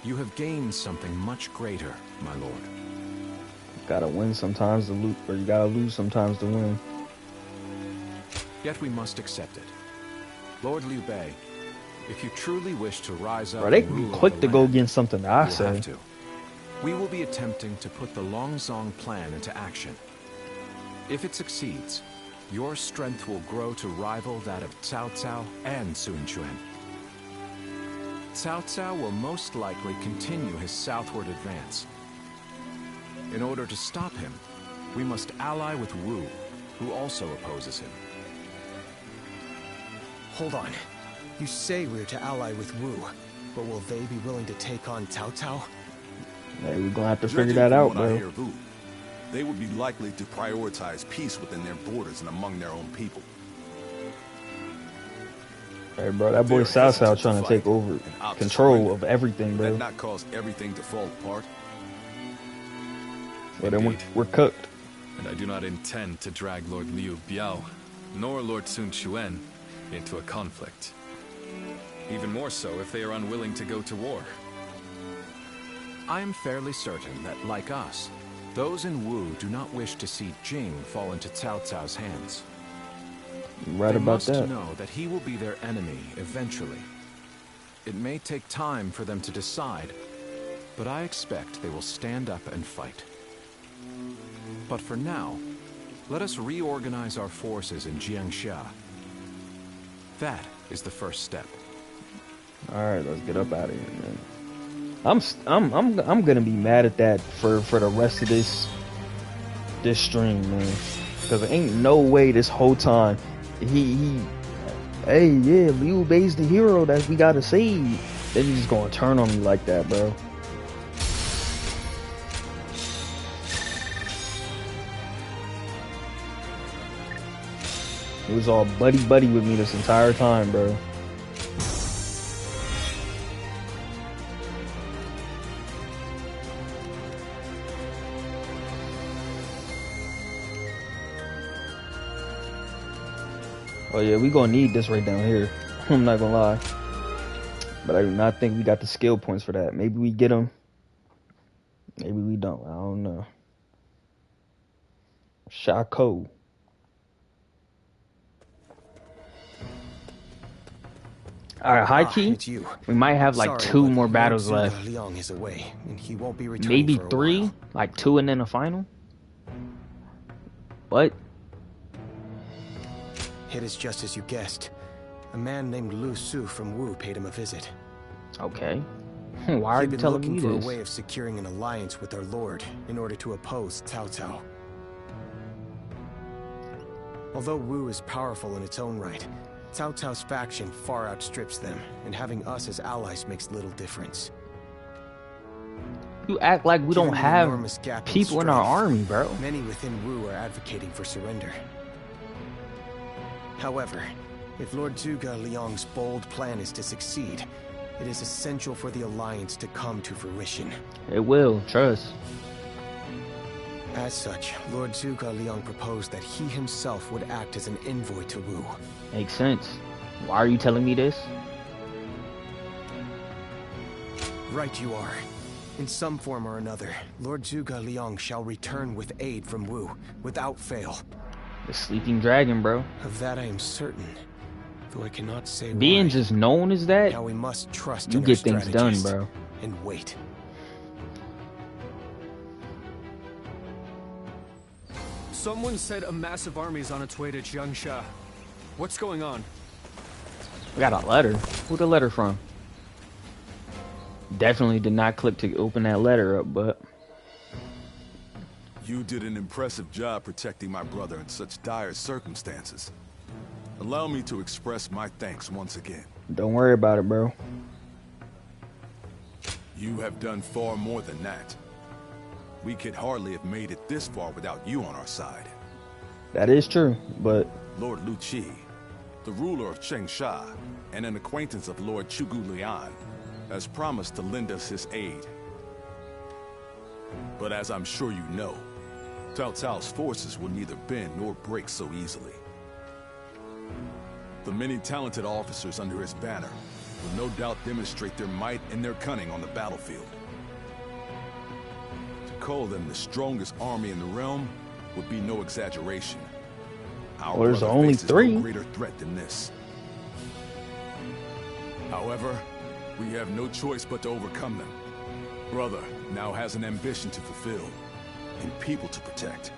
you have gained something much greater, my lord. You gotta win sometimes to lose, or you gotta lose sometimes to win. Yet we must accept it. Lord Liu Bei, if you truly wish to rise up, Bro, they and can be rule quick over to the go land, against something that I you'll say. have to. We will be attempting to put the Longzong plan into action. If it succeeds, your strength will grow to rival that of Cao Cao and Sun Quan. Cao Cao will most likely continue his southward advance. In order to stop him, we must ally with Wu, who also opposes him. Hold on. You say we're to ally with Wu, but will they be willing to take on Cao Cao? Hey, we're gonna have to Judging figure that from out, what I bro. hear, Vu, they would be likely to prioritize peace within their borders and among their own people. Hey, bro, that boy Cao Cao trying to take over control of everything, bro. That not cause everything to fall apart. But then we're cooked. And I do not intend to drag Lord Liu Biao, nor Lord Sun Quan, into a conflict. Even more so if they are unwilling to go to war. I am fairly certain that, like us, those in Wu do not wish to see Jing fall into Cao Cao's hands. Right they about that. must know that he will be their enemy eventually. It may take time for them to decide, but I expect they will stand up and fight. But for now, let us reorganize our forces in Jiangxia. That is the first step. All right, let's get up out of here, man. I'm gonna be mad at that for the rest of this stream, man. Because there ain't no way this whole time hey, yeah, Liu Bei's the hero that we gotta save. Then he's just gonna turn on me like that, bro. He was all buddy with me this entire time, bro. Oh yeah, we gonna need this right down here. I'm not gonna lie. But I do not think we got the skill points for that. Maybe we get them. Maybe we don't. I don't know. Shako. Alright, high key. We might have like two more battles left. Is away, and he won't be Maybe for a 3, while. like 2 and then a final. What? It is just as you guessed. A man named Lu Su from Wu paid him a visit. Okay. Why are you telling me this? He'd been looking for this? a way of securing an alliance with our lord in order to oppose Cao Cao. Although Wu is powerful in its own right, Cao Cao's faction far outstrips them, and having us as allies makes little difference. You act like we Given don't the have enormous gap people in our strength, army, bro. Many within Wu are advocating for surrender. However, if Lord Zhuge Liang's bold plan is to succeed, it is essential for the alliance to come to fruition. It will, trust. As such, Lord Zhuge Liang proposed that he himself would act as an envoy to Wu. Makes sense. Why are you telling me this? Right you are. In some form or another, Lord Zhuge Liang shall return with aid from Wu, without fail. The sleeping dragon, bro. Of that I am certain, though I cannot say Being why. just known as that, Now we must trust you in get our things done, strategist bro. And wait. Someone said a massive army is on its way to Jiangxia. What's going on? We got a letter. Who the letter from? Definitely did not click to open that letter up, but You did an impressive job protecting my brother in such dire circumstances. Allow me to express my thanks once again. don't worry about it, bro. You have done far more than that. We could hardly have made it this far without you on our side. That is true, but Lord Lu Chi, the ruler of Chengsha, and an acquaintance of Lord Chugu Lian, has promised to lend us his aid. But as I'm sure you know, Cao Cao's forces will neither bend nor break so easily. The many talented officers under his banner will no doubt demonstrate their might and their cunning on the battlefield. To call them the strongest army in the realm would be no exaggeration. Our well, there's brother only faces 3. no greater threat than this. However, we have no choice but to overcome them. Brother now has an ambition to fulfill, and people to protect.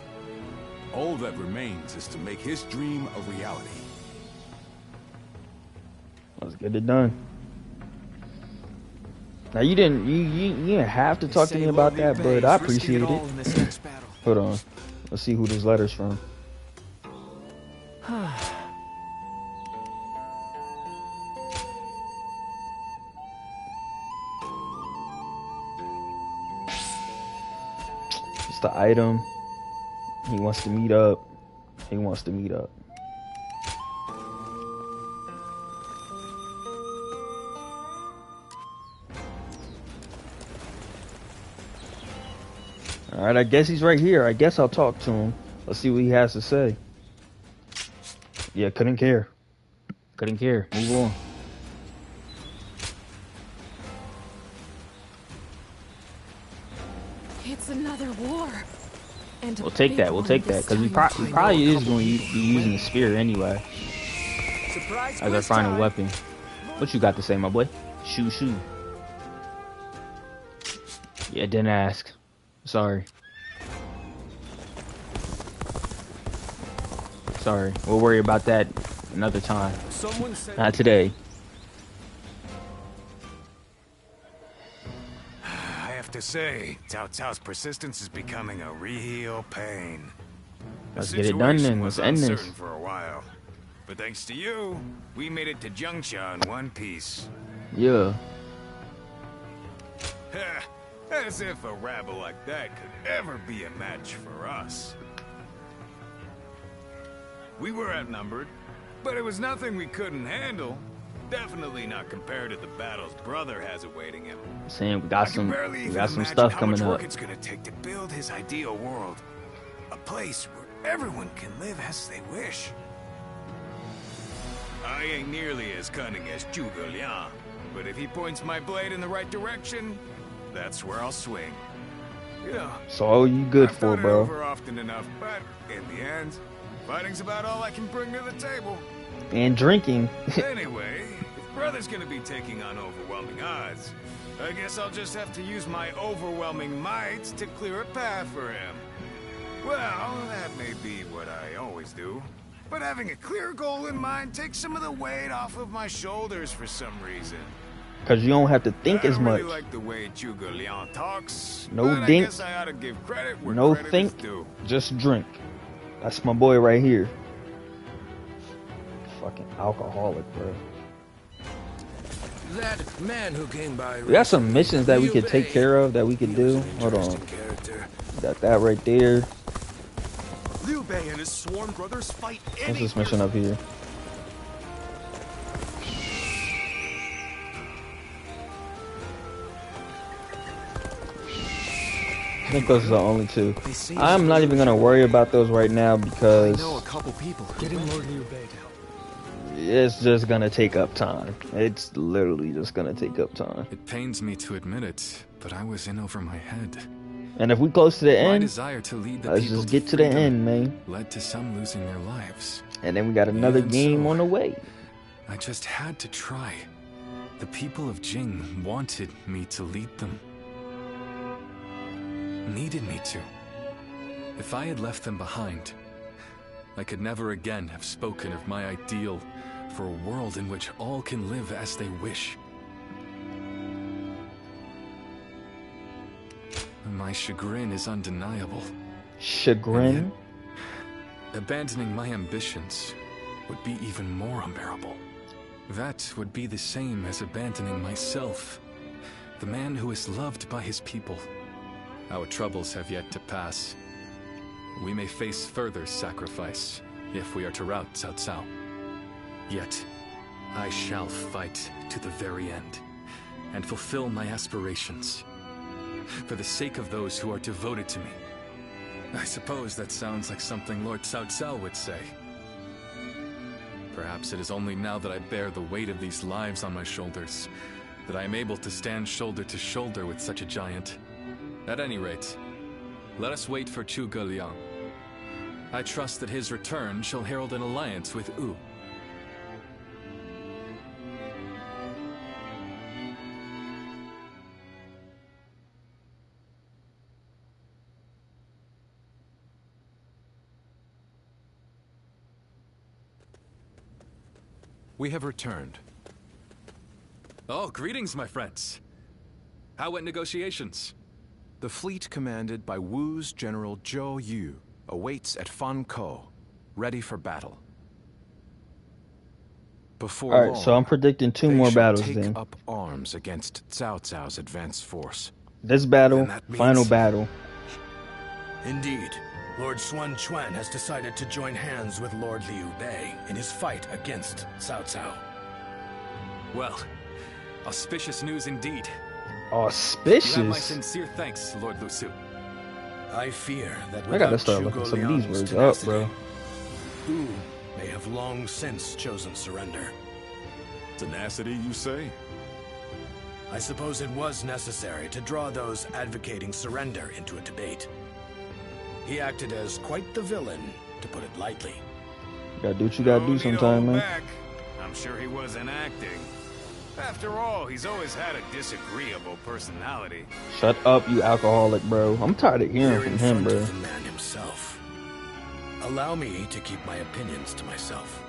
All that remains is to make his dream a reality. Let's get it done. Now you didn't have to talk to me about that, but I appreciate it. Hold on. Let's see who this letter's from. It's the item. He wants to meet up. He wants to meet up. Alright, I guess he's right here. I guess I'll talk to him. Let's see what he has to say. Yeah, couldn't care. Couldn't care. Move on. It's another war. And We'll take that. We'll take that. Because he probably is going to be using the spear anyway. As our final weapon. What you got to say, my boy? Shoo, shoo. Yeah, didn't ask. Sorry. Sorry. We'll worry about that another time. Not today. I have to say, Cao Cao's persistence is becoming a real pain. Let's get it done then. Let's end this. For a while, but thanks to you, we made it to Jiangxia in one piece. Yeah. As if a rabble like that could ever be a match for us. We were outnumbered, but it was nothing we couldn't handle. Definitely not compared to the battles brother has awaiting him. Saying we got some stuff coming up. It's gonna take to build his ideal world, a place where everyone can live as they wish. I ain't nearly as cunning as Zhuge Liang, but if he points my blade in the right direction, that's where I'll swing. You know, So all you good for, I've thought it bro? over often enough, but in the end, fighting's about all I can bring to the table. And drinking. Anyway, if brother's gonna be taking on overwhelming odds, I guess I'll just have to use my overwhelming might to clear a path for him. Well, that may be what I always do, but having a clear goal in mind takes some of the weight off of my shoulders for some reason. Because you don't have to think as much. I really like the way Zhuge Liang talks. No but think. I guess I ought to give credit where No credit think. is due. Just drink. That's my boy right here. Fucking alcoholic, bro. That man who came by. We got some missions that we could take care of, that we could do. Hold on. Got that right there. Liu Bei and his sworn brothers fight. What's this mission up here? I think those are the only 2. I'm not even gonna worry about those right now because I know a couple people. Getting Lord Liu Bei to help. it's just gonna take up time. It's literally just gonna take up time. It pains me to admit it, but I was in over my head. And if we close to the My end, desire to lead the let's people just get to the freedom end, man. led to some losing their lives. And then we got another Even game so, on the way. I just had to try. The people of Jing wanted me to lead them. Needed me to. If I had left them behind, I could never again have spoken of my ideal for a world in which all can live as they wish. My chagrin is undeniable. Chagrin? Abandoning my ambitions would be even more unbearable. That would be the same as abandoning myself, the man who is loved by his people. Our troubles have yet to pass. We may face further sacrifice if we are to rout Cao Cao. Yet, I shall fight to the very end and fulfill my aspirations for the sake of those who are devoted to me. I suppose that sounds like something Lord Cao Cao would say. Perhaps it is only now that I bear the weight of these lives on my shoulders that I am able to stand shoulder to shoulder with such a giant. At any rate, let us wait for Zhuge Liang. I trust that his return shall herald an alliance with Wu. We have returned. Oh, greetings, my friends. How went negotiations? The fleet commanded by Wu's General Zhou Yu awaits at Fan Ko, ready for battle. Before All right, long, so I'm predicting two more battles take then. up arms against Cao Cao's advanced force. This battle, Then that means- final battle. Indeed, Lord Xuan Chuan has decided to join hands with Lord Liu Bei in his fight against Cao Cao. Well, auspicious news indeed. Auspicious? You have my sincere thanks, Lord Lu Su. I fear that I gotta without start Zhuge looking some of these Liang's words up, bro. Wu may have long since chosen surrender. Tenacity, you say? I suppose it was necessary to draw those advocating surrender into a debate. He acted as quite the villain, to put it lightly. You gotta do what you gotta do sometime, man. Back. I'm sure he wasn't acting. After all, he's always had a disagreeable personality. Shut up, you alcoholic, bro. I'm tired of hearing from him, bro. The man himself. Allow me to keep my opinions to myself.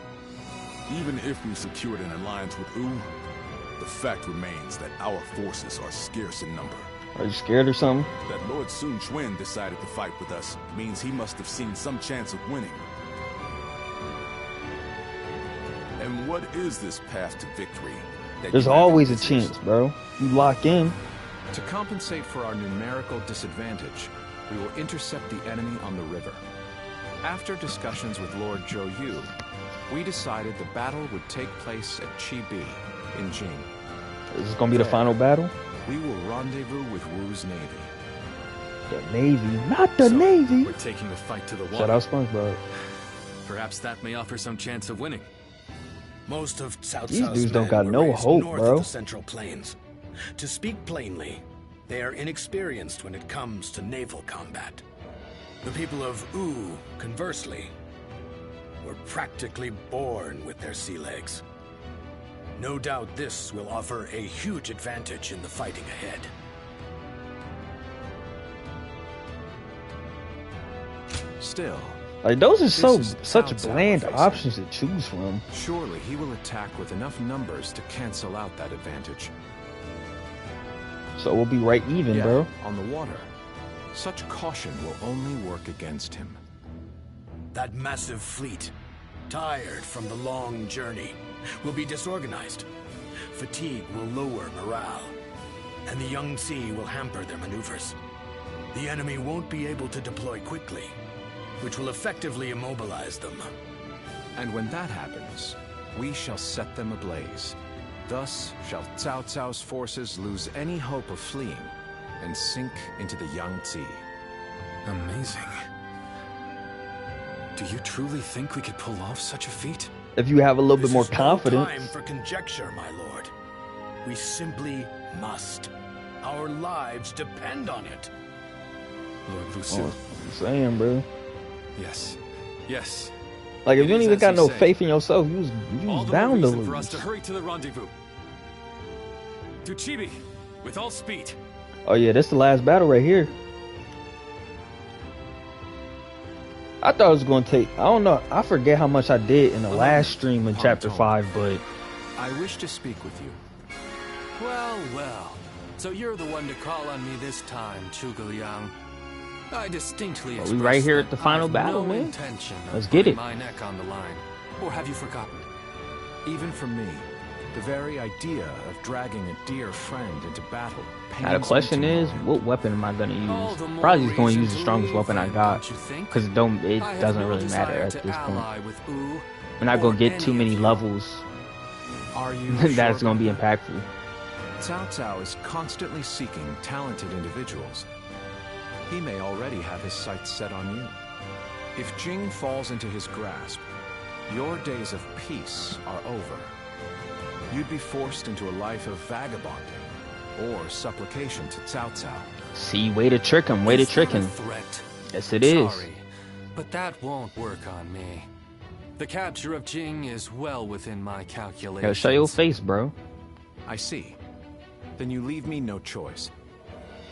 Even if we secured an alliance with Wu, the fact remains that our forces are scarce in number. Are you scared or something? That Lord Sun Quan decided to fight with us means he must have seen some chance of winning. And what is this path to victory? There's always a chance, bro. You lock in. To compensate for our numerical disadvantage, we will intercept the enemy on the river. After discussions with Lord Zhou Yu, we decided the battle would take place at Chibi in Jing. Is this gonna be the final battle? We will rendezvous with Wu's navy. The Navy, not the Navy. We're taking the fight to the water. Shout out SpongeBob. Perhaps that may offer some chance of winning. Most of Cao These Cao's dudes don't men got were no raised hope, north bro. of the Central Plains. To speak plainly, they are inexperienced when it comes to naval combat. The people of Wu, conversely, were practically born with their sea legs. No doubt this will offer a huge advantage in the fighting ahead. Still, Like, those are such Cao Cao bland facing. options to choose from. surely he will attack with enough numbers to cancel out that advantage. So we'll be right even, Yet, bro. on the water, such caution will only work against him. That massive fleet, tired from the long journey, will be disorganized. Fatigue will lower morale, and the Yangtze will hamper their maneuvers. The enemy won't be able to deploy quickly, which will effectively immobilize them. And when that happens, we shall set them ablaze. Thus shall Cao Cao's forces lose any hope of fleeing and sink into the Yangtze. Amazing. Do you truly think we could pull off such a feat? If you have a little bit more This is confidence. No time for conjecture, my lord. We simply must. Our lives depend on it. Lord Lu Su. Oh, I'm saying, bro. Yes. Yes. Like, if It you don't is even as got you no say. faith in yourself, you was All the bound more to reason for us lose. to hurry to the rendezvous. To Chibi, with all speed. Oh yeah, that's the last battle right here. I thought it was gonna take. I don't know. I forget how much I did in the last stream in chapter 5, but I wish to speak with you. Well, well. So you're the one to call on me this time, Zhuge Liang. I distinctly we expressed right here that at the final I've battle, no man. intention of Let's get putting it. my neck on the line. Or have you forgotten? Even for me, The very idea of dragging a dear friend into battle pains Now the question me to is, no end. what weapon am I gonna use? Probably just gonna use the strongest weapon I got, because it doesn't really matter at this point. We're not gonna get too many levels Are you that's sure gonna be about that? impactful. Cao Cao is constantly seeking talented individuals. He may already have his sights set on you. If Jing falls into his grasp, your days of peace are over. You'd be forced into a life of vagabonding or supplication to Cao Cao. See, way to trick him, way to trick him. Threat. Yes, it is. Sorry, but that won't work on me. The capture of Jing is well within my calculations. Yo, show your face, bro. I see. Then you leave me no choice.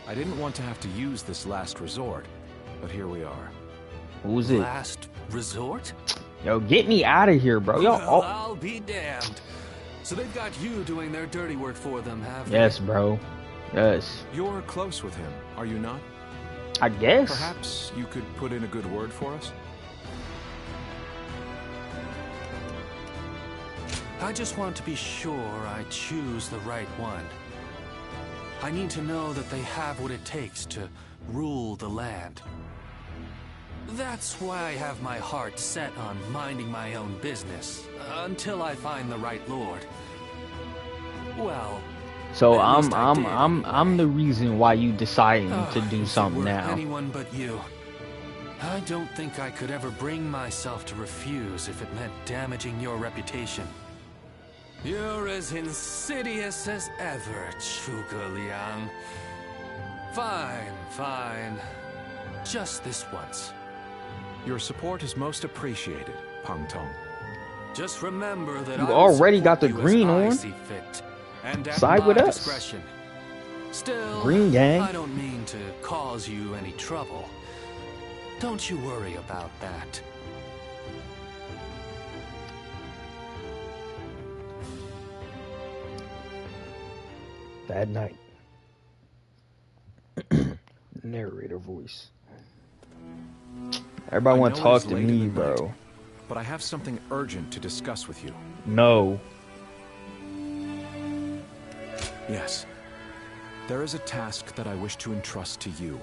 I didn't want to have to use this last resort, but here we are. Who's it? Last resort? Yo, get me out of here, bro. Yo, Well, I'll be damned. So they've got you doing their dirty work for them, have they? Yes, bro. Yes. You're close with him, are you not? I guess. Perhaps you could put in a good word for us? I just want to be sure I choose the right one. I need to know that they have what it takes to rule the land. That's why I have my heart set on minding my own business until I find the right lord. Well, So at least I did, I'm the reason why you deciding to do if it something were now. Anyone but you. I don't think I could ever bring myself to refuse if it meant damaging your reputation. You're as insidious as ever, Zhuge Liang. Fine, fine. Just this once. Your support is most appreciated, Pang Tong. Just remember that You I will already got support the you as green I on. see fit, and at Side with my us. discretion. Still, Green gang. I don't mean to cause you any trouble. Don't you worry about that. That night. Narrator voice. Everybody want to talk to me, bro. But I have something urgent to discuss with you. No. Yes. There is a task that I wish to entrust to you.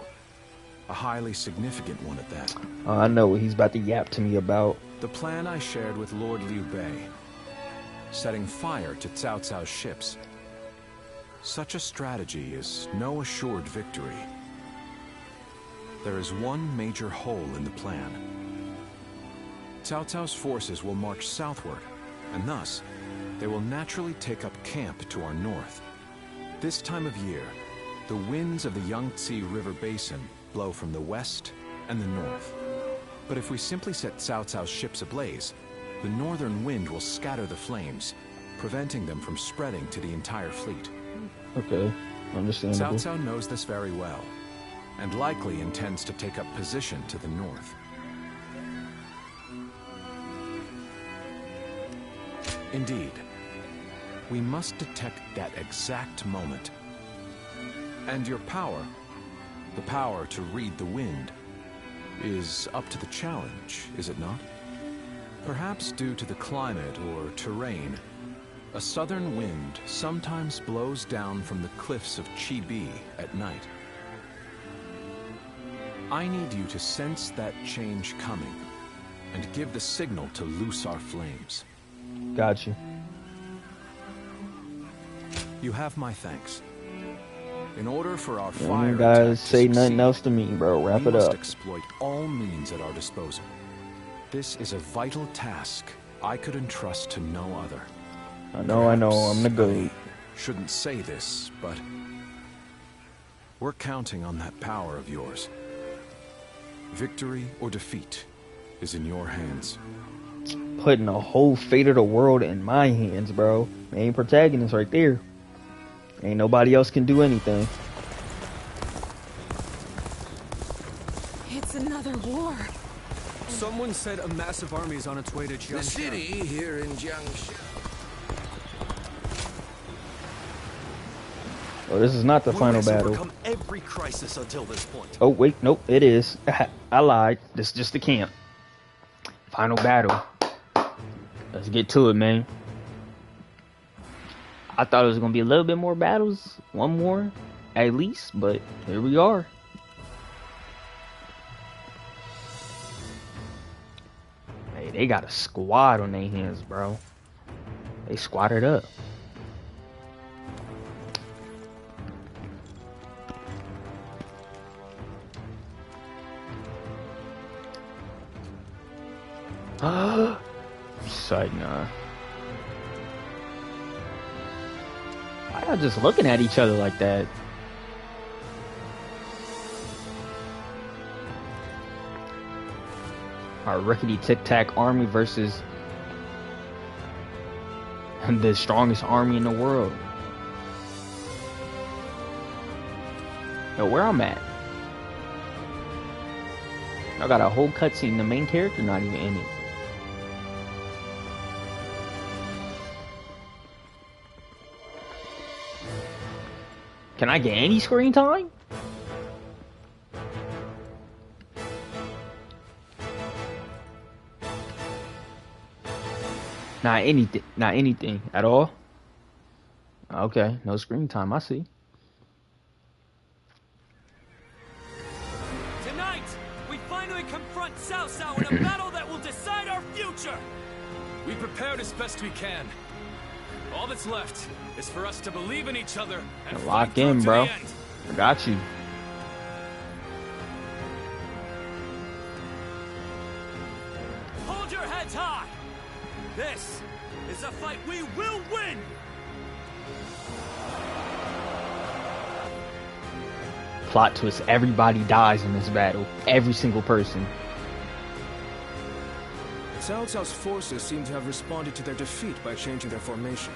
A highly significant one at that. Oh, I know what he's about to yap to me about. The plan I shared with Lord Liu Bei. Setting fire to Cao Cao's ships. Such a strategy is no assured victory. There is one major hole in the plan. Cao Cao's forces will march southward, and thus, they will naturally take up camp to our north. This time of year, the winds of the Yangtze River Basin blow from the west and the north. But if we simply set Cao Cao's ships ablaze, the northern wind will scatter the flames, preventing them from spreading to the entire fleet. Okay, understandable. Cao Cao knows this very well, and likely intends to take up position to the north. Indeed, we must detect that exact moment. And your power, the power to read the wind, is up to the challenge, is it not? Perhaps due to the climate or terrain, a southern wind sometimes blows down from the cliffs of Chibi at night. I need you to sense that change coming and give the signal to loose our flames. Got you. You have my thanks. In order for our You fire guys attack to say nothing succeed, else to me, bro. Wrap we it must up. exploit all means at our disposal. This is a vital task I could entrust to no other. I know, I'm the GOAT. Shouldn't say this, but we're counting on that power of yours. Victory or defeat is in your hands. Putting the whole fate of the world in my hands, bro. Main protagonist right there. Ain't nobody else can do anything. It's another war. Someone said a massive army is on its way to Jiangxia. The city here in Jiangxia. Oh, this is not the final Has battle. overcome every crisis until this point. Oh, wait, nope, it is. I lied. This is just the camp. Final battle. Let's get to it, man. I thought it was gonna be a little bit more battles, one more at least, but here we are. Hey, they got a squad on their hands, bro. They squatted up. Side nah. Why y'all just looking at each other like that? Our rickety tic tac army versus the strongest army in the world. Yo, where I'm at? I got a whole cutscene. The main character not even in it. Can I get any screen time? Not anything at all. Okay, no screen time. I see. Tonight, we finally confront Cao Cao in a battle that will decide our future. We prepared as best we can. All that's left is for us to believe in each other and lock in, bro. I got you. Hold your heads high. This is a fight we will win. Plot twist, everybody dies in this battle. Every single person. Cao Cao's forces seem to have responded to their defeat by changing their formation.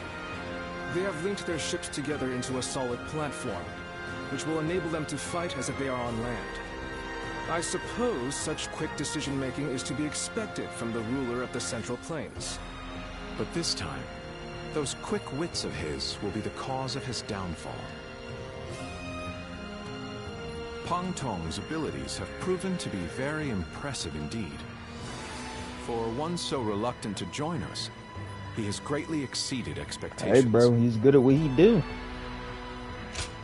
They have linked their ships together into a solid platform, which will enable them to fight as if they are on land. I suppose such quick decision-making is to be expected from the ruler of the Central Plains. But this time, those quick wits of his will be the cause of his downfall. Pang Tong's abilities have proven to be very impressive indeed. For one so reluctant to join us, he has greatly exceeded expectations. Hey bro, he's good at what he do.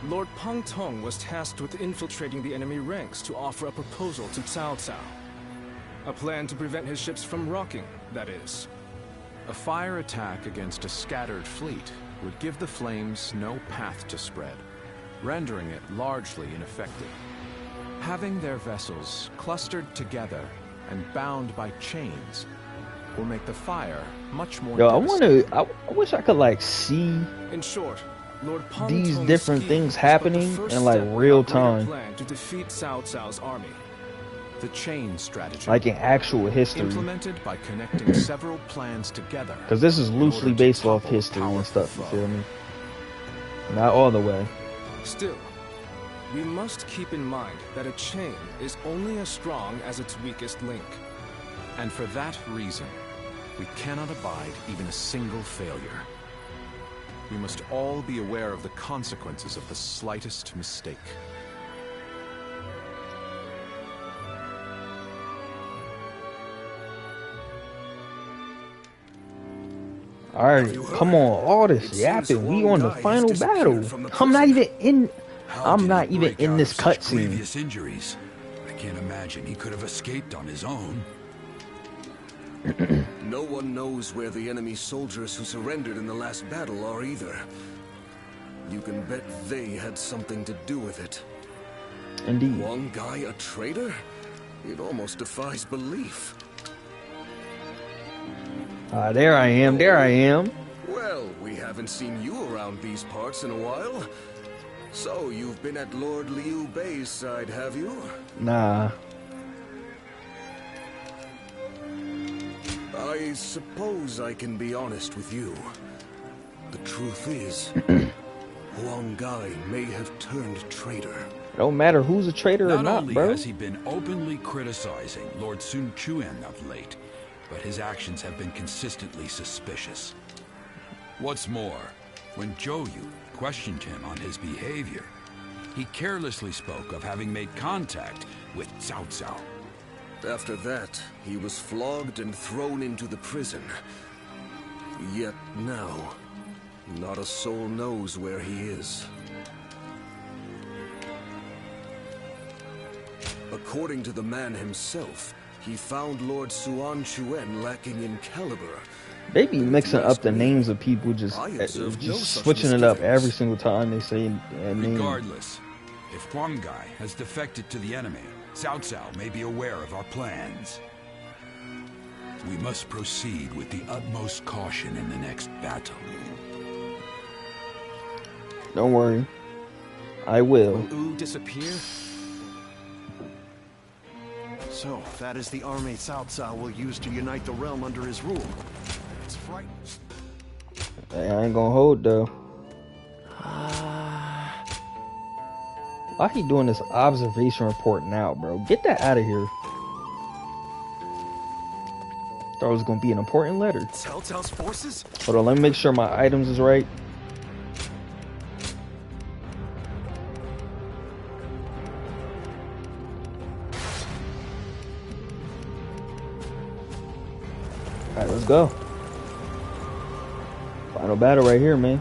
Lord Pang Tong was tasked with infiltrating the enemy ranks to offer a proposal to Cao Cao. A plan to prevent his ships from rocking, that is. A fire attack against a scattered fleet would give the flames no path to spread, rendering it largely ineffective. Having their vessels clustered together and bound by chains will make the fire much more I wish I could like see in short, Lord Pang these Tong's different scheme things happening was but the first in like step in real our greater time, plan to defeat Cao Cao's army. The chain strategy, like in actual history, implemented by connecting several plans together. because this is loosely based off history and stuff. You feel me? Not all the way. Still, we must keep in mind that a chain is only as strong as its weakest link. And for that reason, we cannot abide even a single failure. We must all be aware of the consequences of the slightest mistake. Alright, come on, all this yapping. We on the final battle. I'm not even in this cutscene. Previous injuries. I can't imagine he could have escaped on his own. No one knows where the enemy soldiers who surrendered in the last battle are either. You can bet they had something to do with it. Indeed. One guy a traitor? It almost defies belief. There I am. Well, we haven't seen you around these parts in a while. So, you've been at Lord Liu Bei's side, have you? Nah. I suppose I can be honest with you. The truth is, Huang Gai may have turned traitor. Don't matter who's a traitor or not, Not only bro. has he been openly criticizing Lord Sun Quan of late, but his actions have been consistently suspicious. What's more, when Zhou Yu questioned him on his behavior, he carelessly spoke of having made contact with Cao Cao. After that, he was flogged and thrown into the prison. Yet now, Not a soul knows where he is. According to the man himself, he found Lord Suan Chuen lacking in caliber. They be mixing up the names of people, just switching it up every single time they say a name. Regardless, if Huangai has defected to the enemy, Cao Cao may be aware of our plans. We must proceed with the utmost caution in the next battle. Don't worry, I will. Will Wu disappear? So, that is the army Cao Cao will use to unite the realm under his rule. It's frightening. Hey, I ain't gonna hold though. Why he doing this observation report now, bro? Get that out of here. Thought it was gonna be an important letter. Cao Cao's forces? Hold on, let me make sure my items is right. Alright, let's go. Final battle right here, man.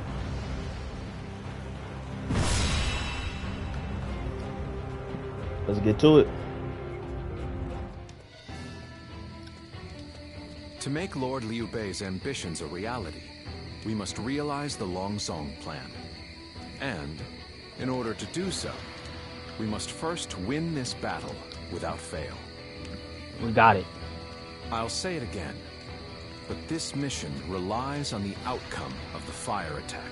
Let's get to it. To make Lord Liu Bei's ambitions a reality, we must realize the Longsong plan. And, in order to do so, we must first win this battle without fail. We got it. I'll say it again, but this mission relies on the outcome of the fire attack.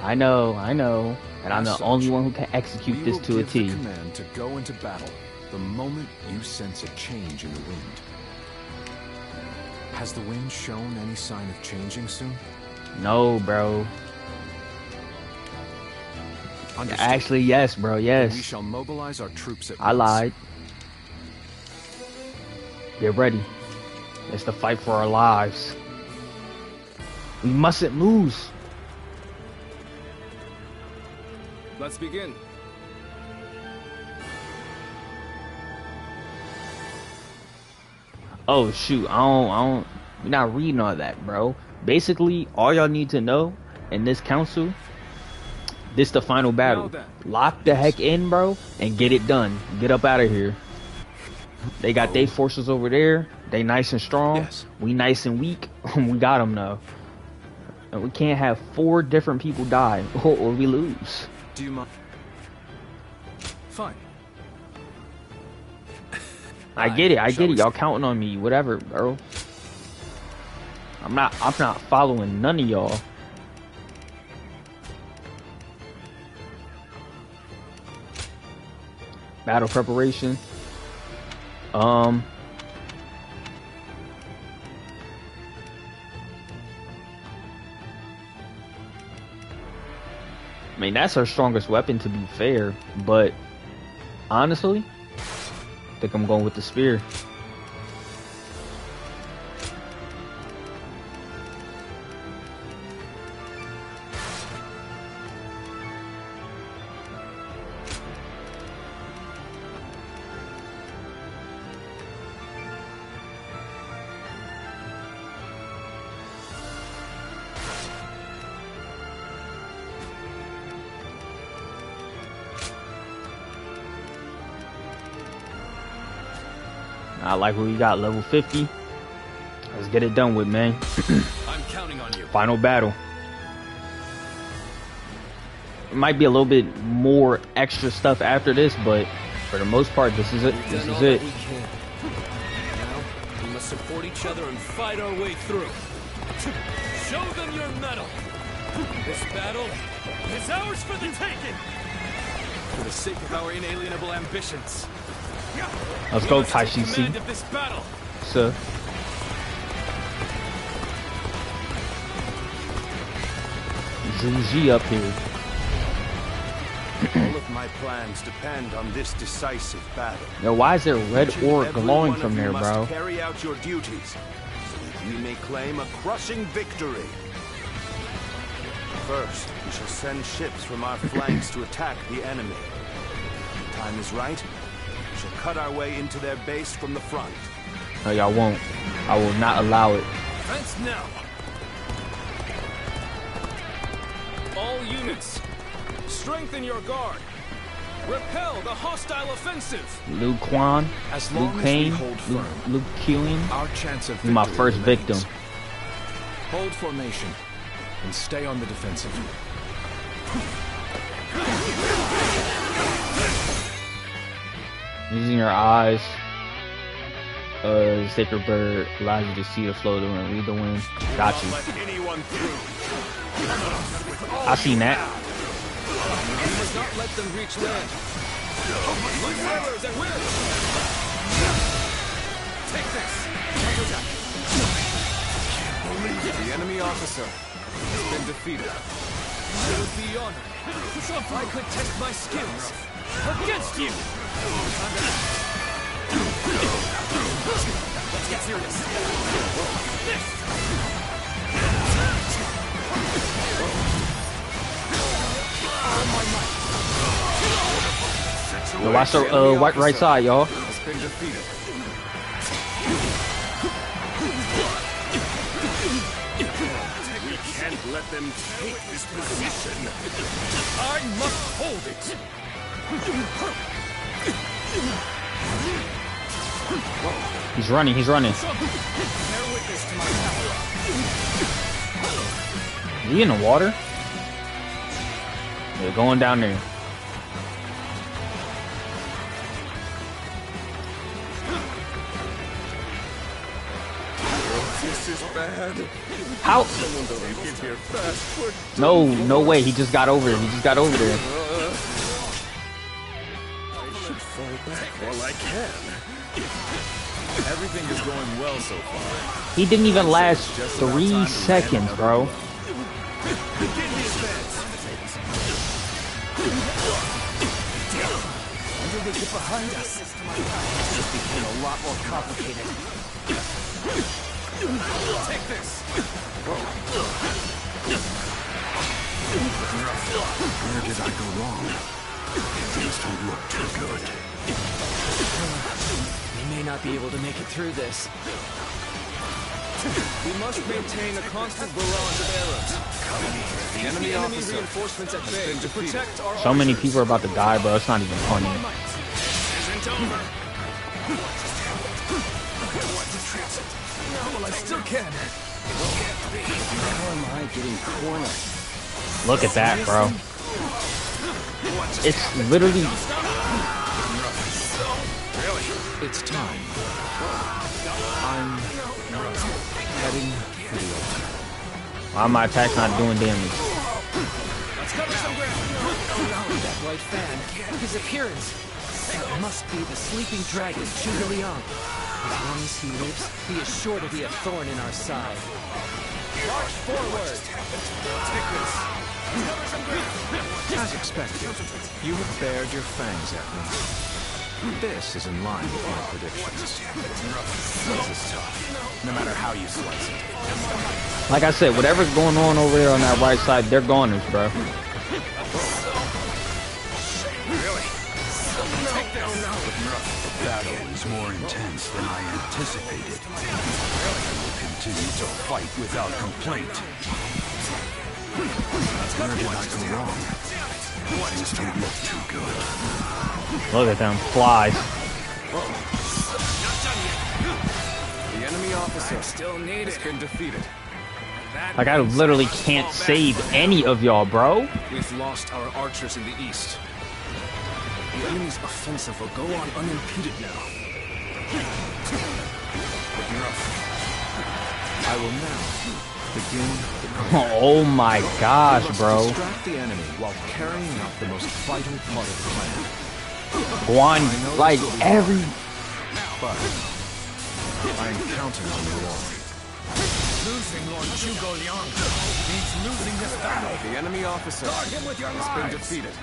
I know, and I'm the only one who can execute this to a T. We will give the command to go into battle the moment you sense a change in the wind. Has the wind shown any sign of changing soon? No, bro. Understood. Actually, yes, bro, yes. We shall mobilize our troops at I once. lied. Get ready. It's the fight for our lives. We mustn't lose. Let's begin. Oh shoot, we're not reading all that, bro. Basically, all y'all need to know in this council, this the final battle. Lock the heck in, bro, and get it done. Get up out of here. They got their forces over there. They nice and strong. Yes. We nice and weak. We got them though. And we can't have 4 different people die or we lose. Do you mind? Fine. I get it. Y'all counting on me, whatever, bro. I'm not following none of y'all. Battle preparation. I mean, that's our strongest weapon, to be fair, but honestly, I think I'm going with the spear. I like what we got, level 50. Let's get it done with, man. I'm counting on you. Final battle. It might be a little bit more extra stuff after this, but for the most part, this is it. This is it. Now, we must support each other and fight our way through. Show them your mettle. This battle is ours for the taking. For the sake of our inalienable ambitions. Let's go, Taishi C. Sir. Zhu up here. All of my plans depend on this decisive battle. Yo, why is there red orb glowing from there, bro? Carry out your duties so that you may claim a crushing victory. First, we shall send ships from our flanks to attack the enemy. When the time is right, we shall cut our way into their base from the front. No, y'all won't. I will not allow it. Fence now. All units, strengthen your guard. Repel the hostile offensive. Luke Quan, As Luke long as we Kane, hold firm, Luke Killian. our chance of He's my victory first remains. victim. Hold formation and stay on the defensive. Using your eyes, Sacred Bird allows you to see the flow of the wind, read the wind. Got you. I seen that. We must not let them reach land. Look sailors and win! Take this! The enemy officer has been defeated. I would be honored if I could test my skills against you! Let's get serious. Yo, watch the right side, y'all. Has been defeated. We can't let them take this position. I must hold it! He's running, he's running. Bear witness to my power. He in the water? Yeah, going down there. This is bad. How? Get here fast. No, no way. He just got over. He just got over there. I should fall back while I can. Everything is going well so far. He didn't even last 3 seconds, bro. Begin the advance. Until they get behind us, this became a lot more complicated. Take this! Where did I go wrong? Things don't look too good. We may not be able to make it through this. We must maintain a constant barrage of arrows. The enemy officer reinforcements at bay to protect our So many people are about to die, bro. It's not even funny. Isn't over. Well, I still can. How am I getting cornered? Look at that, bro. It's literally... It's time. I'm heading for the altar. Why my attack's not doing damage? Let's cover some ground. That white fan, his appearance. It must be the sleeping dragon, Zhuge Liang. As long as he lives, he is sure to be a thorn in our side. March forward. Take this. As expected, you have bared your fangs at me. This is in line with my predictions. This is tough, no matter how you slice it. Like I said, whatever's going on over there on that right side, they're goners, bro. The battle is more intense than I anticipated. I will continue to fight without complaint. Where did I go wrong? Things don't look too good. Look at them flies. The enemy officer still has been defeated. Like, I literally can't save any of y'all, bro. We've lost our archers in the east. The enemy's offensive will go on unimpeded now. I will now begin the Oh my gosh, bro. distract the enemy while carrying out the most vital part of the plan. One, like, every... But I am counting on you all. Losing Lord Zhuge Liang means losing this battle. The enemy officer Guard him with your has been lives. defeated.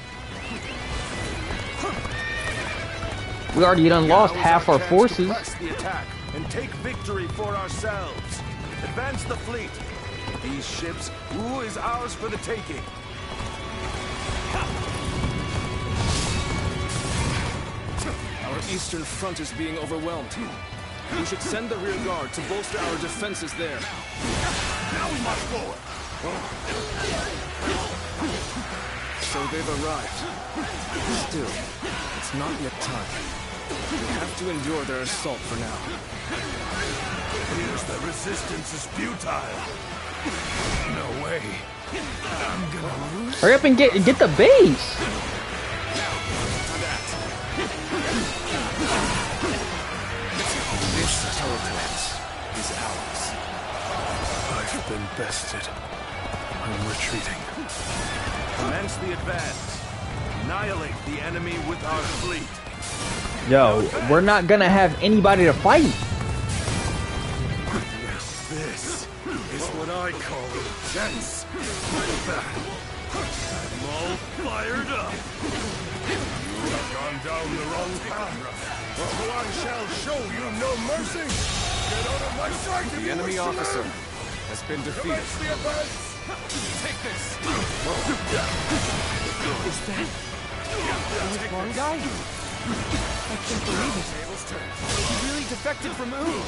We already done lost half our forces. Press the attack and take victory for ourselves. Advance the fleet. These ships, Wu is ours for the taking. Our eastern front is being overwhelmed. We should send the rear guard to bolster our defenses there. Now we must forward. So they've arrived. Still, it's not yet time. We have to endure their assault for now. Appears the resistance is futile. No way. I'm gonna lose. Hurry up and get the base. This teleports is ours. I've been bested. I'm retreating. Commence the advance. Annihilate the enemy with our fleet. Yo, we're not gonna have anybody to fight. This is what I call intense. I'm all fired up. You have gone down the wrong path. So I shall show you no mercy. Get out of my sight. The enemy officer has been defeated. Take this! Is that the one guy? I can't believe it. He really defected from Ooh.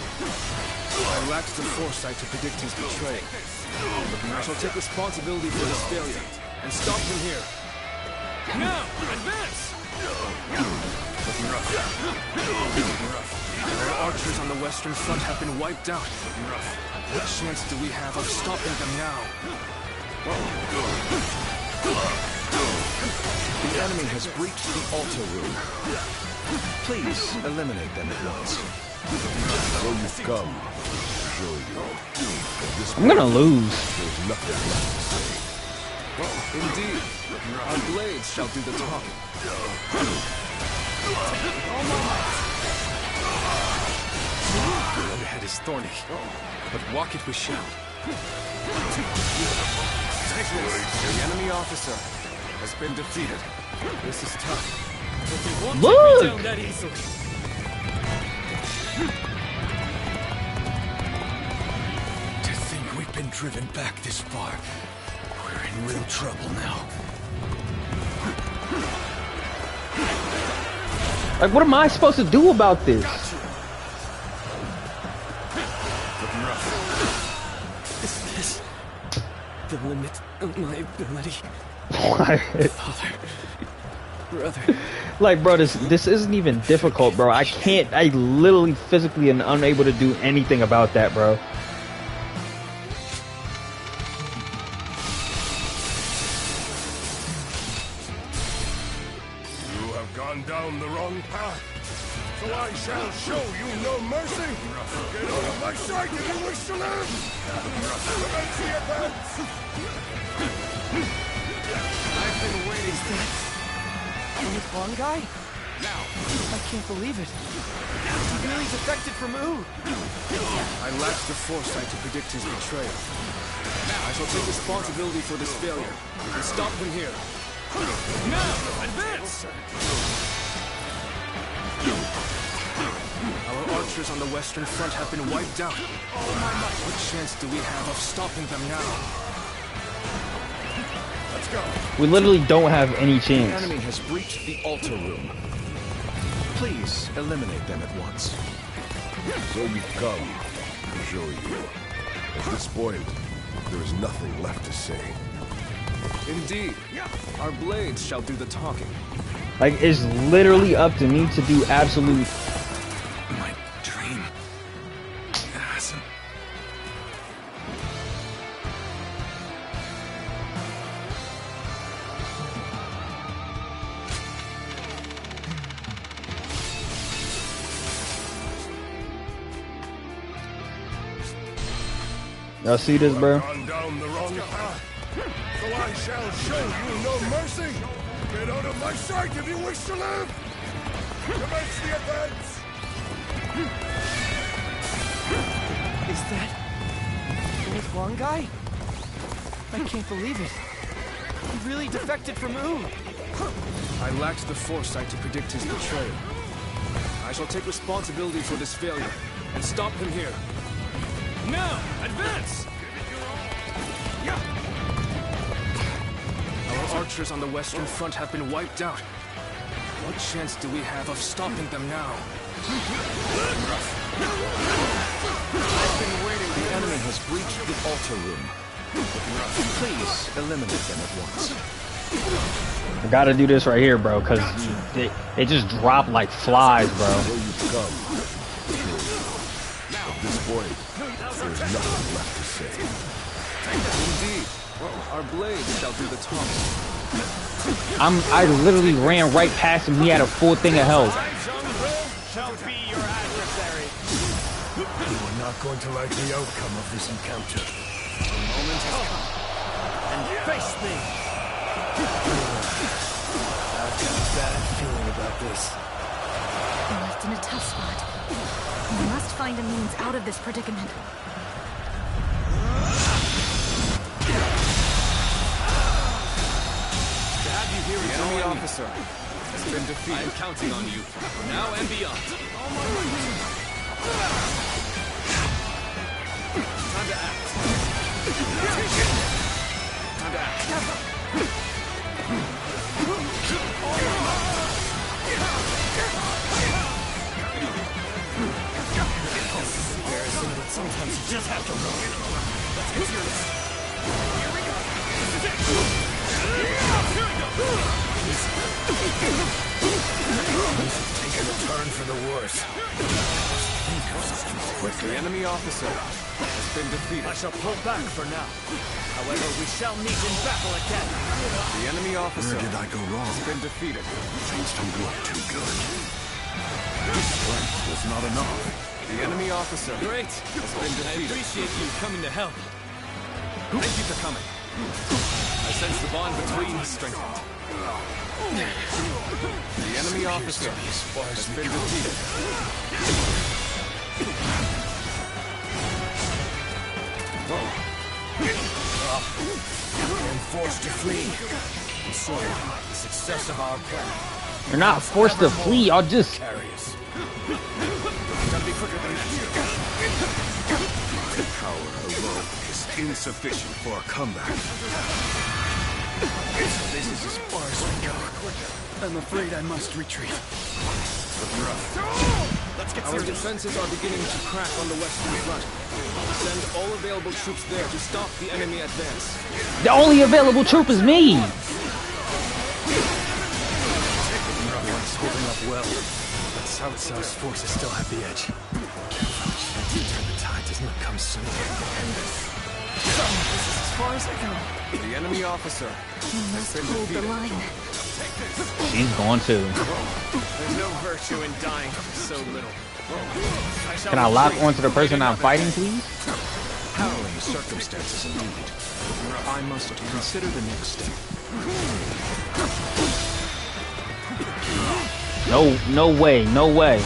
I lacked the foresight to predict his betrayal. I shall take responsibility for this failure and stop him here. Now, advance! Our archers on the western front have been wiped out. What chance do we have of stopping them now? The enemy has breached the altar room. Please eliminate them at once. So you've come to show you. I'm gonna lose. There's nothing left to say. Indeed, our blades shall do the talking. The road ahead is thorny, but walk it we shall. The enemy officer has been defeated. This is tough. But they won't Look! take me down that easily. To think we've been driven back this far. We're in real trouble now. Like, what am I supposed to do about this? Is this the limit of my ability? Father, brother. Like, bro, this isn't even difficult, bro. I literally physically am unable to do anything about that, bro. You have gone down the wrong path. So I shall show you no mercy. Get out of my sight if you wish to live. Commence the advance. I've been waiting. Is that the one guy? Now, I can't believe it. He really defected from Ooh. I lacked the foresight to predict his betrayal. I shall take responsibility for this failure and stop him here. Now, advance! Our archers on the western front have been wiped out. What chance do we have of stopping them now? Let's go. We literally don't have any The chance. enemy has breached the altar room. Please eliminate them at once. So you've come to show you. At this point, there is nothing left to say. Indeed, our blades shall do the talking. Like, it's literally up to me to do absolute. My dream hasn't. Y'all see this, bro? Gone down the wrong path. So I shall show you no mercy. Get out of my sight if you wish to live. Commence the advance. Is that the one guy? I can't believe it. He really defected from Ooh. I lacked the foresight to predict his betrayal. I shall take responsibility for this failure and stop him here. Now, advance! Our archers on the western front have been wiped out. What chance do we have of stopping them now? I've been waiting. The enemy has breached the altar room. Please eliminate them at once. I gotta do this right here, bro, because they just drop like flies, bro. At this point, there's nothing left to say. Indeed. Our blades shall do the talking. I literally ran right past him. He had a full thing of health. Shall be your adversary. You are not going to like the outcome of this encounter. The moment has come. And face me. I've got a bad feeling about this. I'm left in a tough spot. We must find a means out of this predicament. To have you here, the enemy officer has been defeated. I am counting on you, now and beyond. Time to act. Time to act. Embarrassing, but sometimes you just have to roll. Let's get serious. Here we go. This is it. Taking a turn for the worse. The enemy officer has been defeated. I shall pull back for now. However, we shall meet in battle again. The enemy officer Where did I go wrong? has been defeated. Things don't look too good. Strength was not enough. The enemy officer Great. has been defeated. I appreciate you coming to help. Thank you for coming. I sense the bond between us strengthened. The enemy officer has been defeated. I'm forced to flee. And so, the success of our plan. You're not forced to flee. Y'all just. Carries. Gotta be quicker than that. Power alone is insufficient for a comeback. This is as far as we go. I'm afraid I must retreat. Let's get Our serious. defenses are beginning to crack on the western front. Send all available troops there to stop the enemy advance. The only available troop is me. Everyone's holding up well, but Cao Cao's forces still have the edge. Turn the tide does not come soon. This is as far as I go. The enemy officer We must hold the line. She's going to. There's no virtue in dying for so little. Can I lock onto the person I'm fighting, please? Harrowing circumstances indeed. I must consider the next step. No way, no way.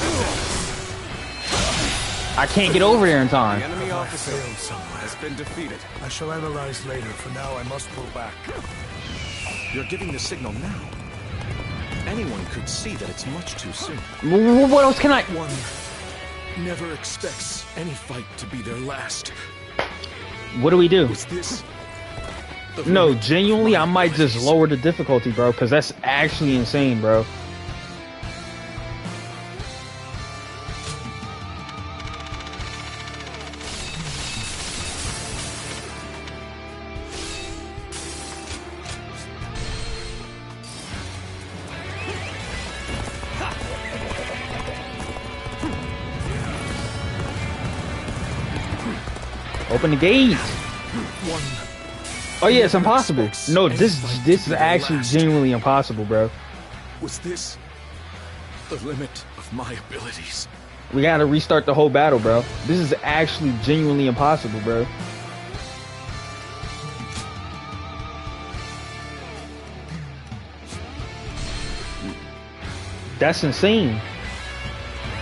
I can't get over there in The time. enemy officer Failed somewhere. has been defeated. I shall analyze later. For now, I must pull back. You're giving the signal now. Anyone could see that it's much too soon. What else can I? One never expects any fight to be their last. What do we do? Was this? the No, limit of genuinely, my I might just abilities? lower the difficulty, bro, because that's actually insane, bro. Open the gate. One Oh yeah, it's impossible. No, this is actually genuinely impossible, bro. was this the limit of my abilities? We gotta restart the whole battle, bro. This is actually genuinely impossible, bro. That's insane.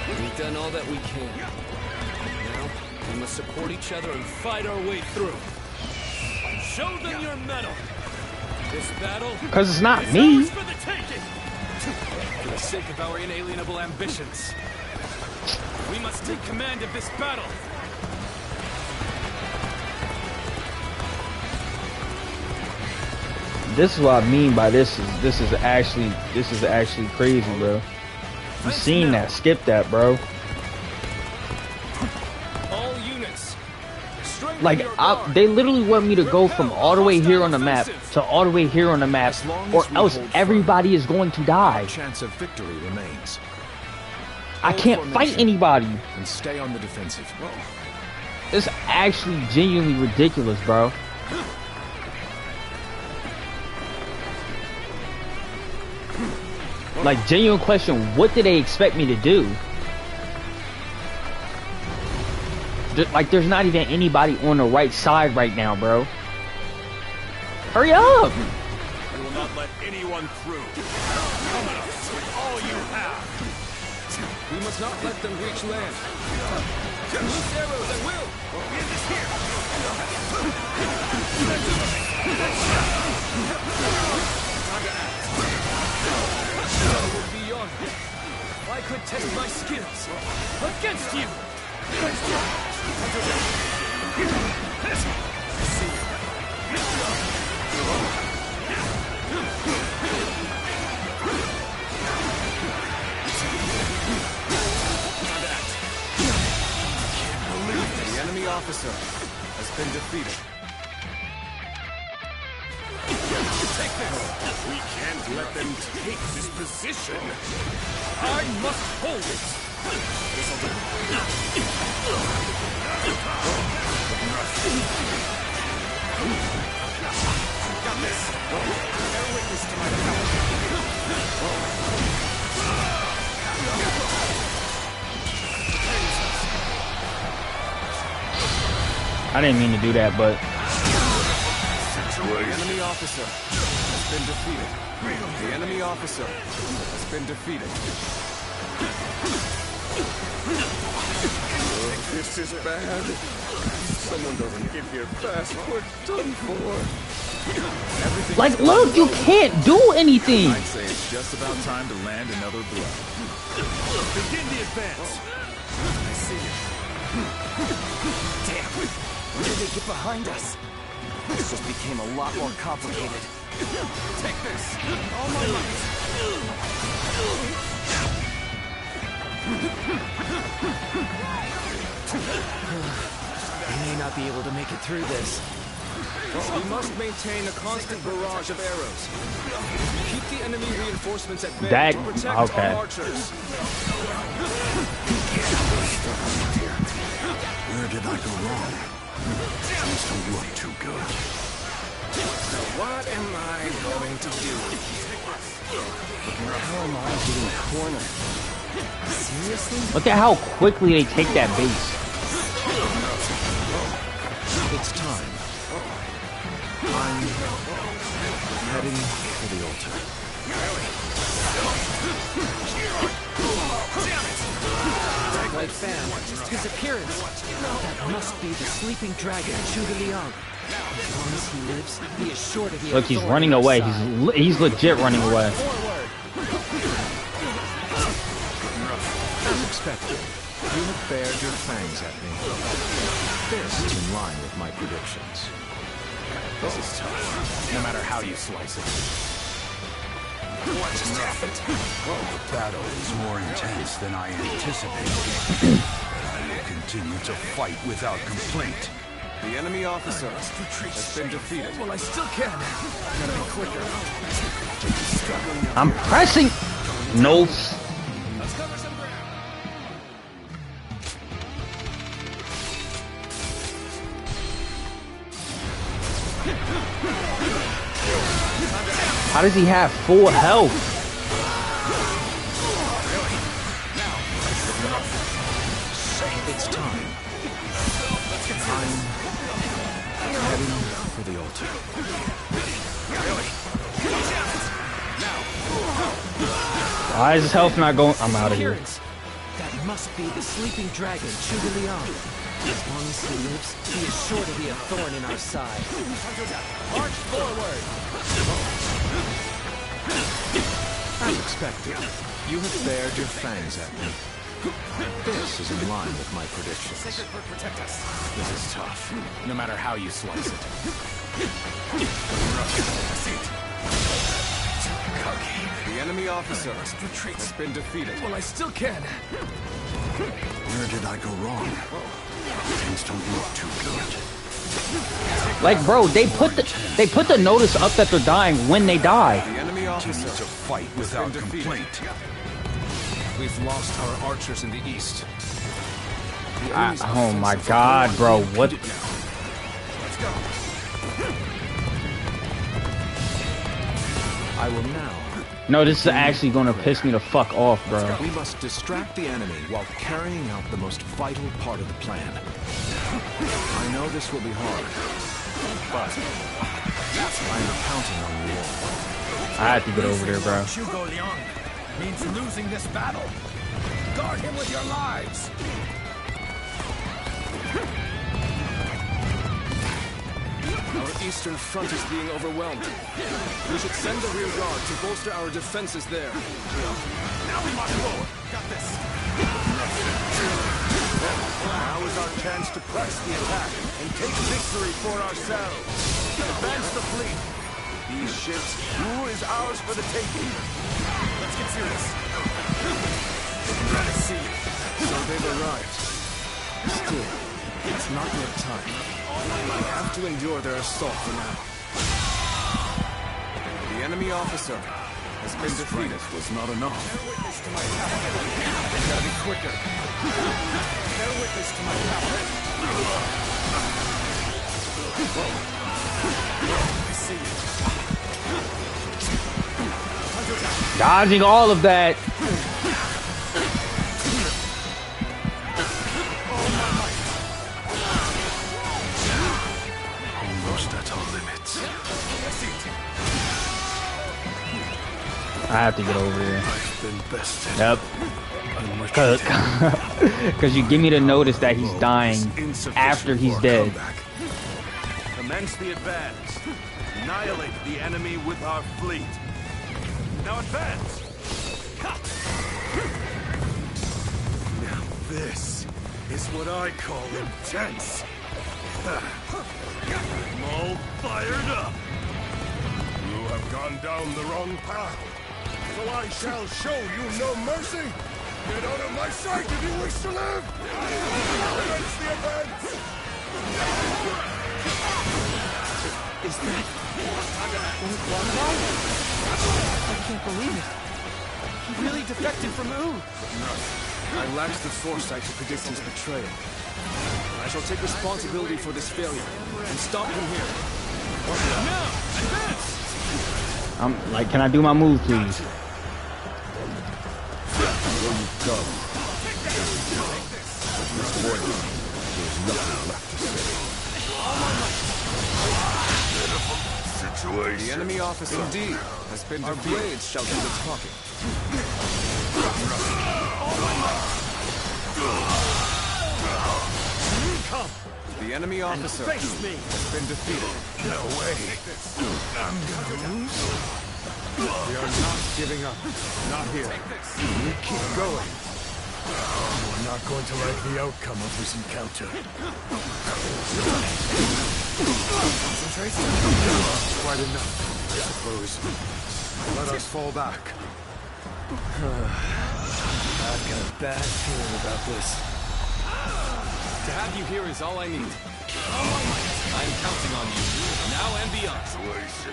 We've done all that we can. Now, we must support each other and fight our way through. Show them your mettle. This battle... Because it's not is me. ours for the taking. For the sake of our inalienable ambitions, we must take command of this battle. This is what I mean by this is actually crazy, bro. You seen that? Skip that, bro. All units, straight Like, they literally want me to go from all the way here on the map to all the way here on the map, or else everybody is going to die. Chance of victory remains. I can't fight anybody. And stay on the defensive. It's actually genuinely ridiculous, bro. Like, genuine question, what did they expect me to do? Like, there's not even anybody on the right side right now, bro. Hurry up! I will not let anyone through. Come at us with all you have. We must not let them reach land. Loose arrows at will. End this here. Beyond. I could test my skills against you. The enemy officer has been defeated. We can't let them take this position. I must hold it. Got this. Bear witness to my power. I didn't mean to do that, but The enemy officer has been defeated. The enemy officer has been defeated. Oh, this is bad. Someone doesn't get here fast, we're done for. like, look, you can't do anything. I'd say it's just about time to land another blow. Begin the advance. I see you. Damn. When did they get behind us? This just became a lot more complicated. Take this. All my might. We may not be able to make it through this. We must maintain a constant barrage of arrows. Keep the enemy reinforcements at bay That- to protect okay. our archers. Where did I go wrong? Things don't look too good. Now what am I going to do? How am I getting cornered? Seriously? Look at how quickly they take that base. It's time. I'm heading for the altar. White fan, his appearance. That must be the sleeping dragon, Zhuge Liang. As long as he lives, he is sure to be. Look, he's running away. He's legit running away. As expected, you have bared your fangs at me. This is in line with my predictions. This is tough. No matter how you slice it. What just happened? The battle is more intense than I anticipated. I will continue to fight without complaint. The enemy officer has been defeated. Well, I still can. Gotta be quicker. I'm pressing. No. Let's cover some ground. How does he have full health? It's time. I'm heading for the altar. Why is his health not going? I'm out of here. Appearance. That must be the sleeping dragon, Zhuge Liang. As long as he lives, he is sure to be a thorn in our side. March forward. As expected, you have bared your fangs at me. This is in line with my predictions. Protect us. This is tough. No matter how you slice it. The enemy officer has been defeated. Well, I still can. Where did I go wrong? Things don't look too good. Like, bro, they put the notice up that they're dying when they die. The enemy officer to fight without complaint. We've lost our archers in the east. Oh my god, bro. What? Let's go. I will now. No, this is actually gonna piss me the fuck off, bro. We must distract the enemy while carrying out the most vital part of the plan. I know this will be hard, but I am counting on you all. I have to get over there, bro. Hugo Leon means losing this battle. Guard him with your lives. Our eastern front is being overwhelmed. We should send the rear guard to bolster our defenses there. Now we march forward. Got this. Now is our chance to press the attack and take victory for ourselves. Advance the fleet. These ships, who is ours for the taking? Let's get serious. I see you. So they've arrived. Still, it's not yet time. I have to endure their assault for now. The enemy officer has been defeated. Was not enough. They gotta be quicker. Bear witness to my power. I see you. Dodging all of that. Almost at our limits. I have to get over here. I've been bested. Yep. Because you give me the notice that he's dying after he's dead. Commence the advance. Annihilate the enemy with our fleet. Now advance. Now this is what I call intense. I'm all fired up. You have gone down the wrong path. So I shall show you no mercy. Get out of my sight if you wish to live. Commence the advance. Is that Guanbao? I can't believe it. He really defected from Ooh. I lacked the foresight to predict his betrayal. I shall take responsibility for this failure and stop him here. Now, advance! I'm like, can I do my move, please? The enemy officer indeed has been defeated. Our blades shall do the talking. Come. The enemy officer Face me. has been defeated. No way. I'm gonna lose. We are not giving up. Not here. We keep going. We're not going to like the outcome of this encounter. Concentrate. Quite enough, I suppose. Let us fall back. I've got a bad feeling about this. To have you here is all I need. I'm counting on you, now and beyond.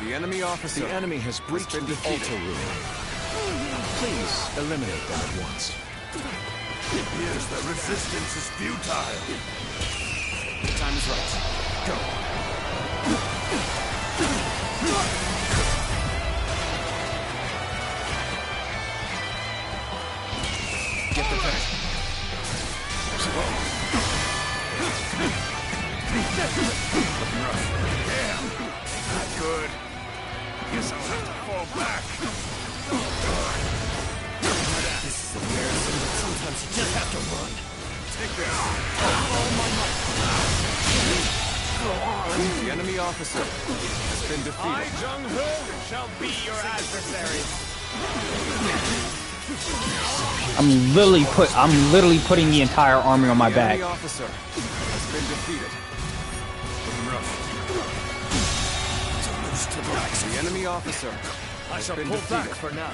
The enemy officer. The enemy has breached the altar room. Please eliminate them at once. It appears that resistance is futile. The time is right. Go. Get the pen. Damn. Not good. Guess I'll have to fall back. This is embarrassing, but sometimes you just have to run. Take this. The enemy officer has been defeated. Jung-Ho, shall be your adversary. I'm literally putting the entire army on my back. The enemy officer has been defeated. The enemy officer I shall been pull defeated. back for now.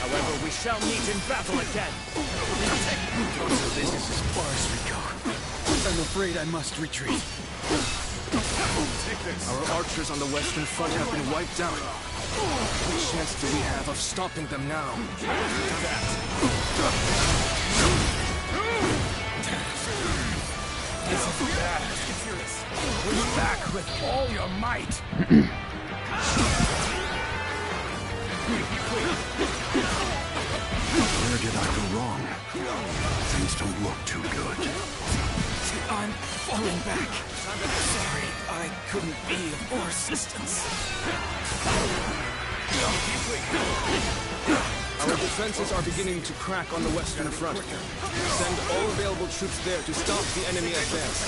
However, we shall meet in battle again. So this is as far as we go. I'm afraid I must retreat. Our archers on the western front have been wiped out. What chance do we have of stopping them now? This is bad. Push back with all your might. Where did I go wrong? Things don't look too good. I'm falling back. Sorry, I couldn't be of more assistance. Our defenses are beginning to crack on the western front. Send all available troops there to stop the enemy advance.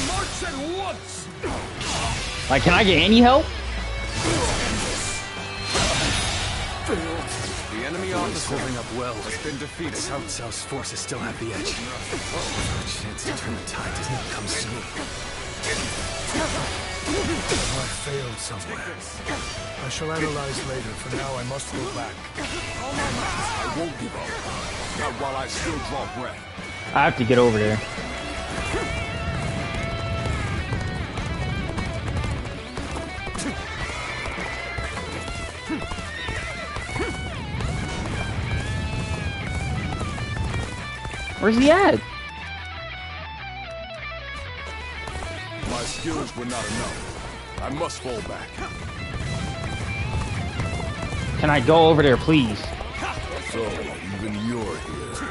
March at once! Like, can I get any help? The enemy officer holding up well. has been defeated. South's forces still have the edge. Our chance to turn the tide does not come soon. I failed somewhere. I shall analyze later. For now, I must go back. I won't give up. Not while I still draw breath. I have to get over there. Where's he at? My skills were not enough. I must fall back. Can I go over there, please? So, even you're here.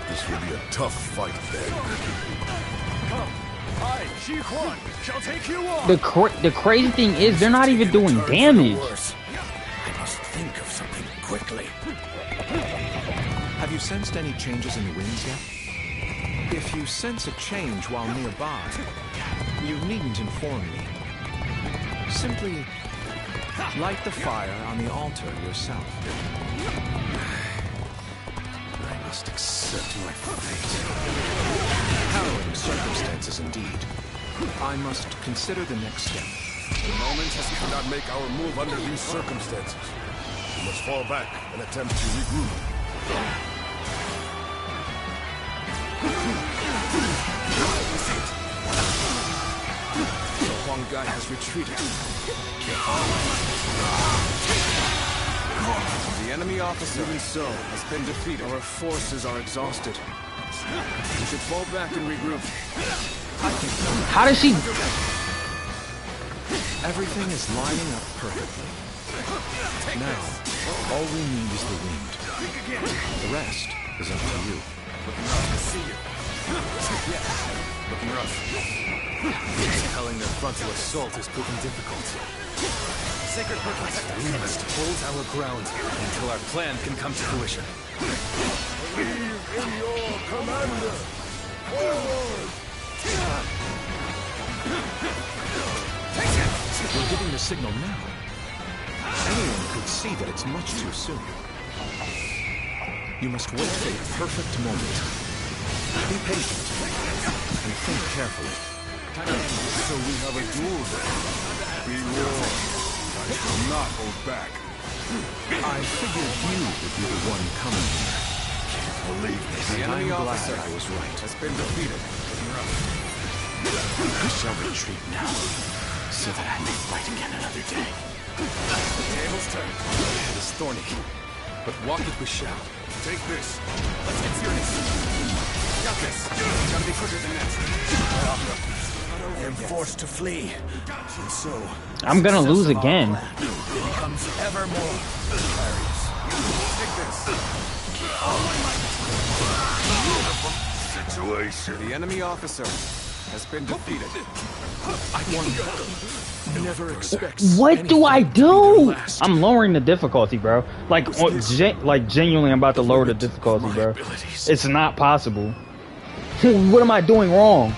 This will be a tough fight then. I, Ji Huan, shall take you on. The crazy thing is, they're not even doing damage. I must think of something quickly. Have you sensed any changes in the winds yet? If you sense a change while nearby, you needn't inform me. Simply light the fire on the altar yourself. I must accept my fate. Harrowing circumstances indeed. I must consider the next step. The moment has come. Not make our move under these circumstances. We must fall back and attempt to regroup. The Huang Gai has retreated. The enemy officer, even so, has been defeated. Our forces are exhausted. We should fall back and regroup. How does she... Everything is lining up perfectly. Now, all we need is the wind. The rest is up to you. Looking rough to see you. Yes, looking rough. Telling their frontal assault is proving difficult. Sacred purpose. We must hold our ground until our plan can come to fruition. Believe in your commander. Forward! We're giving the signal now. Anyone could see that it's much too soon. You must wait for the perfect moment. Be patient and think carefully. So we have a duel then. Be warned. I shall not hold back. I figured you would be the one coming here. Can't believe this. The enemy I'm glad officer I was right. has been defeated. I shall retreat now, so that I may fight again another day. The table's turned. It is thorny, but walk it we shall. Take this. Let's get serious. Got this. Gotta be quicker than that. I am forced to flee, and so I'm gonna lose again. becomes ever more precarious. Take this. Situation. The enemy officer has been defeated. One never expects. What do I do? I'm lowering the difficulty, bro. Like genuinely, I'm about to lower the difficulty, bro. It's not possible. What am I doing wrong?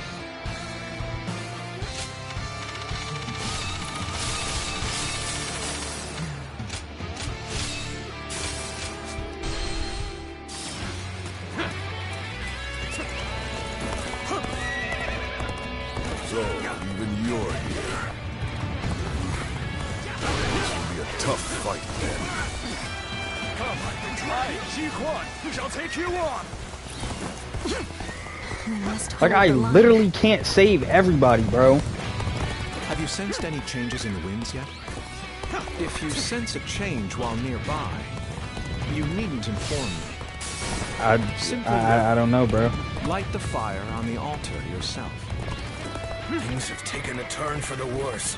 So, even you're here. This will be a tough fight then. Come, I, Ji Huan, shall take you on. Like, I literally can't save everybody, bro. Have you sensed any changes in the winds yet? If you sense a change while nearby, you needn't inform me. I don't know, bro. Light the fire on the altar yourself. Things have taken a turn for the worse.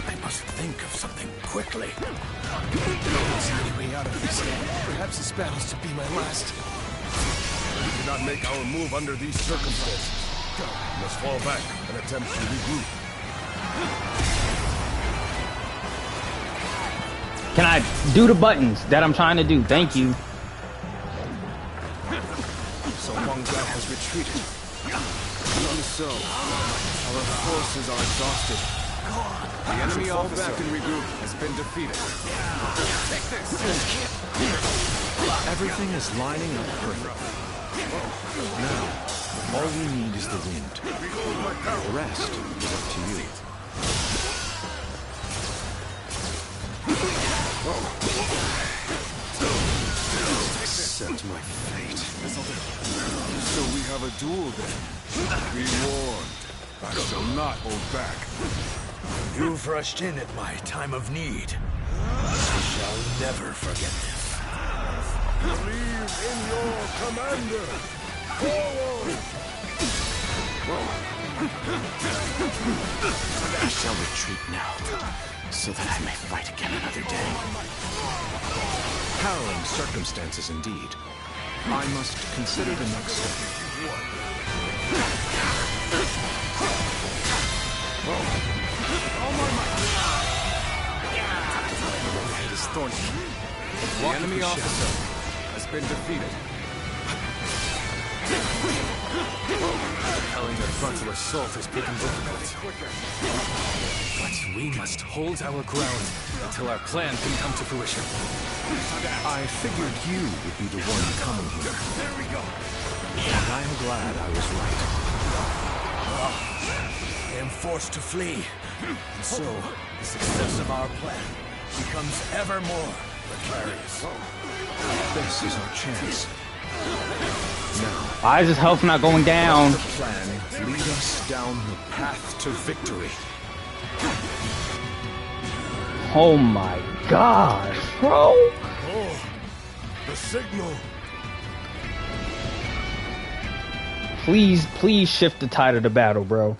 I must think of something quickly. Is there any way out of this? Perhaps this battle's to be my last. We cannot make our move under these circumstances. We must fall back and attempt to regroup. Can I do the buttons that I'm trying to do? Thank you. So Huang Gai has retreated. Even so, our forces are exhausted. The enemy officer back and regroup has been defeated. Take this! Everything is lining up perfectly. Now, all we need is the wind. The rest is up to you. Accept my fate. So we have a duel then. Be warned. I shall not hold back. You've rushed in at my time of need. I shall never forget this. Believe in your commander. Forward! I shall retreat now, so that I may fight again another day. Harrowing circumstances indeed. I must consider the next step. It is thorny. The enemy officer has been defeated. Repelling their frontal assault has proven difficult. But we must hold our ground until our plan can come to fruition. I figured you would be the one coming here. There we go. And I am glad I was right. I am forced to flee. And so, the success of our plan becomes ever more precarious. This is our chance. Now, why is his health not going down? The plan lead us down the path to victory. Oh my gosh, bro! Oh, the signal. Please, please shift the tide of the battle, bro.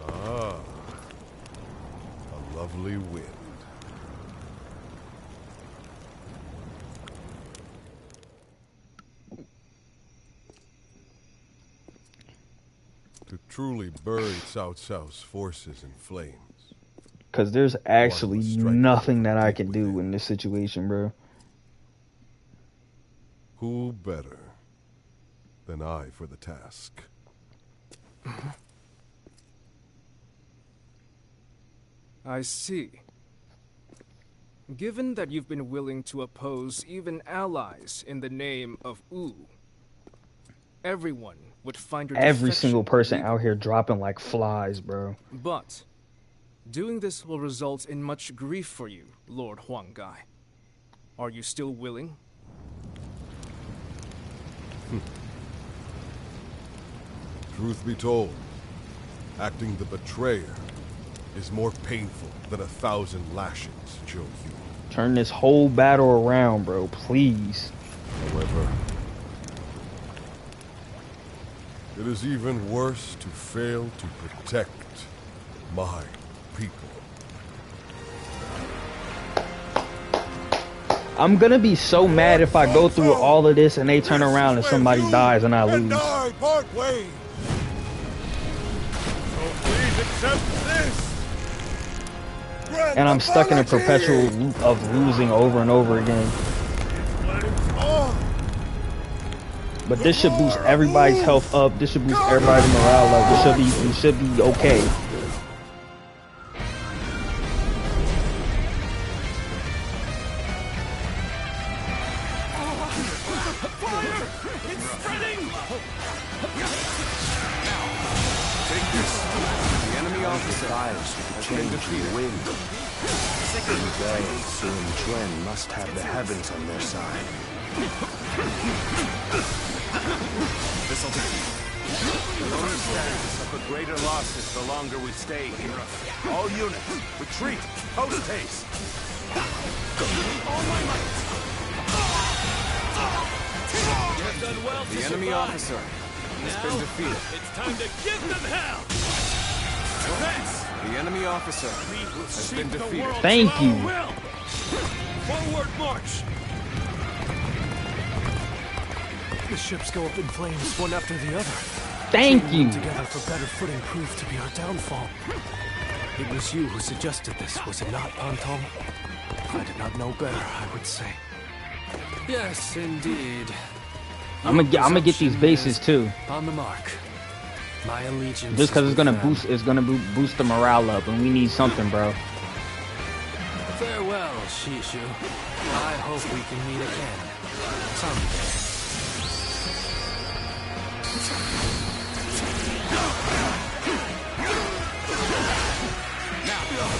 Ah, a lovely wind. To truly bury Cao Cao's forces in flames. Because there's actually nothing that I can do in this situation, bro. Who better than I for the task? I see. Given that you've been willing to oppose even allies in the name of Wu, everyone would find your Every single person out here dropping like flies, bro. But doing this will result in much grief for you, Lord Huang Gai. Are you still willing? Truth be told, acting the betrayer is more painful than 1,000 lashings, Zhou Yu. Turn this whole battle around, bro, please. However, it is even worse to fail to protect my people. I'm gonna be so mad if I go through all of this and they turn around and somebody dies and I lose. And I part ways. So please accept this. And I'm stuck in a perpetual loop of losing over and over again. But this should boost everybody's health up. This should boost everybody's morale up. We should be okay. They and Sun Quan must have the heavens on their side. This'll do. We'll only stand to suffer greater losses the longer we stay here. All units, retreat, post haste. All my might. You have done well to The enemy survive. officer has Now, been defeated. it's time to give them hell! Advance! The enemy officer has been defeated. Thank you. Will. Forward march! The ships go up in flames, one after the other. Thank Chain them you. together for better footing proved to be our downfall. It was you who suggested this, was it not, Pantom? If I did not know better, I would say. Yes, indeed. I'm gonna get these bases too. On the mark. My allegiance. Just because is it's gonna with them. boost the morale up, and we need something, bro. Farewell, Shishu. I hope we can meet again. Someday.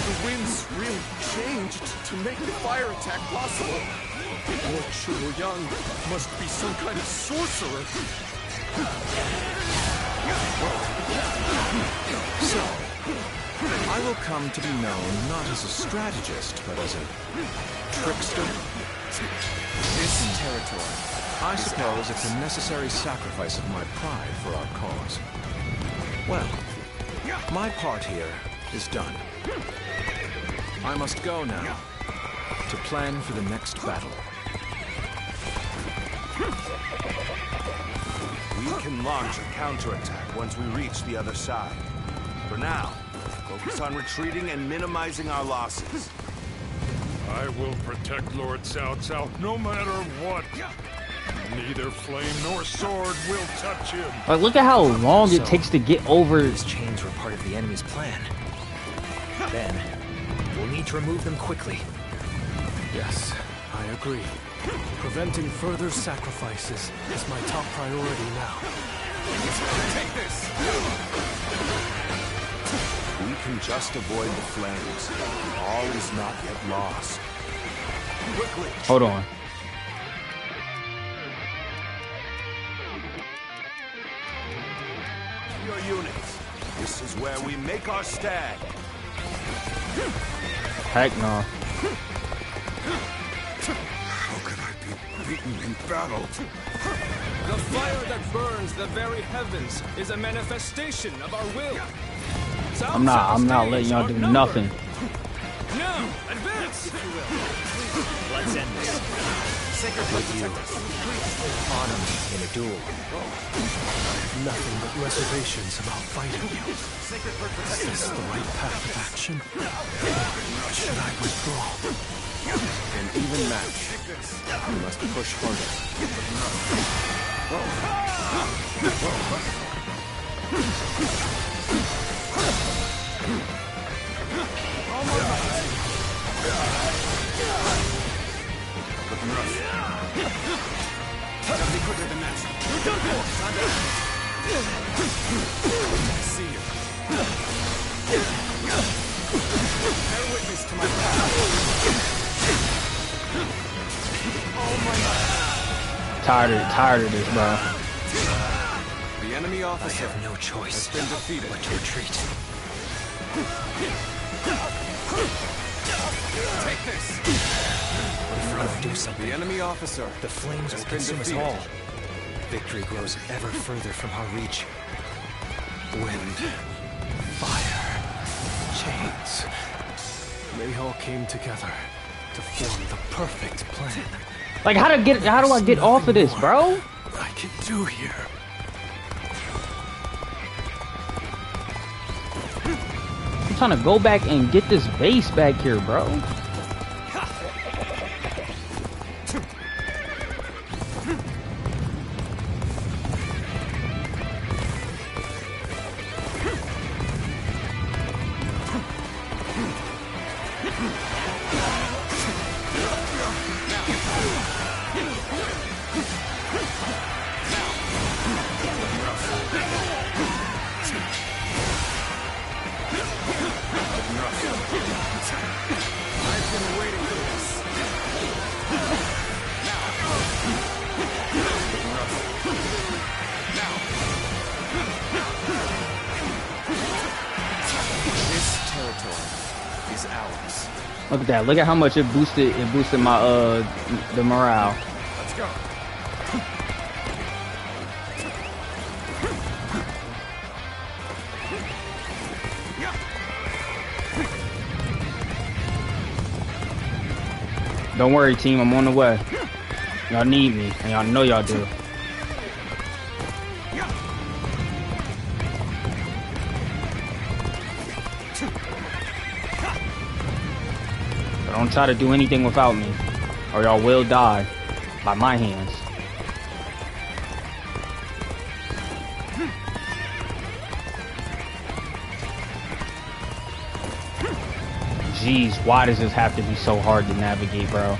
The winds really changed to make the fire attack possible. Lord Shuo-Yang must be some kind of sorcerer. So, I will come to be known not as a strategist, but as a trickster. This territory, I suppose it's a necessary sacrifice of my pride for our cause. Well, my part here is done. I must go now to plan for the next battle. We can launch a counterattack once we reach the other side. For now, focus on retreating and minimizing our losses. I will protect Lord Cao Cao no matter what. Neither flame nor sword will touch him. Like, look at how long it takes to get over. These chains were part of the enemy's plan. Then, we'll need to remove them quickly. Yes, I agree. Preventing further sacrifices is my top priority now. Take this! We can just avoid the flames. All is not yet lost. Quickly! Hold on. Your units. This is where we make our stand. Heck no. How could I be beaten in battle? The fire that burns the very heavens is a manifestation of our will. I'm not letting y'all do nothing. Now, advance! If you will. Let's end this. Sacred with you. Honor me in a duel. Nothing but reservations about fighting you. Is this the right path of action? Or should I withdraw? An even match. We must push Looking rough. Gotta be quicker than that. You're done for! I see you. Bear witness to my power. Tired of this, bro. The enemy officer I have no choice has been defeated. but to retreat. Take this! What if we don't do something? The enemy officer The flames will has been consume us defeated. all. Victory grows ever further from our reach. Wind, fire, chains. They all came together to form the perfect plan. Like, how do I get off of this, bro? I can do here. I'm trying to go back and get this base back here, bro. ours. Look at that. Look at how much it boosted my the morale. Let's go. Don't worry, team. I'm on the way. Y'all need me, and y'all know y'all do. But don't try to do anything without me, or y'all will die by my hands. Jeez, why does this have to be so hard to navigate, bro?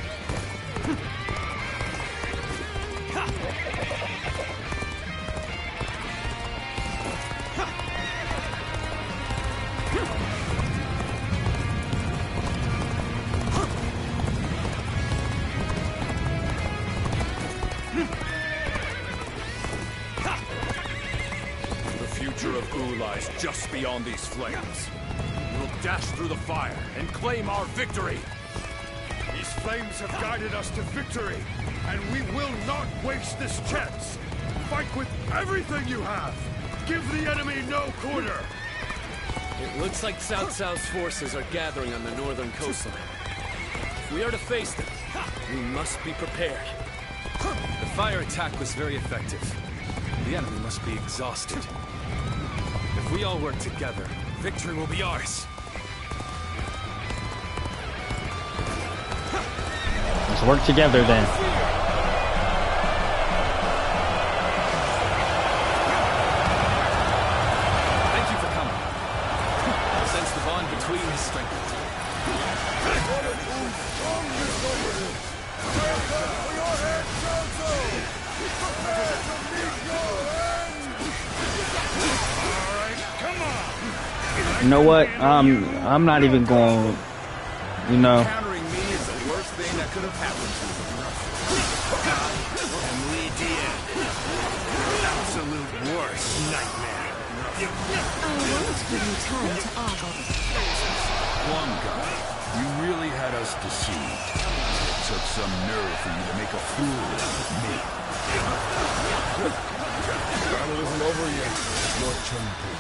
The future of Wu lies just beyond these flames. We'll dash through the fire and claim our victory. These flames have guided us to victory, and we will not waste this chance. Fight with everything you have. Give the enemy no quarter. It looks like Cao Cao's forces are gathering on the northern coastline. If we are to face them, we must be prepared. The fire attack was very effective. The enemy must be exhausted. If we all work together, victory will be ours. Let's work together then. Thank you for coming. I sense the bond between us strengthened. You know what? I'm not even going. You know. Countering me is the worst thing that could have happened to me. And we did. Absolute worst nightmare. I won't give you time to ogle. One guy, you really had us deceived. It took some nerve for you to make a fool out of me. Battle isn't over yet, Lord Chun-Ping.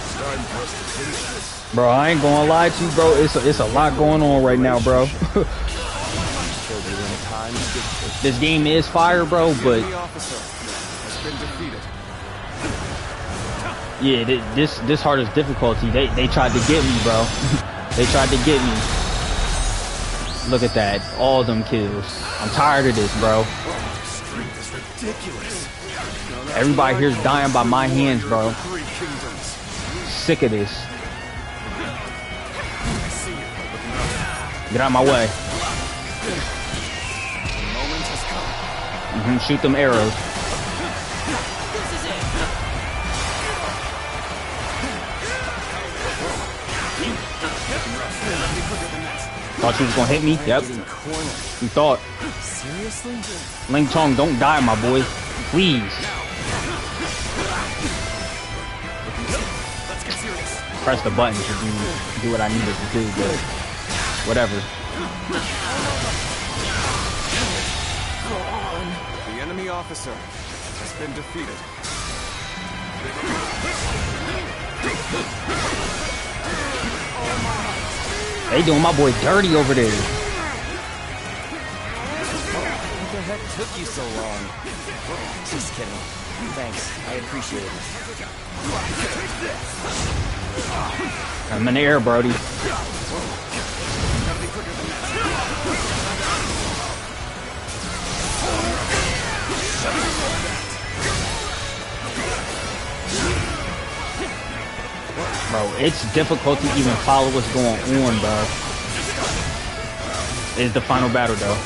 It's time for us to finish this. Bro, I ain't gonna lie to you, bro. It's a lot going on right now, bro. This game is fire, bro, but yeah, this hardest difficulty. They tried to get me, bro. They tried to get me. Look at that, all them kills. I'm tired of this, bro. Strength is ridiculous. Everybody here's dying by my hands, bro. Sick of this. Get out of my way. Shoot them arrows. Thought you was gonna hit me? Yep. You thought. Seriously? Ling Chong, don't die, my boy. Please. Press the button to do what I needed to do, but whatever. The enemy officer has been defeated. They doing my boy dirty over there. What the heck took you so long? Just kidding. Thanks, I appreciate it. I'm in the air, Brody. Bro, it's difficult to even follow what's going on, bro. It's the final battle, though.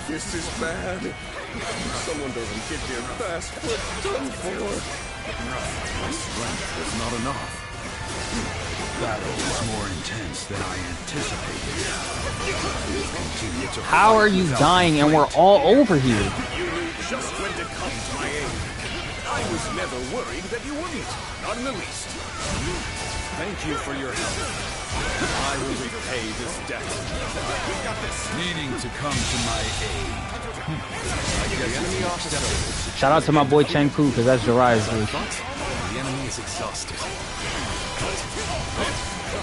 This is bad. Someone doesn't get their fast foot done for. My strength was not enough. Battle was more intense than I anticipated. How are you dying and we're all over here? You knew just when to come to my aid. never worried that you wouldn't. Not in the least. Thank you for your help. I will repay this debt. We got this. Needing to come to my aid. The enemy officer. Shout out to my boy Cheng Pu, because that's Jiraiya's dude. The enemy is exhausted.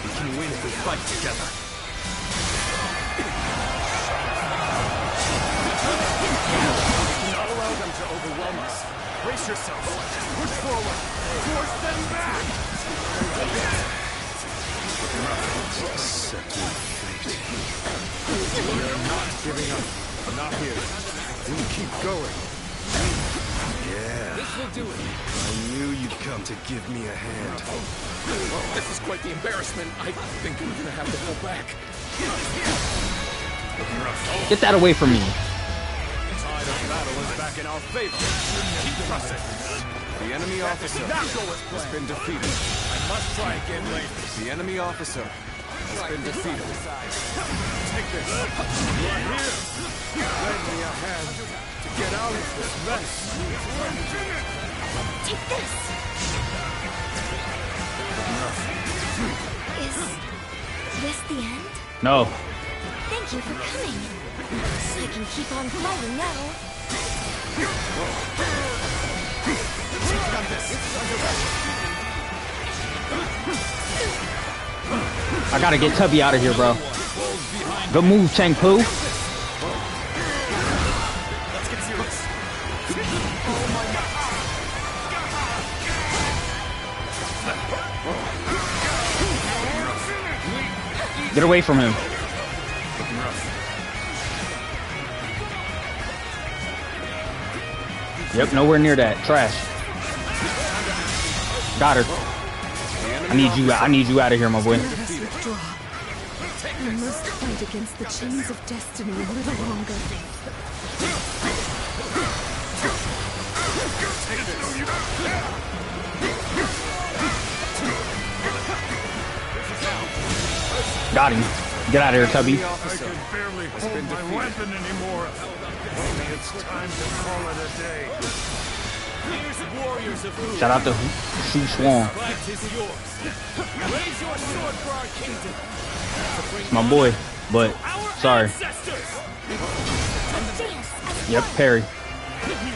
We can win if we fight together. We cannot allow them to overwhelm us. Brace yourselves. Push forward. Force them back. Accept my fate. We are not giving up. Not here. We'll keep going. Yeah. This will do it. I knew you'd come to give me a hand. This is quite the embarrassment. I think we're gonna have to pull back. Get that away from me. Tide of battle is back in our favor. Keep pressing. The enemy officer has been defeated. I must try again later. The enemy officer has been defeated. Take this. You're here. Lend me a hand to get out of this mess. Take this. Is this the end? No. Thank you for coming. I can keep on fighting now. I gotta get Tubby out of here, bro. Good move, Cheng Pu. Let's get serious. Get away from him. Yep, nowhere near that. Trash. Got her. I need you out of here, my boy. Let us withdraw. We must fight against the chains of destiny a little longer. Got him. Get out of here, Tubby. I can barely hold my weapon anymore. Maybe it's time to call it a day. Here's warriors of Wu. Shout out to Shu Swan. Fight is yours. Raise your sword for our kingdom. It's my boy, but sorry. Yep, parry. We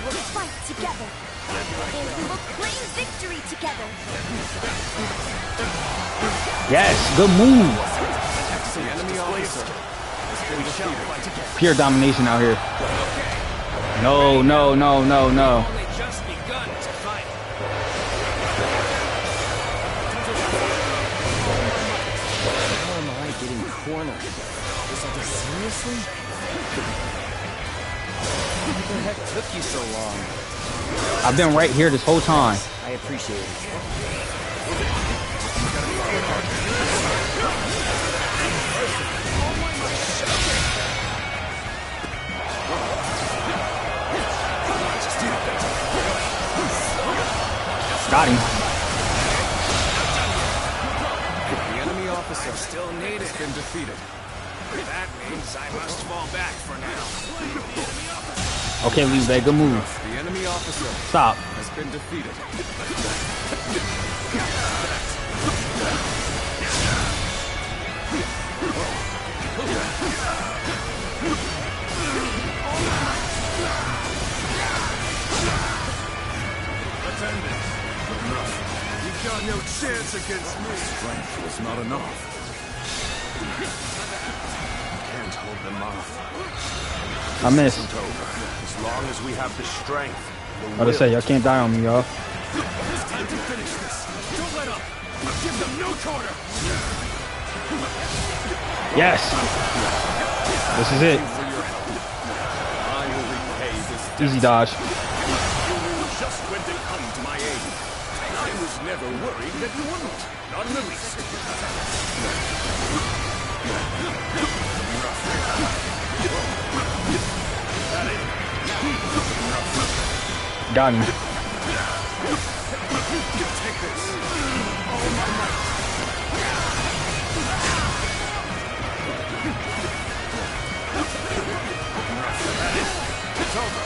will fight together. And we will claim victory together. Yes, good move. The enemy officer has been defeated. Pure domination out here. No, no, no, no, no. Only just begun to fight. How am I getting cornered? Is it seriously? What the heck took you so long? I've been right here this whole time. I appreciate it. Got him. The enemy officer still needed has been defeated. That means I must fall back for now. Okay, Liu Bei, good move. The enemy officer Stop. has been defeated. You've got no chance against me. Strength was not enough. Can't hold them off. I missed. As long as we have the strength. I was say, y'all can't die on me, y'all. It's time to finish this. Don't let up. Give them no quarter. Yes. This is it. I will repay this debt. Easy dodge. You knew just when to come to my aid. I was never worried that you wouldn't. Not in the least. Got him. Take this. All my might. It's over.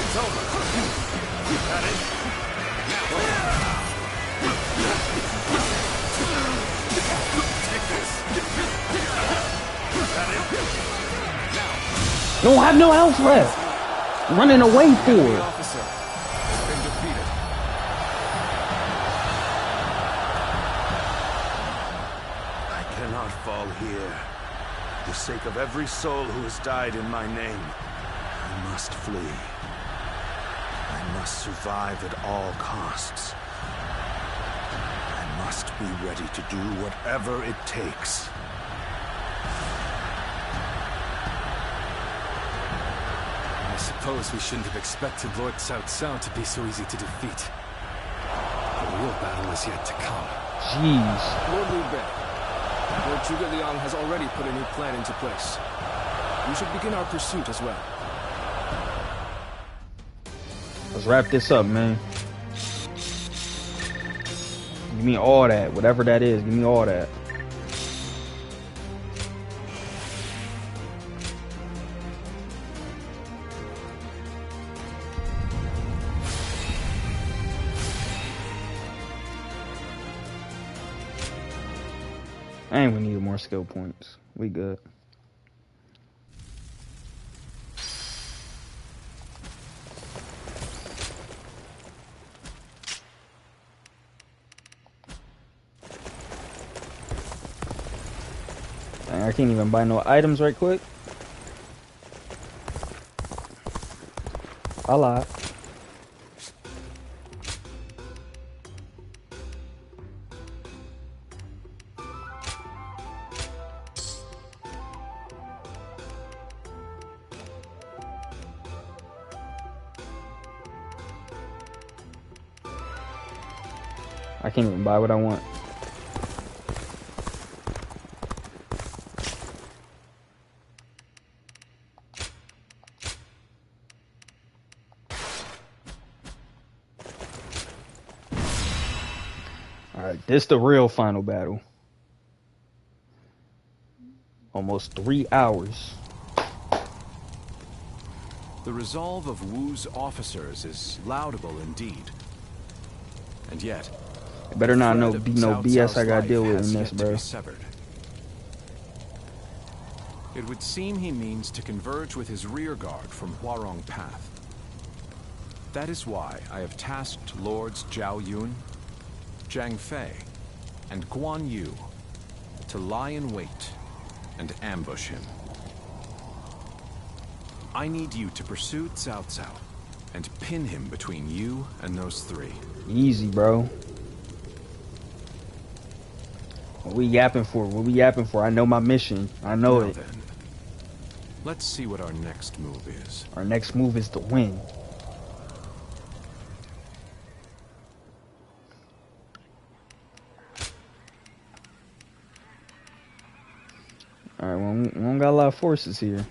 It's over. Got it? Take this. Got it? Don't have no health left. Running away for it. Officer has been defeated. I cannot fall here. For the sake of every soul who has died in my name, I must flee. I must survive at all costs. I must be ready to do whatever it takes. I suppose we shouldn't have expected Lord Cao Cao to be so easy to defeat. The real battle is yet to come. Jeez. Lord Liu Bei, Lord Zhuge Liang has already put a new plan into place. We should begin our pursuit as well. Let's wrap this up, man. Give me all that. Whatever that is, give me all that. And we need more skill points. We good. Dang, I can't even buy no items right quick. I lied. I can't even buy what I want. Alright, this the real final battle. Almost 3 hours. The resolve of Wu's officers is laudable indeed. And yet, it better not be no BS I gotta deal with in this, bro. It would seem he means to converge with his rearguard from Huarong Path. That is why I have tasked Lords Zhao Yun, Zhang Fei, and Guan Yu to lie in wait and ambush him. I need you to pursue Cao Cao and pin him between you and those three. Easy, bro. What we yapping for? What we yapping for? I know my mission. I know it. Then, let's see what our next move is. Our next move is to win. Alright, well, we don't got a lot of forces here.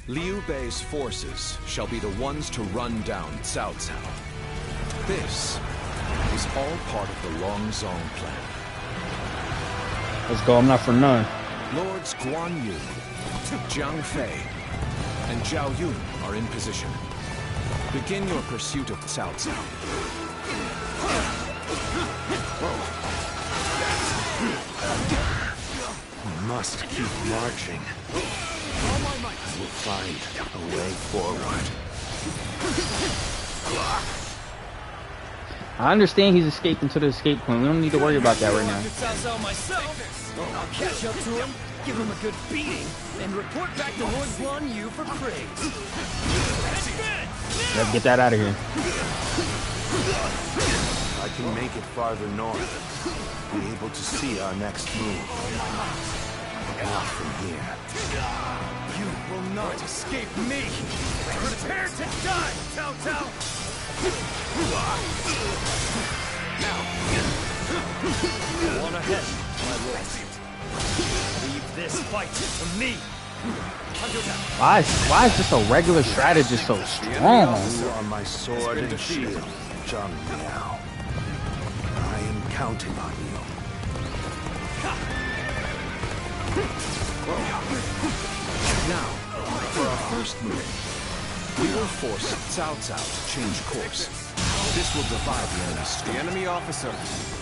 Liu Bei's forces shall be the ones to run down Cao Cao. This is all part of the Longzong plan. Let's go, I'm not for none. Lords Guan Yu, Zhang Fei, and Zhao Yun are in position. Begin your pursuit of Cao Cao. We must keep marching. I will find a way forward. I understand he's escaping to the escape point. We don't need to worry about that right now. I'll catch up to him, give him a good beating, and report back to Lord Guan Yu for praise. Let's get that out of here. I can make it farther north. Be able to see our next move. Not from here. You will not escape me! Prepare to die, Cao Cao! Go on ahead, my lord. Leave this fight to me! Why is just a regular strategist so strong? You are my sword and shield, Zhang Liao. I am counting on you. Now, for our first move, we will force Cao Cao to change course. This will divide the enemy's strength. The enemy officer.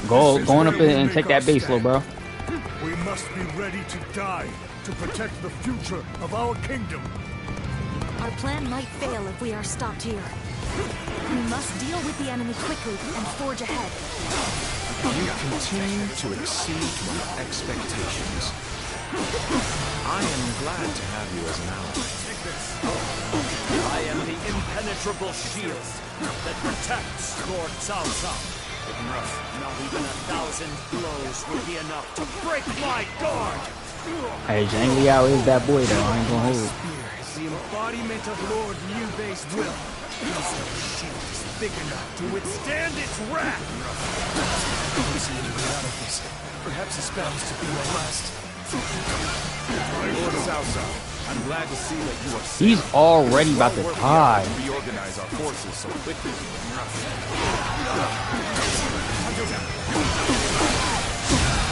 Going up and take that base, little bro. We must be ready to die to protect the future of our kingdom. Our plan might fail if we are stopped here. We must deal with the enemy quickly and forge ahead. You continue to exceed my expectations. I am glad to have you as an ally. I am the impenetrable shield that protects Lord Cao Cao. Not even 1,000 blows would be enough to break my guard. Hey, Zhang Liao is that boy though, I ain't gonna hold. Spear is the embodiment of Lord Liu Bei's will. His shield is big enough to withstand its wrath. I don't see any way out of this. Perhaps this battle's to be my last. Lord Cao Cao, I'm glad to see that you are safe. He's already about to die. Reorganize our forces so quickly.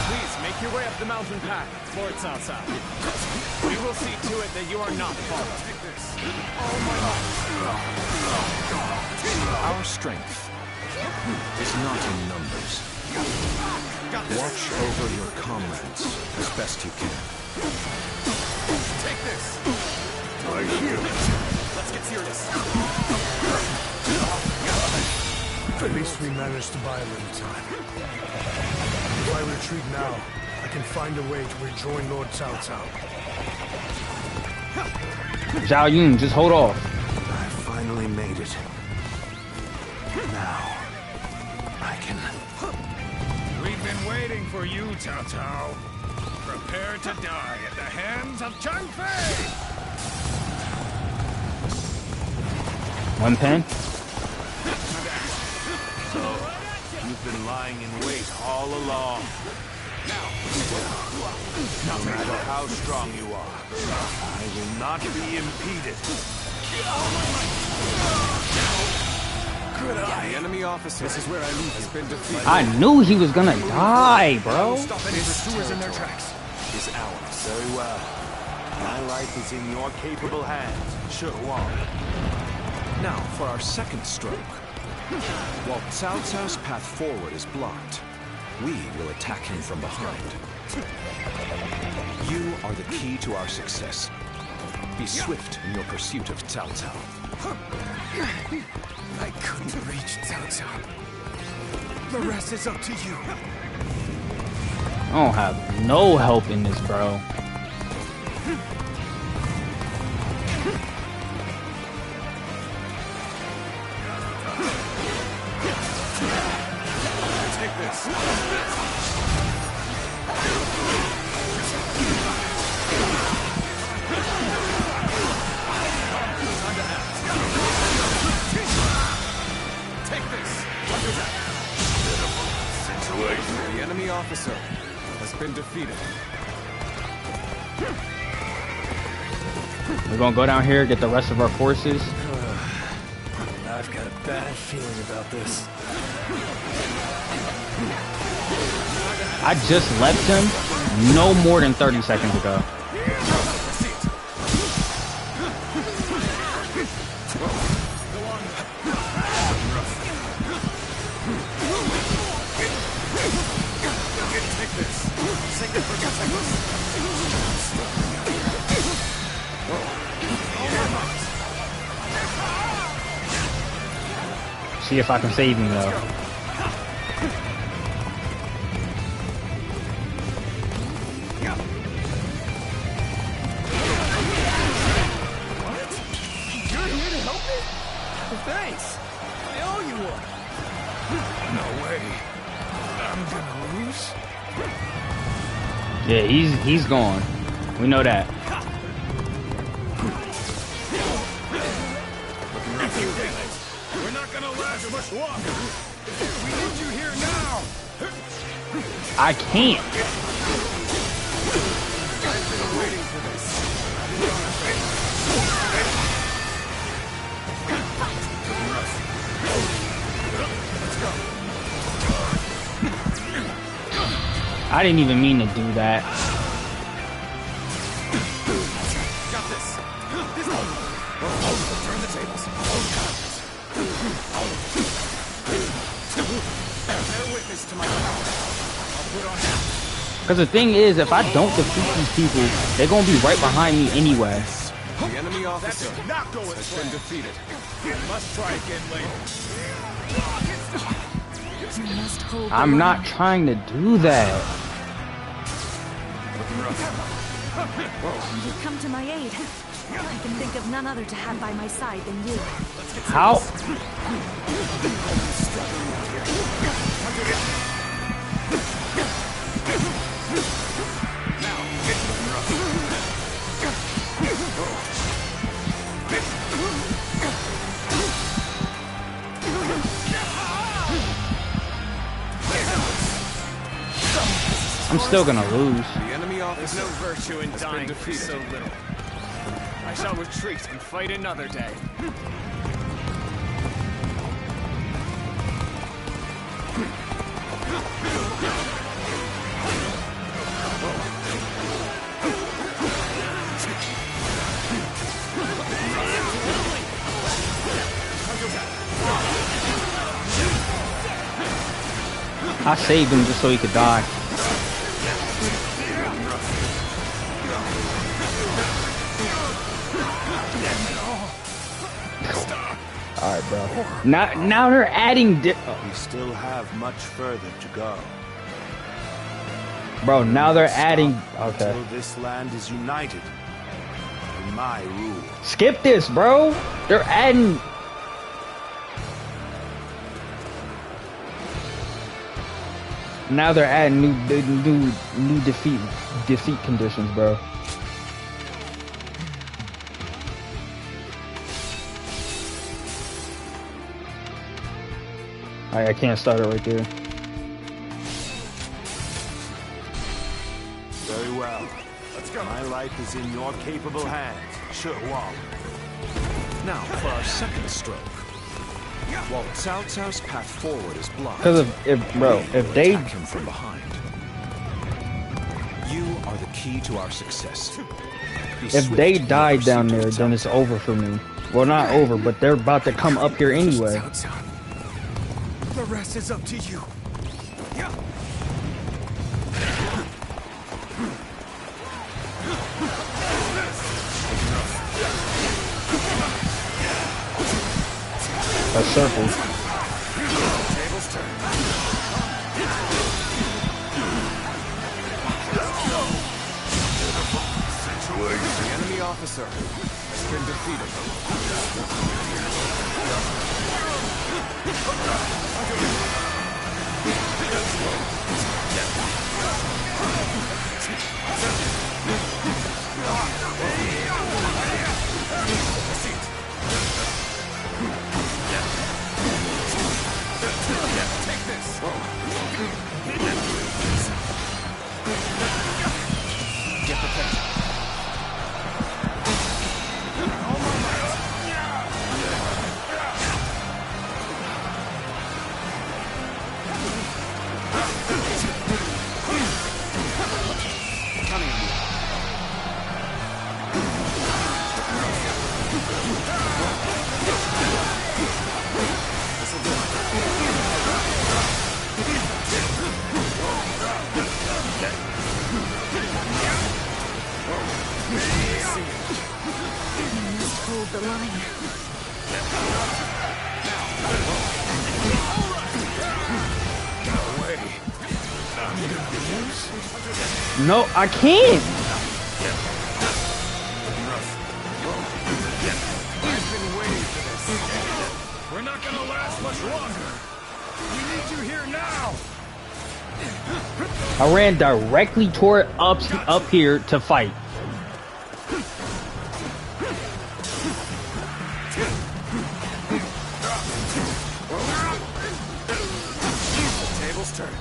Please make your way up the mountain path, Lord Cao Cao. We will see to it that you are not followed. Our strength is not in numbers. Watch over your comrades as best you can. Take this. Right here. Let's get serious. At least we managed to buy a little time. If I retreat now, I can find a way to rejoin Lord Cao Cao. Zhao Yun, just hold off. I finally made it. Now, I can... We've been waiting for you, Cao Cao. Prepare to die at the hands of Zhang Fei! One pen. So, you've been lying in wait all along. No matter how strong you are, I will not be impeded. The enemy officer. This is where I leave has been defeated. I knew he was gonna die, bro. Stop any pursuers in their tracks. Is ours. Very well. My life is in your capable hands, Shi Wang. Now, for our second stroke. While Cao Cao's path forward is blocked, we will attack him from behind. You are the key to our success. Be swift in your pursuit of Cao Cao. I couldn't reach Cao Cao. The rest is up to you. I don't have no help in this, bro. Take this. Take this. The enemy officer has been defeated. We're gonna go down here, get the rest of our forces. I've got a bad feeling about this. I just left him no more than 30 seconds ago. See if I can save him though. You're here to help me? Well, thanks. I owe you one. No way. I'm gonna lose. Yeah, he's gone. We know that. We're not gonna last much longer. We need you here now. I can't. I've been waiting for this. Let's go. I didn't even mean to do that. to my power. I'll put on that. Because the thing is, if I don't defeat these people, they're going to be right behind me anyway. The enemy officer has been defeated. We must try again later. You must hold the I'm line. not trying to do that. You've come to my aid. I can think of none other to have by my side than you. How? I'm still gonna lose. The enemy officer no virtue in dying for so little. I shall retreat and fight another day. I saved him just so he could die. Alright, bro. Now they're adding We still have much further to go. Bro, now they're adding... Okay. Until this land is united in my rule. Skip this, bro. They're adding... Now they're adding new defeat conditions, bro. I can't start it right there. Very well. Let's go. My life is in your capable hands. Sure, Wong. Now for our second stroke. While Cao Cao's path forward is blocked. Because if they attack him from behind, you are the key to our success. If they die down there, then it's over for me. Well, not over, but they're about to come up here anyway. The rest is up to you. A circle. Tables turn. The enemy officer has been defeated. Take this. Get prepared. Hold the line. No, I can't. I've been waiting for this. We're not gonna last much longer. We need you here now. I ran directly toward up here to fight. Tables turn.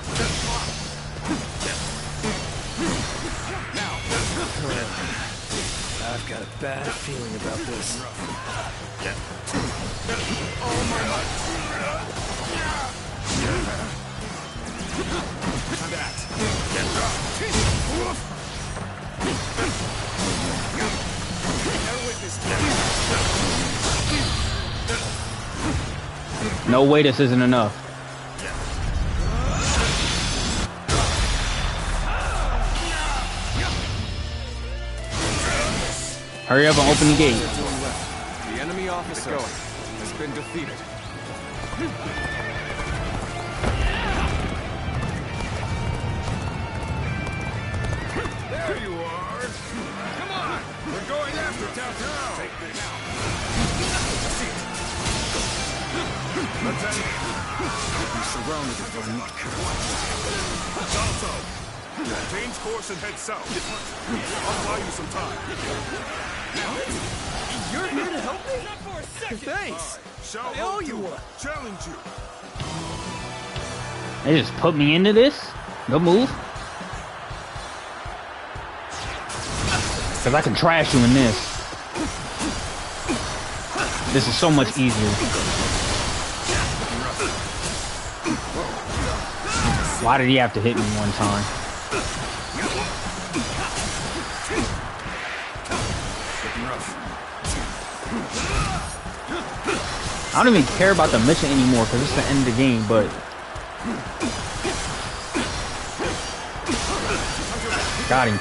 I've got a bad feeling about this. No way, this isn't enough. Hurry up and open the gate. The enemy officer has been defeated. There you are! Come on! We're going after Cao Cao! Take this now! Lieutenant! We surrounded if I'm not careful. Cao Cao! Change course and head south. I'll buy you some time. You're here to help me? Not for a second! Thanks! Shall I owe you one! Challenge you! They just put me into this? No move? Because I can trash you in this. This is so much easier. Why did he have to hit me one time? I don't even care about the mission anymore because it's the end of the game, but got him.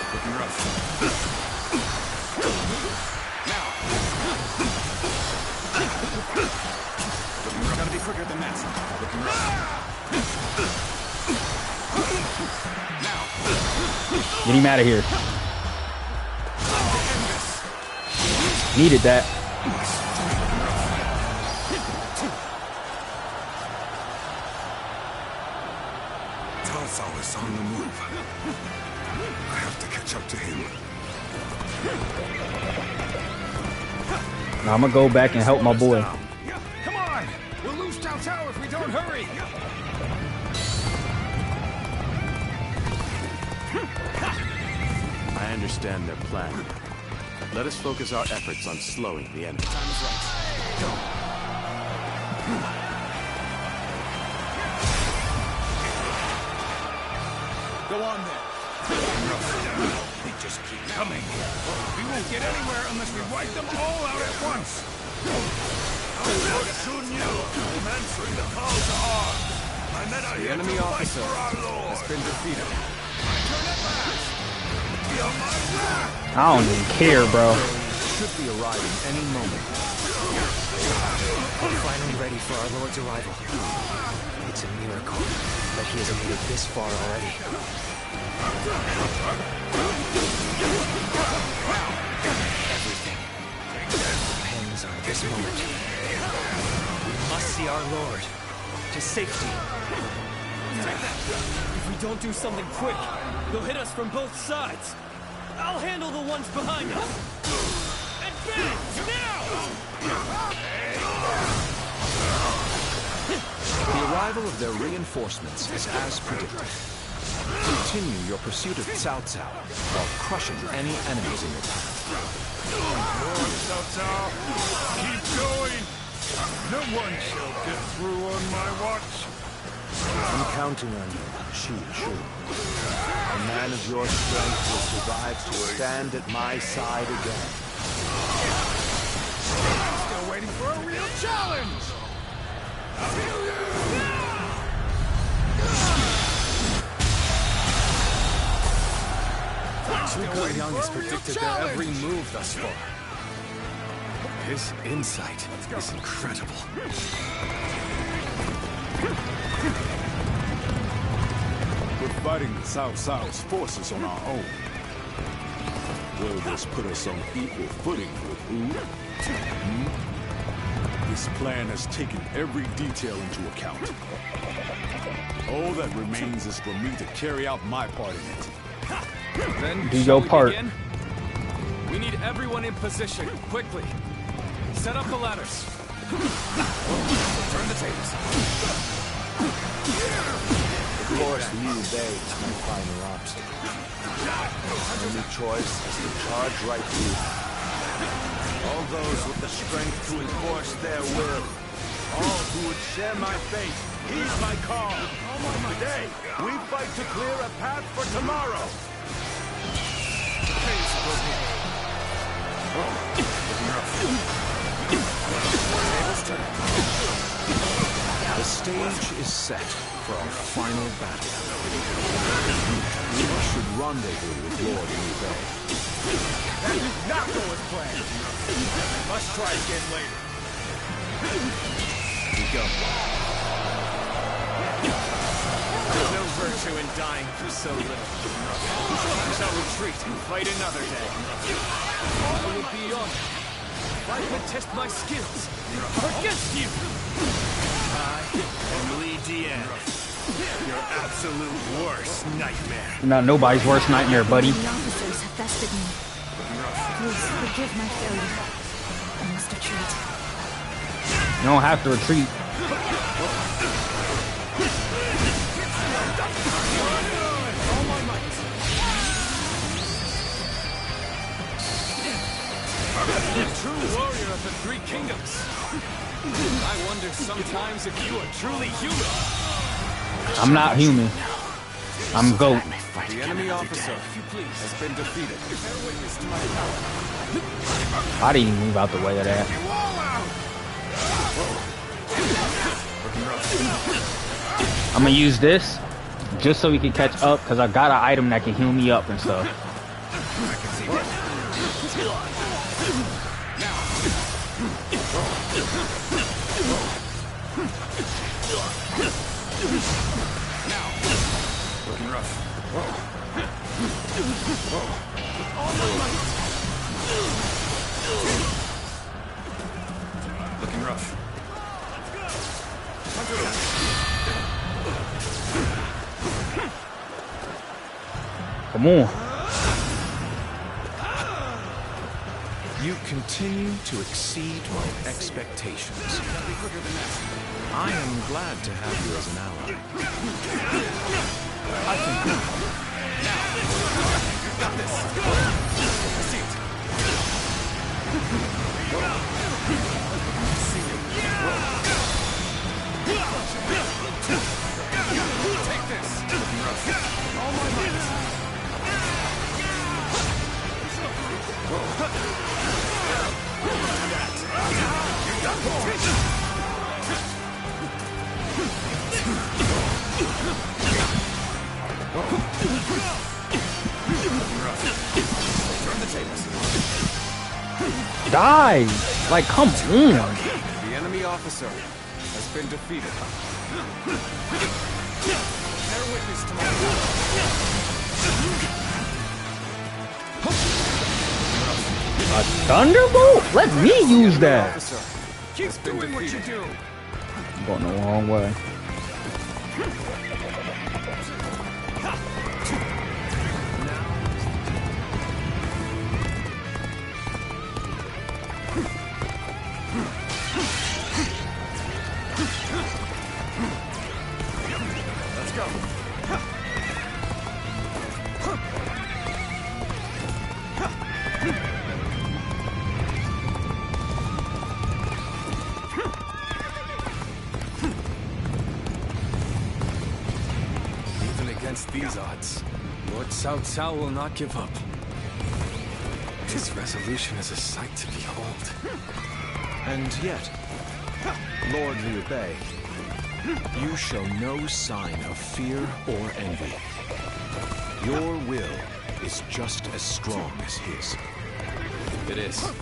Gotta be quicker than that. Get him out of here. Needed that. Cao Cao is on the move. I have to catch up to him. Now I'm gonna go back and help my boy. Come on! We'll lose Cao Cao if we don't hurry! I understand their plan. Let us focus our efforts on slowing the enemy. Time is right. Go. Go on then. They just keep coming. We won't get anywhere unless we wipe them all out at once. Lord Sun Yu, I'm answering the call to arms. My men are The here enemy to fight officer for our Lord. has been defeated. Turn at last. Feel my wrath. I don't even care, bro. Should be arriving any moment. We're finally ready for our Lord's arrival. It's a miracle that he has made it this far already. Everything depends on this moment. We must see our Lord to safety. If we don't do something quick, they'll hit us from both sides. I'll handle the ones behind us. Advance now! The arrival of their reinforcements is as predicted. Continue your pursuit of Cao Cao while crushing any enemies in your path. Cao Cao, keep going. No one shall get through on my watch. I'm counting on you, Shi Chu. A man of your strength will survive to stand at my side again. Still waiting for a real challenge! Zhuge Liang has predicted their every move thus far. His insight is incredible. We're fighting Cao Cao's forces on our own. Will this put us on equal footing with Wu? This plan has taken every detail into account. All that remains is for me to carry out my part in it. Then Do shall your we part. begin? We need everyone in position, quickly. Set up the ladders. Turn the tables. Of course, Liu Bei is my final obstacle. My only choice is to charge right through. All those with the strength to enforce their will, all who would share my fate, heed my call. Today, we fight to clear a path for tomorrow. The stage is set for our final battle. We should rendezvous with Lord Liu Bei. That did not go as planned. plan. Must try again later. Here we go. There's no virtue in dying for so little. I shall retreat and fight another day. I would be honored if I could test my skills against you. I am Lee Dian, your absolute worst nightmare. You're not nobody's worst nightmare, buddy. The officers have bested me. Please forgive my failure. I must retreat. You don't have to retreat. The true warrior of the Three Kingdoms. I wonder sometimes if you are truly human. I'm not human. I'm GOAT. The enemy officer has been defeated. I didn't even move out the way of that. I'm gonna use this just so we can catch up because I got an item that can heal me up and stuff. Looking rough. Looking rough. Come on. You continue to exceed my expectations. I am glad to have you as an ally. I think You got this. I see it. Take this. All my might. Turn the tables. Die! Like, come on! The enemy officer has been defeated. Bear witness to my A thunderbolt? Let me use that! Keep doing what you do. I'm going the wrong way. Let's go. Even against these odds, Lord Cao Cao will not give up. His resolution is a sight to behold. And yet, Lord Liu Bei, you show no sign of fear or envy. Your will is just as strong as his. It is.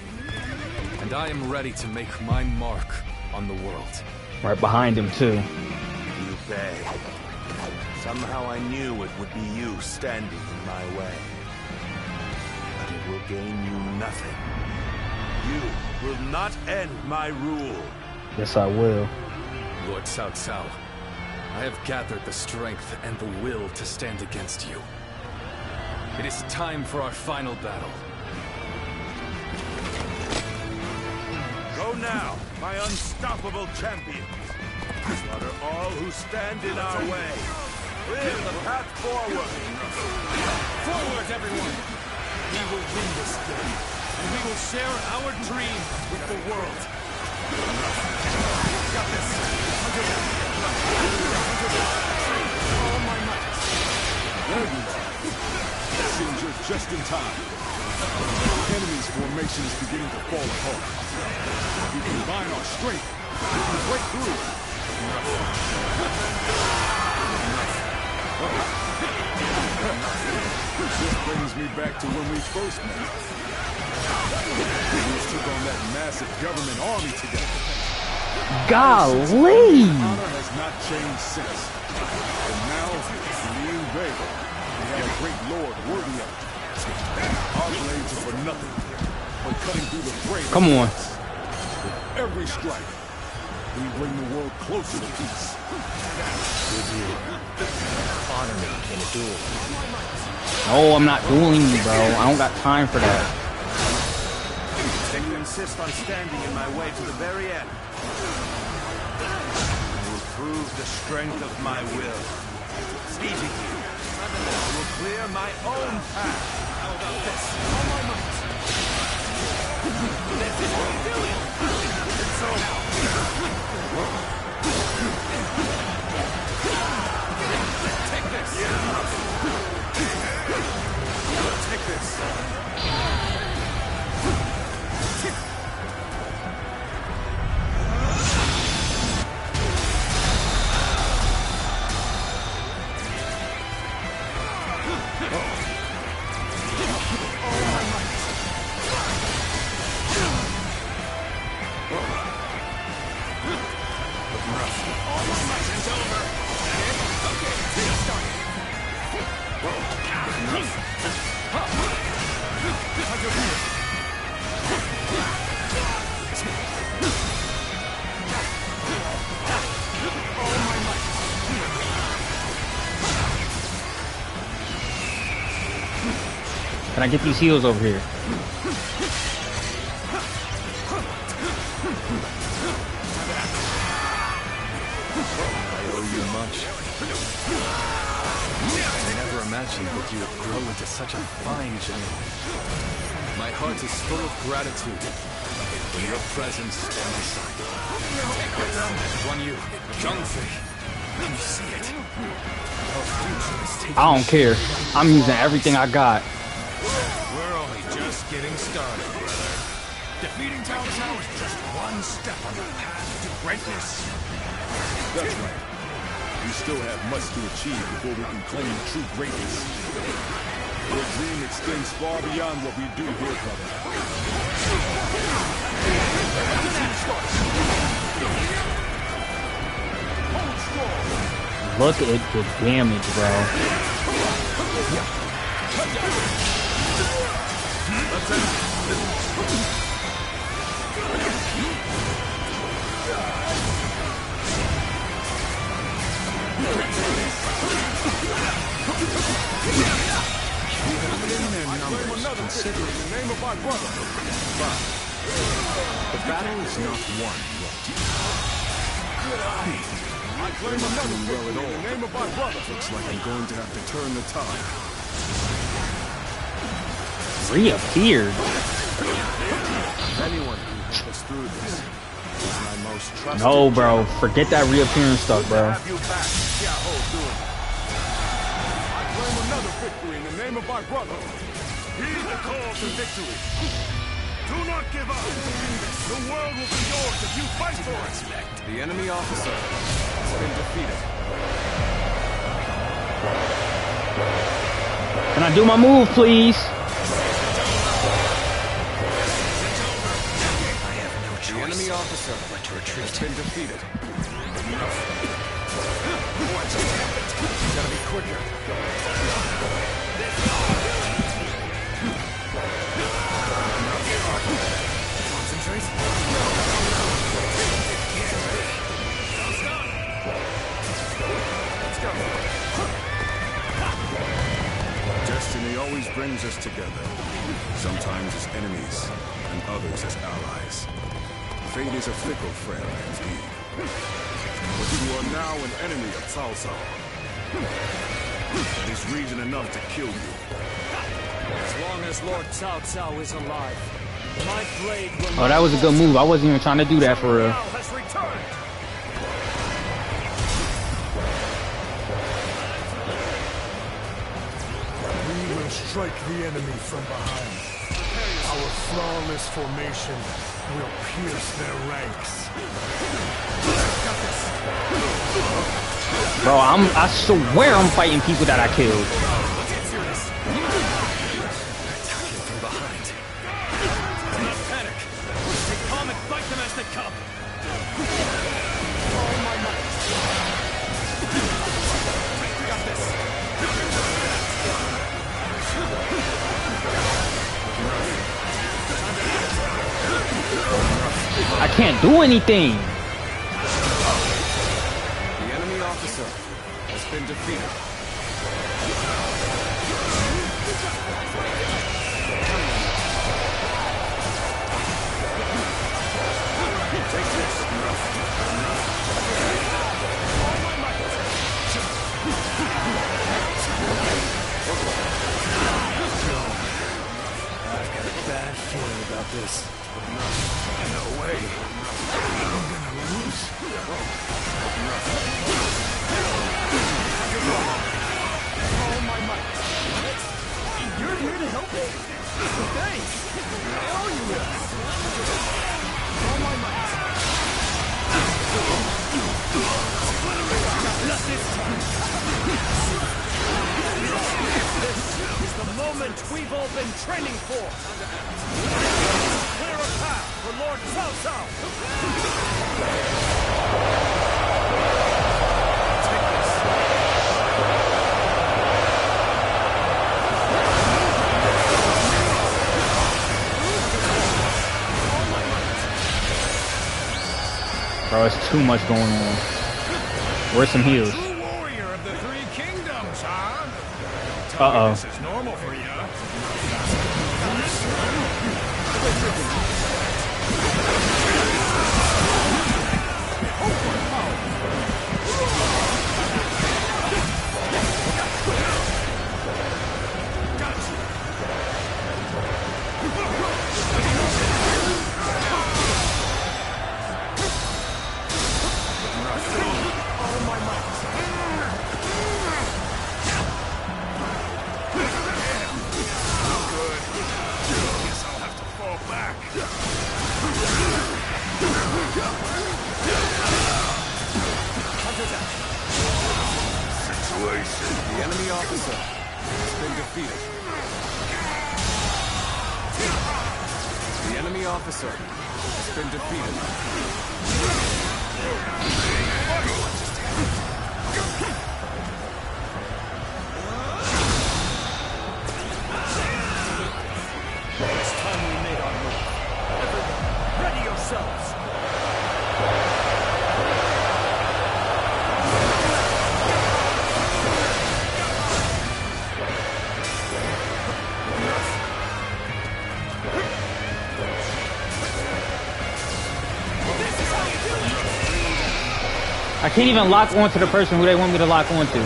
And I am ready to make my mark on the world. Right behind him, too. Liu Bei. Somehow I knew it would be you standing in my way. But it will gain you nothing. You will not end my rule. Yes, I will. Lord Cao Cao, I have gathered the strength and the will to stand against you. It is time for our final battle. Go now, my unstoppable champions. Slaughter all who stand in our way. Clear the path forward. Forward, everyone. We will win this day, and we will share our dream with the world. Got this. All my might. There you are. It seems you're just in time. The enemy's formation is beginning to fall apart. If we combine our strength, we can break through. This brings me back to when we first met. massive government army together. Golly! Honor has not changed since. And now, Liu Bei, we have a great lord worthy of it. Our blades are for nothing, but cutting through the fray. Come on. With every strike, we bring the world closer to peace. Honor me in a duel. No, I'm not dueling you, bro. I don't got time for that. Then you insist on standing in my way to the very end. I will prove the strength of my will. Defeating you, I will clear my own path. How about this? All my might. This is what I'm doing. It's over. Take this. Take this. Can I get these heals over here? I owe you much. I never imagined that you would grow into such a fine general. My heart is full of gratitude for your presence by my side. Guan Yu, Zhang Fei, you see it. Our future is taking I don't care. I'm using everything I got. We're only just getting started, brother. Defeating Cao Cao is just one step on the path to greatness. That's right. We still have much to achieve before we can claim true greatness. Your dream extends far beyond what we do here, brother. Look at the damage, bro. Considering the name of my brother. But the battle is not won yet. I claim another victory in the name of my brother. Looks like I'm going to have to turn the tide. Reappeared. Anyone can help us through this. He's my most trusted. No, bro. Forget that reappearance stuff, bro. I claim another victory in the name of my brother. Heed the call to victory. Do not give up. The world will be yours if you fight for it. The enemy officer has been defeated. Can I do my move, please? I have no choice. The enemy officer but to retreat has been defeated. Gotta be quicker. Destiny always brings us together, sometimes as enemies, and others as allies. Fate is a fickle friend, indeed. But you are now an enemy of Cao Cao. That is reason enough to kill you. As long as Lord Cao Cao is alive, my blade will Oh, that was a good move. I wasn't even trying to do that for real. has returned. We will strike the enemy from behind. Our flawless formation will pierce their ranks. Bro, I swear I'm fighting people that I killed. Attacking from behind. Do not panic. Take calm I can't do anything. The enemy officer has been defeated. Take this. I've got a bad feeling about this. No way. I'm gonna lose. All my might. You're here to help me? Thanks. I owe you this. All my might. Not this time. This is the moment we've all been training for. Clear a path for Lord Cao Cao. Bro, it's too much going on. Where's some heals? True warrior of the three kingdoms, huh? Uh-oh. This is normal for you. The enemy officer has been defeated. The enemy officer has been defeated. It's time we made our move. Everyone, ready yourselves. I can't even lock onto the person who they want me to lock onto.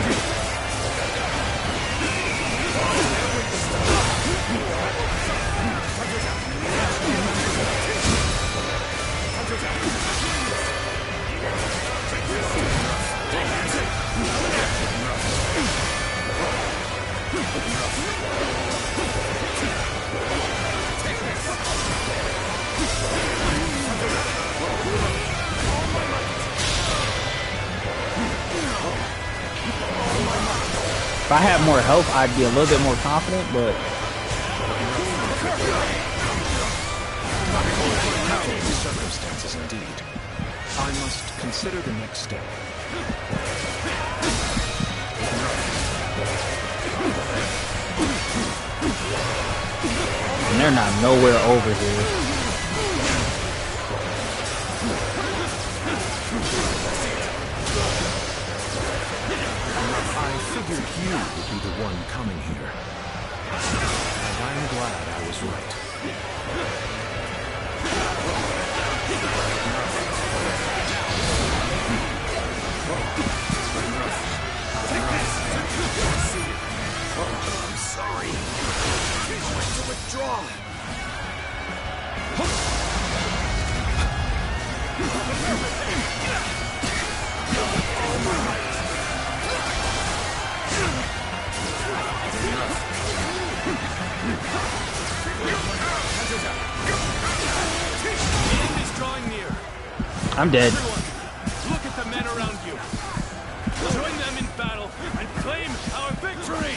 If I had more health, I'd be a little bit more confident, but... Circumstances indeed. I must consider the next step. And they're not nowhere over here. I figured you would be the one coming here. And I'm glad I was right. I'm sorry. I'm going to withdraw. I'm dead. Look at the men around you. Join them in battle and claim our victory.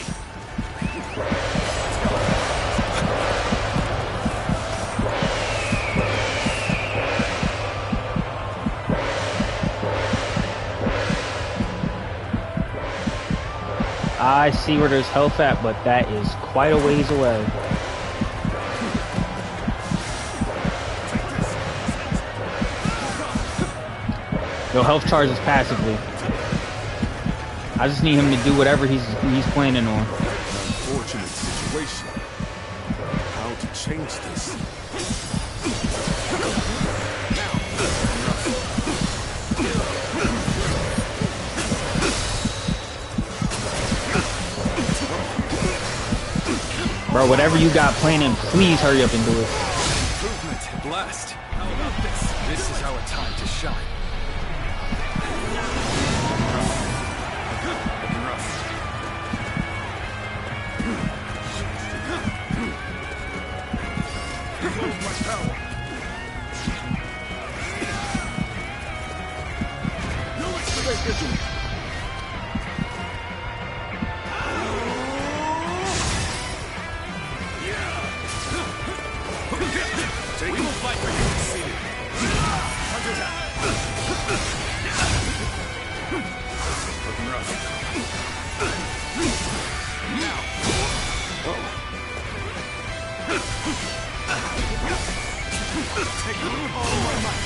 I see where there's health at, but that is quite a ways away. Yo, health charges passively. I just need him to do whatever he's planning on. Unfortunate situation. How to change this? Bro, whatever you got planning, please hurry up and do it. Improvement at last. How about this? This is our time to shine. Looking rough. Here goes my power. No expectation. We will fight for you, seated. Counterattack. Looking rough. Now. Take all my might.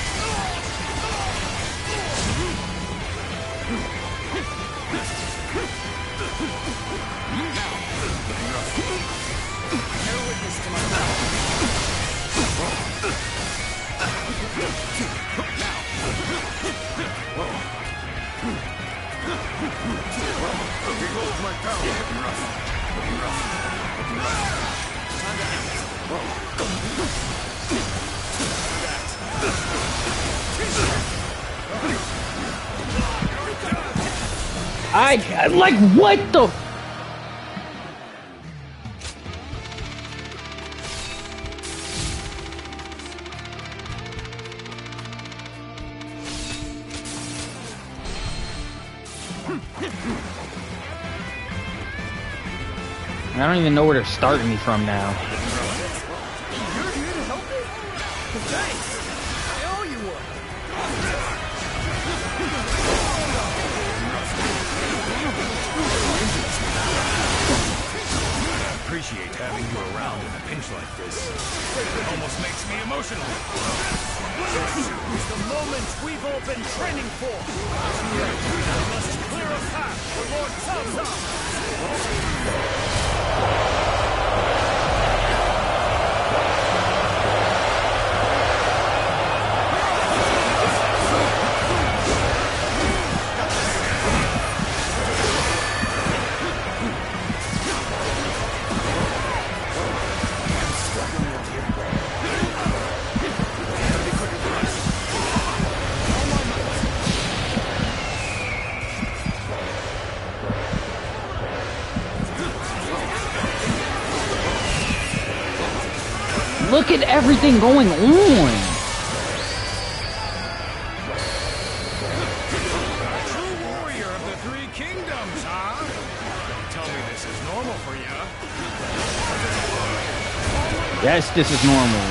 Now. Looking rough. Bear witness to my power. Here goes my power. Looking rough. Looking rough. Looking rough. Time to end it. I like what the. I don't even know where they're starting me from now. You're here to help me? Thanks. I owe you one. I appreciate having you around in a pinch like this. It almost makes me emotional. This is the moment we've all been training for. I must clear a path for Lord Cao Cao. Look at everything going on. True warrior of the Three Kingdoms, huh? Tell me this is normal for you. Yes, this is normal.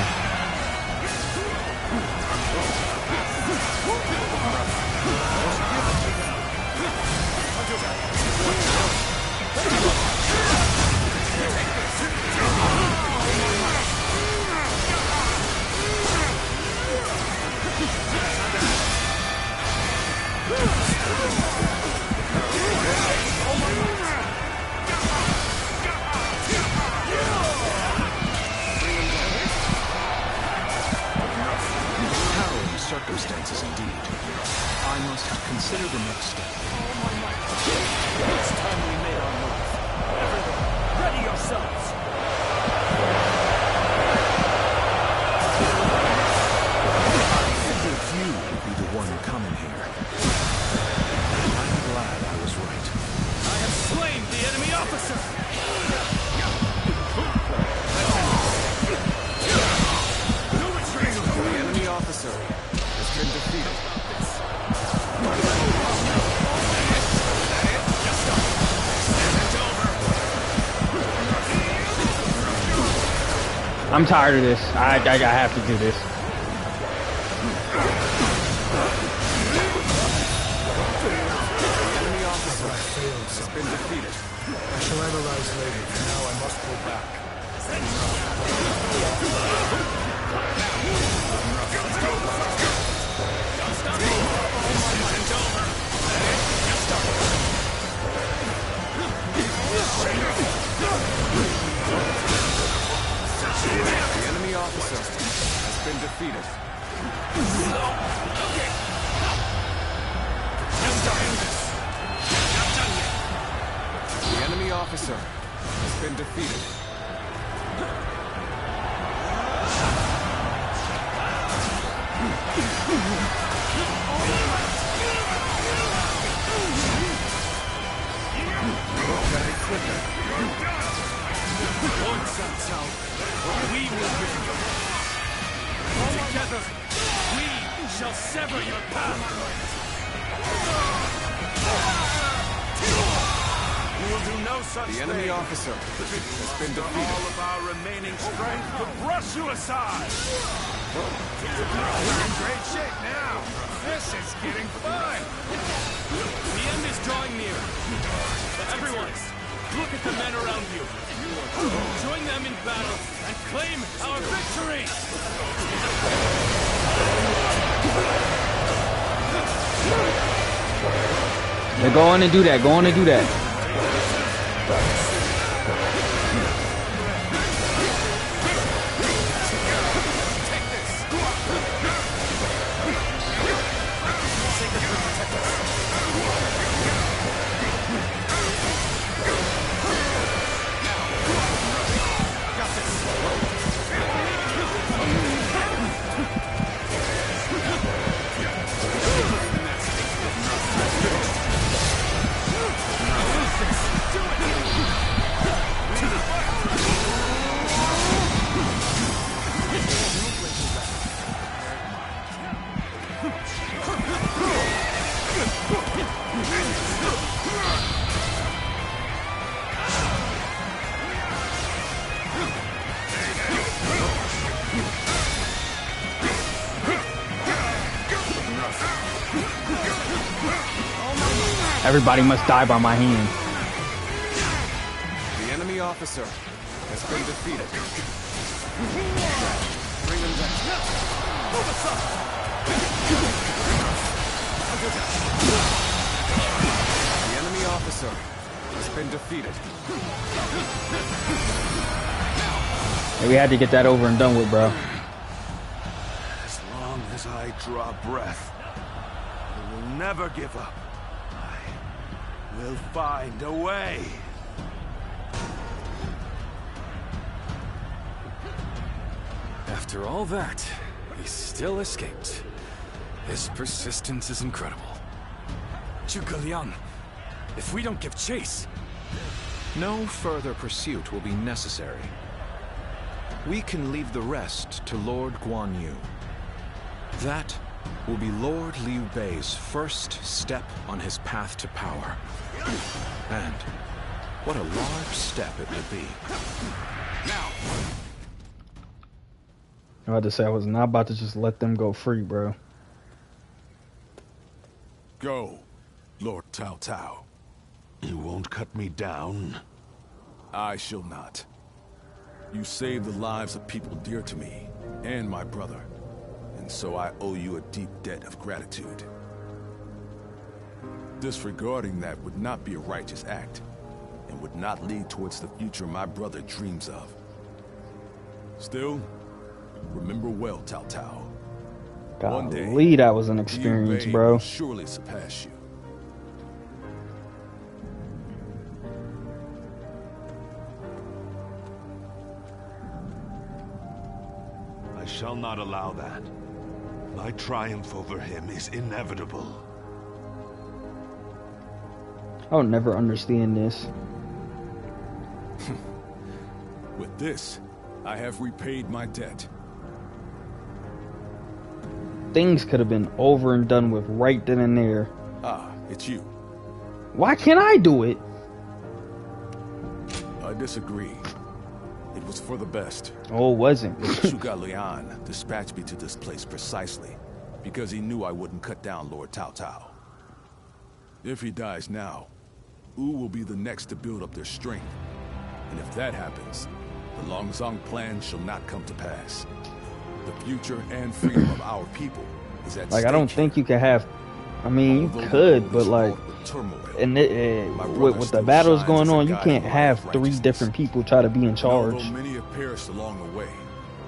Harrowing circumstances indeed. I must consider the next step. It's time we made our move. Everyone, ready yourselves. If you would be the one coming here, I'm glad I was right. I have slain the enemy officer. No retreat! The enemy officer has been defeated. I'm tired of this. I have to do this. Enemy officer has been defeated. I shall analyze later. For now, I must go back. been defeated. The enemy officer has been defeated. Very quicker. Lord Cao Cao, we will bring you. Together, we shall sever your path. You will do no such The enemy thing. officer has been defeated. All of our remaining strength to brush you aside. We're in great shape now. This is getting fun. The end is drawing near. Everyone, look at the men around you. Join them in battle and claim our victory! Yeah, go on and do that. Go on and do that. Everybody must die by my hand. The enemy officer has been defeated. Bring them down. Move aside. The enemy officer has been defeated. Yeah, we had to get that over and done with, bro. As long as I draw breath, I will never give up. We'll find a way. After all that, he still escaped. His persistence is incredible. Zhuge Liang, if we don't give chase... No further pursuit will be necessary. We can leave the rest to Lord Guan Yu. That will be Lord Liu Bei's first step on his path to power. And what a large step it would be. Now, I had to say I was not about to just let them go free, bro. Go, Lord Cao Cao. You won't cut me down? I shall not. You saved the lives of people dear to me, and my brother. And so I owe you a deep debt of gratitude. Disregarding that would not be a righteous act, and would not lead towards the future my brother dreams of. Still, remember well, Cao Cao. One day, Golly, that was an experience, Liu Bei bro. will surely surpass you. I shall not allow that. My triumph over him is inevitable. I'll never understand this. With this, I have repaid my debt. Things could have been over and done with right then and there. Ah, it's you. Why can't I do it? I disagree. It was for the best. Oh, it wasn't. Zhuge Liang dispatched me to this place precisely because he knew I wouldn't cut down Lord Cao Cao. If he dies now, Wu will be the next to build up their strength. And if that happens, the Longzong plan shall not come to pass. The future and freedom of our people is at Like, stake. I don't think you could have... I mean, you could, but like... And with the battles going on, you can't have three different people try to be in charge. Although many have perished along the way,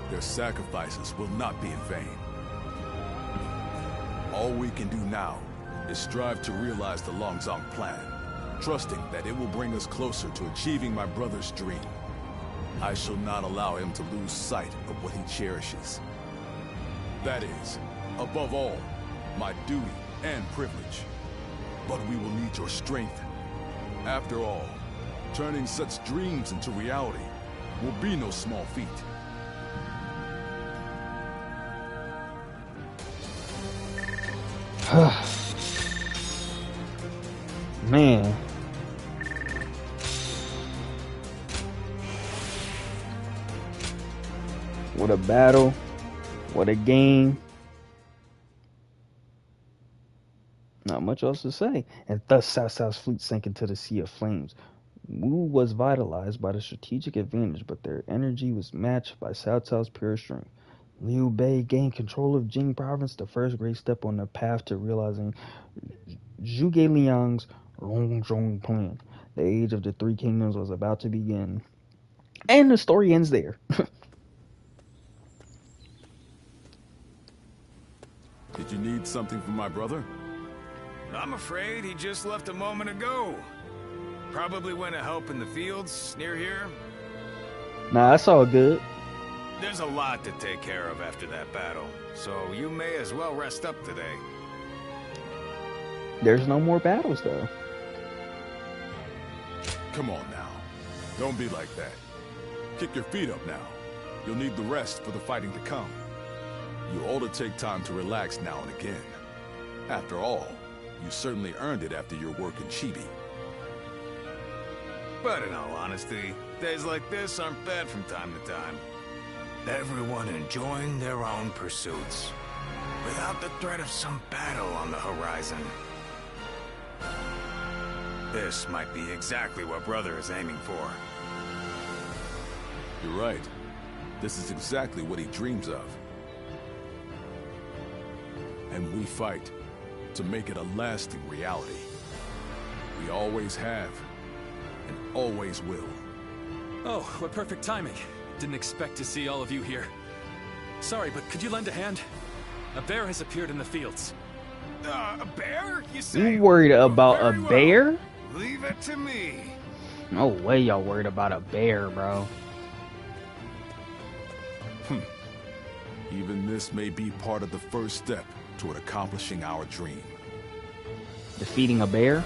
Their sacrifices will not be in vain. All we can do now is strive to realize the Longzong plan, trusting that it will bring us closer to achieving my brother's dream. I shall not allow him to lose sight of what he cherishes. That is, above all, my duty and privilege. But we will need your strength. After all, turning such dreams into reality will be no small feat. Man. What a battle. What a game. Not much else to say. And thus Cao Cao's fleet sank into the sea of flames. Wu was vitalized by the strategic advantage, but their energy was matched by Cao Cao's pure strength. Liu Bei gained control of Jing province, the first great step on the path to realizing Zhuge Liang's Longzhong plan. The age of the Three Kingdoms was about to begin. And the story ends there. Did you need something from my brother? I'm afraid he just left a moment ago. Probably went to help in the fields near here. Nah, that's all good. There's a lot to take care of after that battle, so you may as well rest up today. There's no more battles, though. Come on now. Don't be like that. Kick your feet up now. You'll need the rest for the fighting to come. You ought to take time to relax now and again. After all, you certainly earned it after your work in Chibi. But in all honesty, days like this aren't bad from time to time. Everyone enjoying their own pursuits, without the threat of some battle on the horizon. This might be exactly what Brother is aiming for. You're right. This is exactly what he dreams of. And we fight to make it a lasting reality. We always have, and always will. Oh, what perfect timing. Didn't expect to see all of you here. Sorry, but could you lend a hand? A bear has appeared in the fields. A bear? You say? You worried about a bear? Leave it to me. No way y'all worried about a bear, bro. Even this may be part of the first step toward accomplishing our dream. Defeating a bear?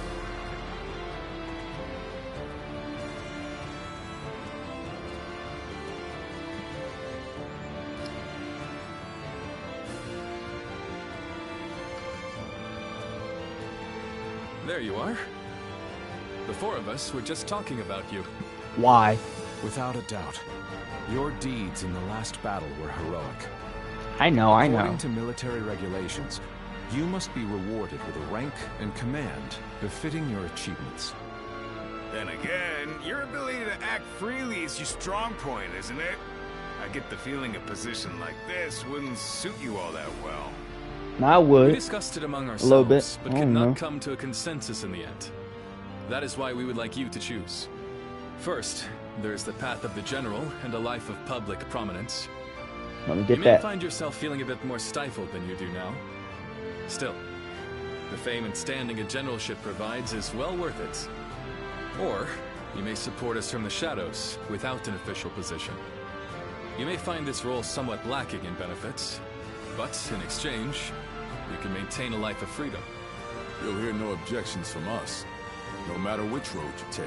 There you are. The four of us were just talking about you. Why? Without a doubt. Your deeds in the last battle were heroic. I know. According to military regulations, you must be rewarded with a rank and command befitting your achievements. Then again, your ability to act freely is your strong point, isn't it? I get the feeling a position like this wouldn't suit you all that well. I would. We discussed it among ourselves, a little bit, but could not come to a consensus in the end. That is why we would like you to choose. First, there's the path of the general and a life of public prominence. Let me get you that. may find yourself feeling a bit more stifled than you do now. Still, the fame and standing a generalship provides is well worth it. Or, you may support us from the shadows without an official position. You may find this role somewhat lacking in benefits, but in exchange, you can maintain a life of freedom. You'll hear no objections from us, no matter which road you take.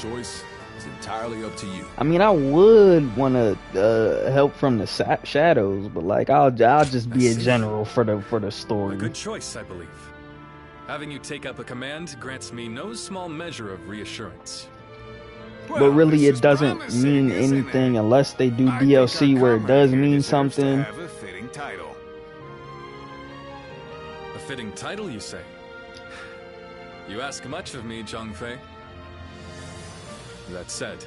Choice is entirely up to you. I mean, I would want to help from the shadows, but like I'll just be a general for the story. A good choice, I believe. Having you take up a command grants me no small measure of reassurance. But really, it doesn't mean anything unless they do DLC where it does mean something. Have a fitting title. A fitting title, you say? You ask much of me, Zhang That said,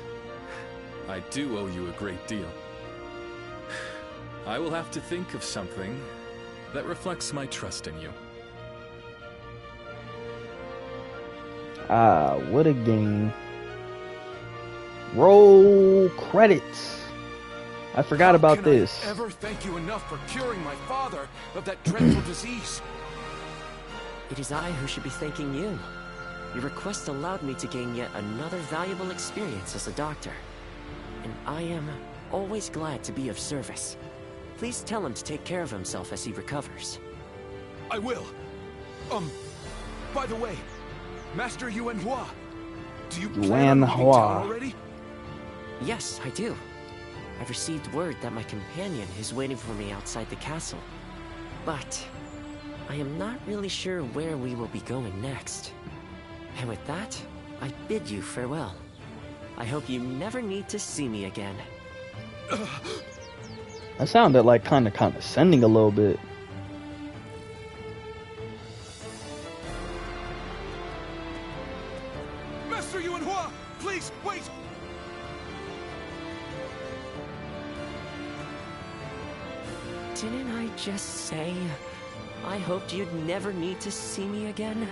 I do owe you a great deal. I will have to think of something that reflects my trust in you. Ah, what a game. Roll credits. I forgot about Can this. I ever thank you enough for curing my father of that dreadful disease? It is I who should be thanking you. Your request allowed me to gain yet another valuable experience as a doctor. And I am always glad to be of service. Please tell him to take care of himself as he recovers. I will. By the way, Master Yuan Hua, do you plan on leaving town already? Yes, I do. I've received word that my companion is waiting for me outside the castle. But I am not really sure where we will be going next. And with that, I bid you farewell. I hope you never need to see me again. That sounded like kind of condescending a little bit. Master Yuan Hua, please wait. Didn't I just say I hoped you'd never need to see me again?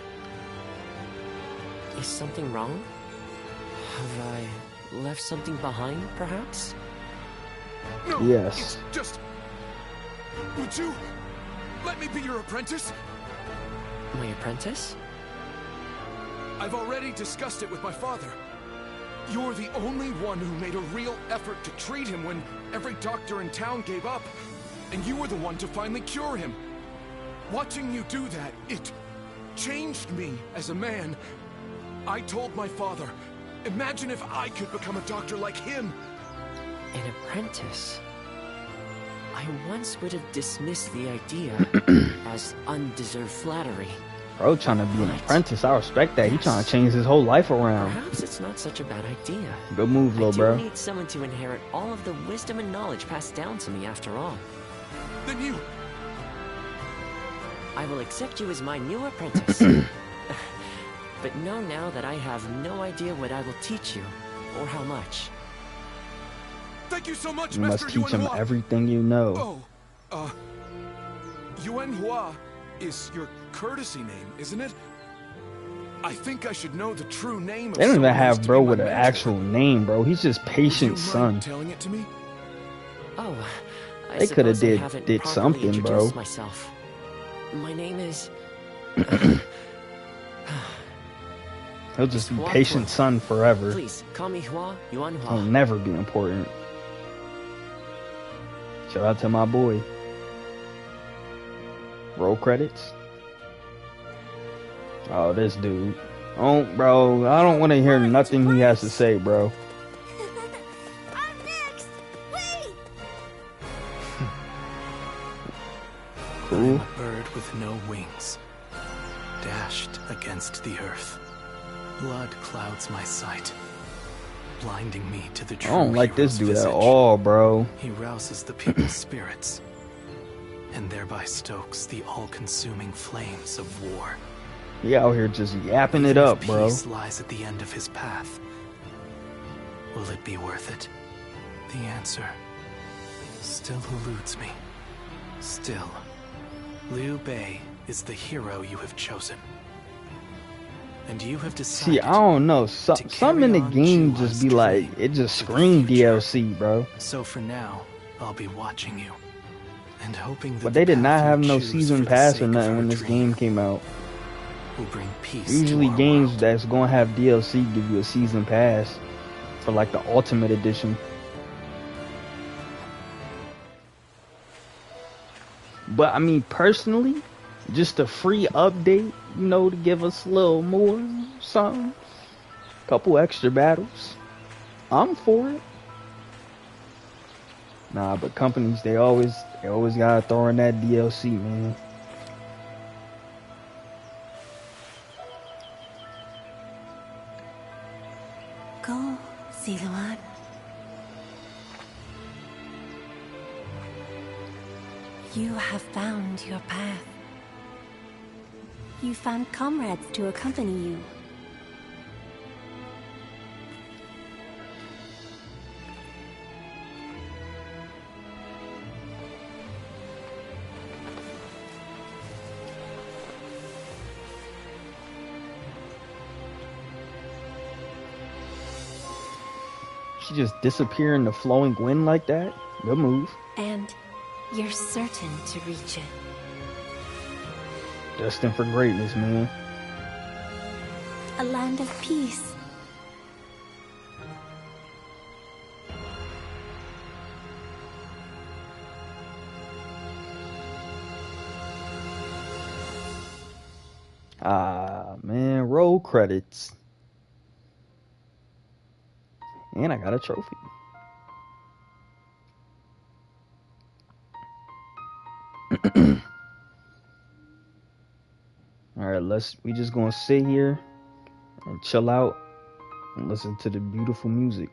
Is something wrong? Have I left something behind, perhaps? No, yes. It's just... Would you let me be your apprentice? My apprentice? I've already discussed it with my father. You're the only one who made a real effort to treat him when every doctor in town gave up. And you were the one to finally cure him. Watching you do that, it changed me as a man. I told my father, imagine if I could become a doctor like him. An apprentice? I once would have dismissed the idea as undeserved flattery. Bro trying to be an apprentice, I respect that. He trying to change his whole life around. Perhaps it's not such a bad idea. Good move, little bro. I do need someone to inherit all of the wisdom and knowledge passed down to me after all. Then you... I will accept you as my new apprentice. But know now that I have no idea what I will teach you, or how much. Thank you so much, you Master must teach him Yuan Hua. everything you know. Oh, Yuan Hua is your courtesy name, isn't it? I think I should know the true name of They don't even have bro with an mentor. actual name, bro. He's just Patient's son. Telling it to me? Oh, they could have did something, bro. Myself. My name is... He'll just be Patient's son forever. Please, call me Yuan Hua. He'll never be important. Shout out to my boy. Roll credits. Oh, this dude. Oh, bro, I don't want to hear nothing he has to say, bro. I'm next. Wait. I am a bird with no wings, dashed against the earth. Blood clouds my sight, blinding me to the true I don't like this dude visage. at all, bro. He rouses the people's spirits, and thereby stokes the all-consuming flames of war. He out here just yapping it up, bro. Peace lies at the end of his path. Will it be worth it? The answer still eludes me. Still, Liu Bei is the hero you have chosen. And you have decided. See, I don't know. Some in the game just be like, it just screamed DLC, bro. So for now, I'll be watching you. And hoping that but they did not have no choose season for the pass sake or of nothing our when this dream game came out. will bring peace Usually to our games world. that's gonna have DLC give you a season pass for like the Ultimate Edition. But I mean, personally, just a free update, you know, to give us a little more something, couple extra battles, I'm for it. Nah, but companies, they always gotta throw in that DLC, man. Go, Siluan. You have found your path. You found comrades to accompany you. She just disappear in the flowing wind like that? Good move. And you're certain to reach it. Destined for greatness, man. A land of peace. Ah, man. Roll credits. And I got a trophy. Alright, we just gonna sit here and chill out and listen to the beautiful music.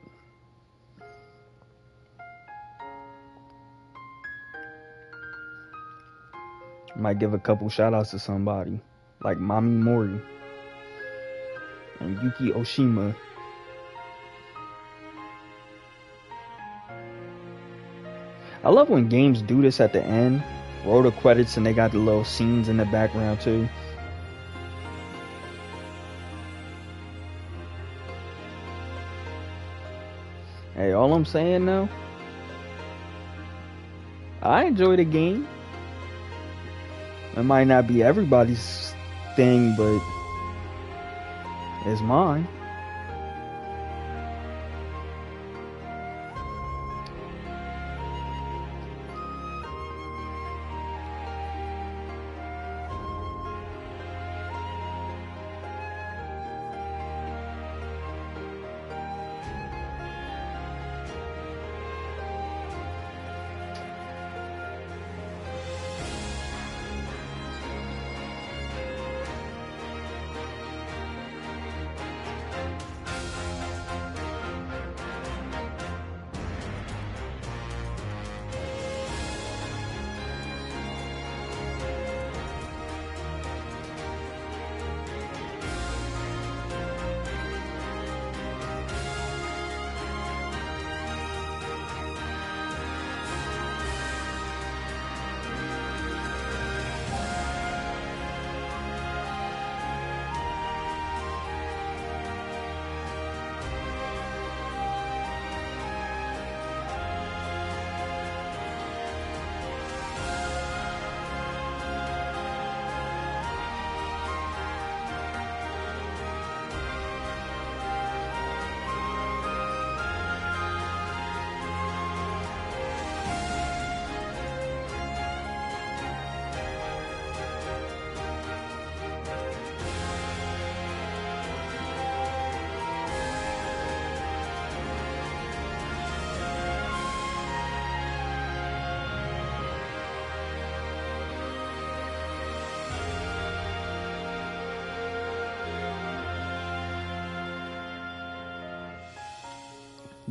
Might give a couple shout outs to somebody like Mami Mori and Yuki Oshima. I love when games do this at the end. Roll the credits and they got the little scenes in the background too. Hey, all I'm saying now, I enjoy the game. It might not be everybody's thing, but it's mine.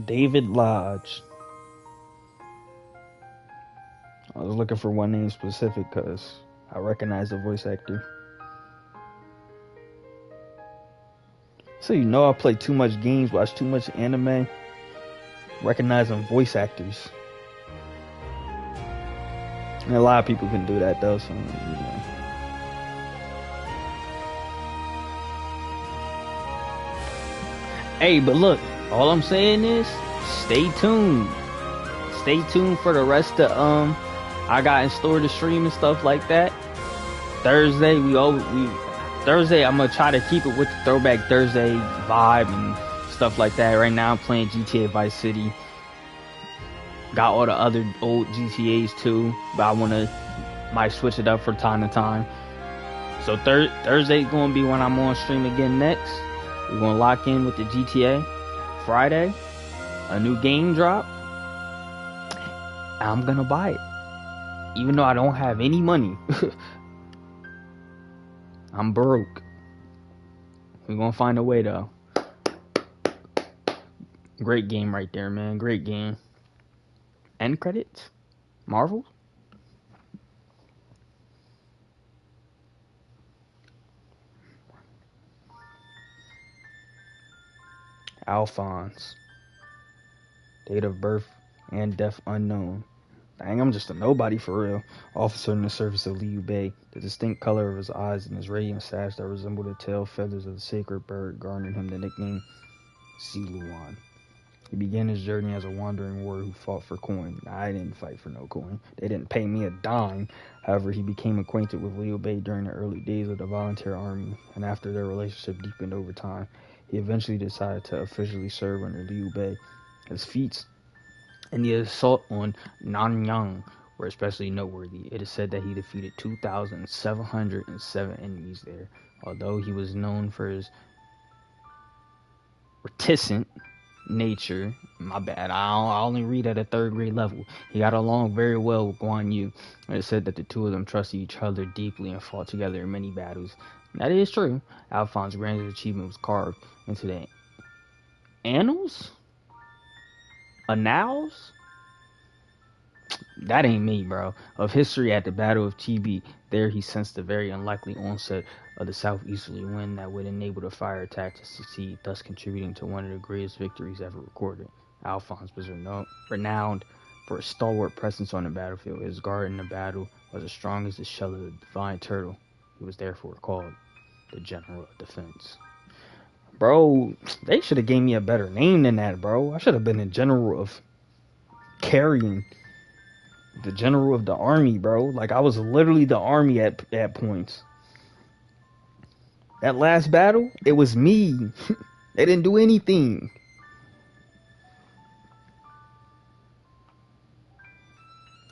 David Lodge. I was looking for one name specific because I recognize the voice actor. So you know I play too much games, watch too much anime, recognizing voice actors. And a lot of people can do that though, so you know. Hey, but look, all I'm saying is stay tuned. Stay tuned for the rest of I got in store to stream and stuff like that. Thursday Thursday I'm gonna try to keep it with the Throwback Thursday vibe and stuff like that. Right now I'm playing GTA Vice City. Got all the other old GTAs too, but I might switch it up from time to time. So Thursday gonna be when I'm on stream again next. We're gonna lock in with the GTA. Friday, a new game drop. I'm gonna buy it. Even though I don't have any money. I'm broke. We're gonna find a way though. Great game right there, man. Great game. End credits? Marvel? Alphonse. Date of birth and death unknown. Dang, I'm just a nobody for real. Officer on the surface of Liu Bei. The distinct color of his eyes and his radiant sash that resembled the tail feathers of the sacred bird garnered him the nickname Siluan. He began his journey as a wandering warrior who fought for coin. I didn't fight for no coin. They didn't pay me a dime. However, he became acquainted with Liu Bei during the early days of the volunteer army, and after their relationship deepened over time, he eventually decided to officially serve under Liu Bei. His feats in the assault on Nanyang were especially noteworthy. It is said that he defeated 2,707 enemies there. Although he was known for his reticent nature, my bad, I only read at a 3rd grade level, he got along very well with Guan Yu. And it said that the two of them trusted each other deeply and fought together in many battles. That is true. Alphonse's grandest achievement was carved into the annals? Annals? That ain't me, bro. Of history at the Battle of Chibi. There he sensed the very unlikely onset of the southeasterly wind that would enable the fire attack to succeed, thus contributing to one of the greatest victories ever recorded. Alphonse was renowned for a stalwart presence on the battlefield. His guard in the battle was as strong as the shell of the divine turtle. He was therefore called the General of Defense. Bro, they should have gave me a better name than that, bro. I should have been the General of Carrying. The General of the Army, bro. Like, I was literally the army at points. That last battle, it was me. They didn't do anything.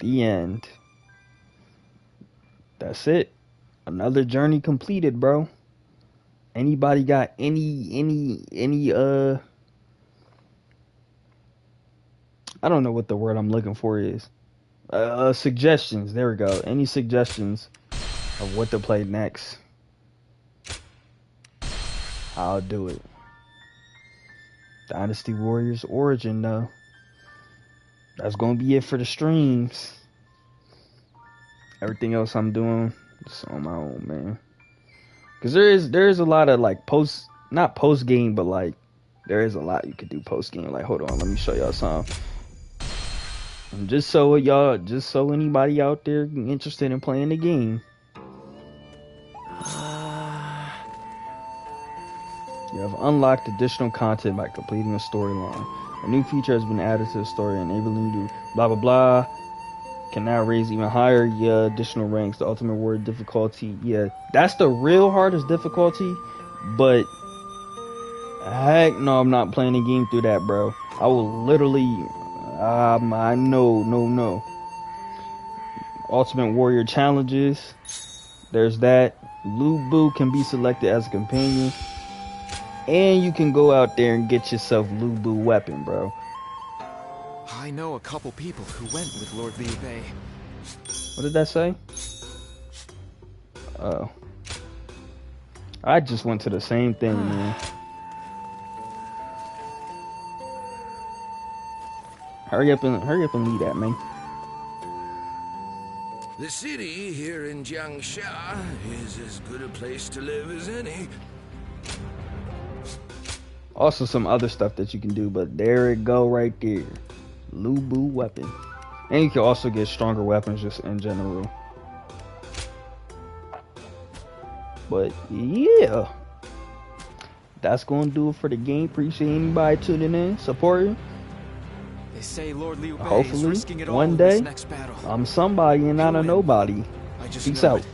The end. That's it. Another journey completed, bro. Anybody got any I don't know what the word I'm looking for is. Suggestions. There we go. Any suggestions of what to play next? I'll do it. Dynasty Warriors Origin, though. That's gonna be it for the streams. Everything else I'm doing is on my own, man. Cause there is a lot of like not post game, but like there is a lot you could do post game. Like, hold on, let me show y'all something. And just so anybody out there interested in playing the game, you have unlocked additional content by completing a storyline. A new feature has been added to the story, enabling you to blah blah blah. Can now raise even higher additional ranks. The ultimate word difficulty, yeah, that's the real hardest difficulty. But heck no, I'm not playing the game through that, bro. I will literally. No. Ultimate Warrior challenges. There's that. Lu Bu can be selected as a companion. And you can go out there and get yourself Lu Bu weapon, bro. I know a couple people who went with Lord Liu Bei. What did that say? Oh. I just went to the same thing, man. Hurry up and lead that, man. The city here in Jiangsha is as good a place to live as any. Also some other stuff that you can do, but there it go right there. Lu Bu weapon. And you can also get stronger weapons just in general. But yeah. That's gonna do it for the game. Appreciate anybody tuning in, supporting. They say Lord Liu Bei Hopefully, is risking it all one in day, this next battle. I'm somebody and not a nobody. I just Peace know out. it.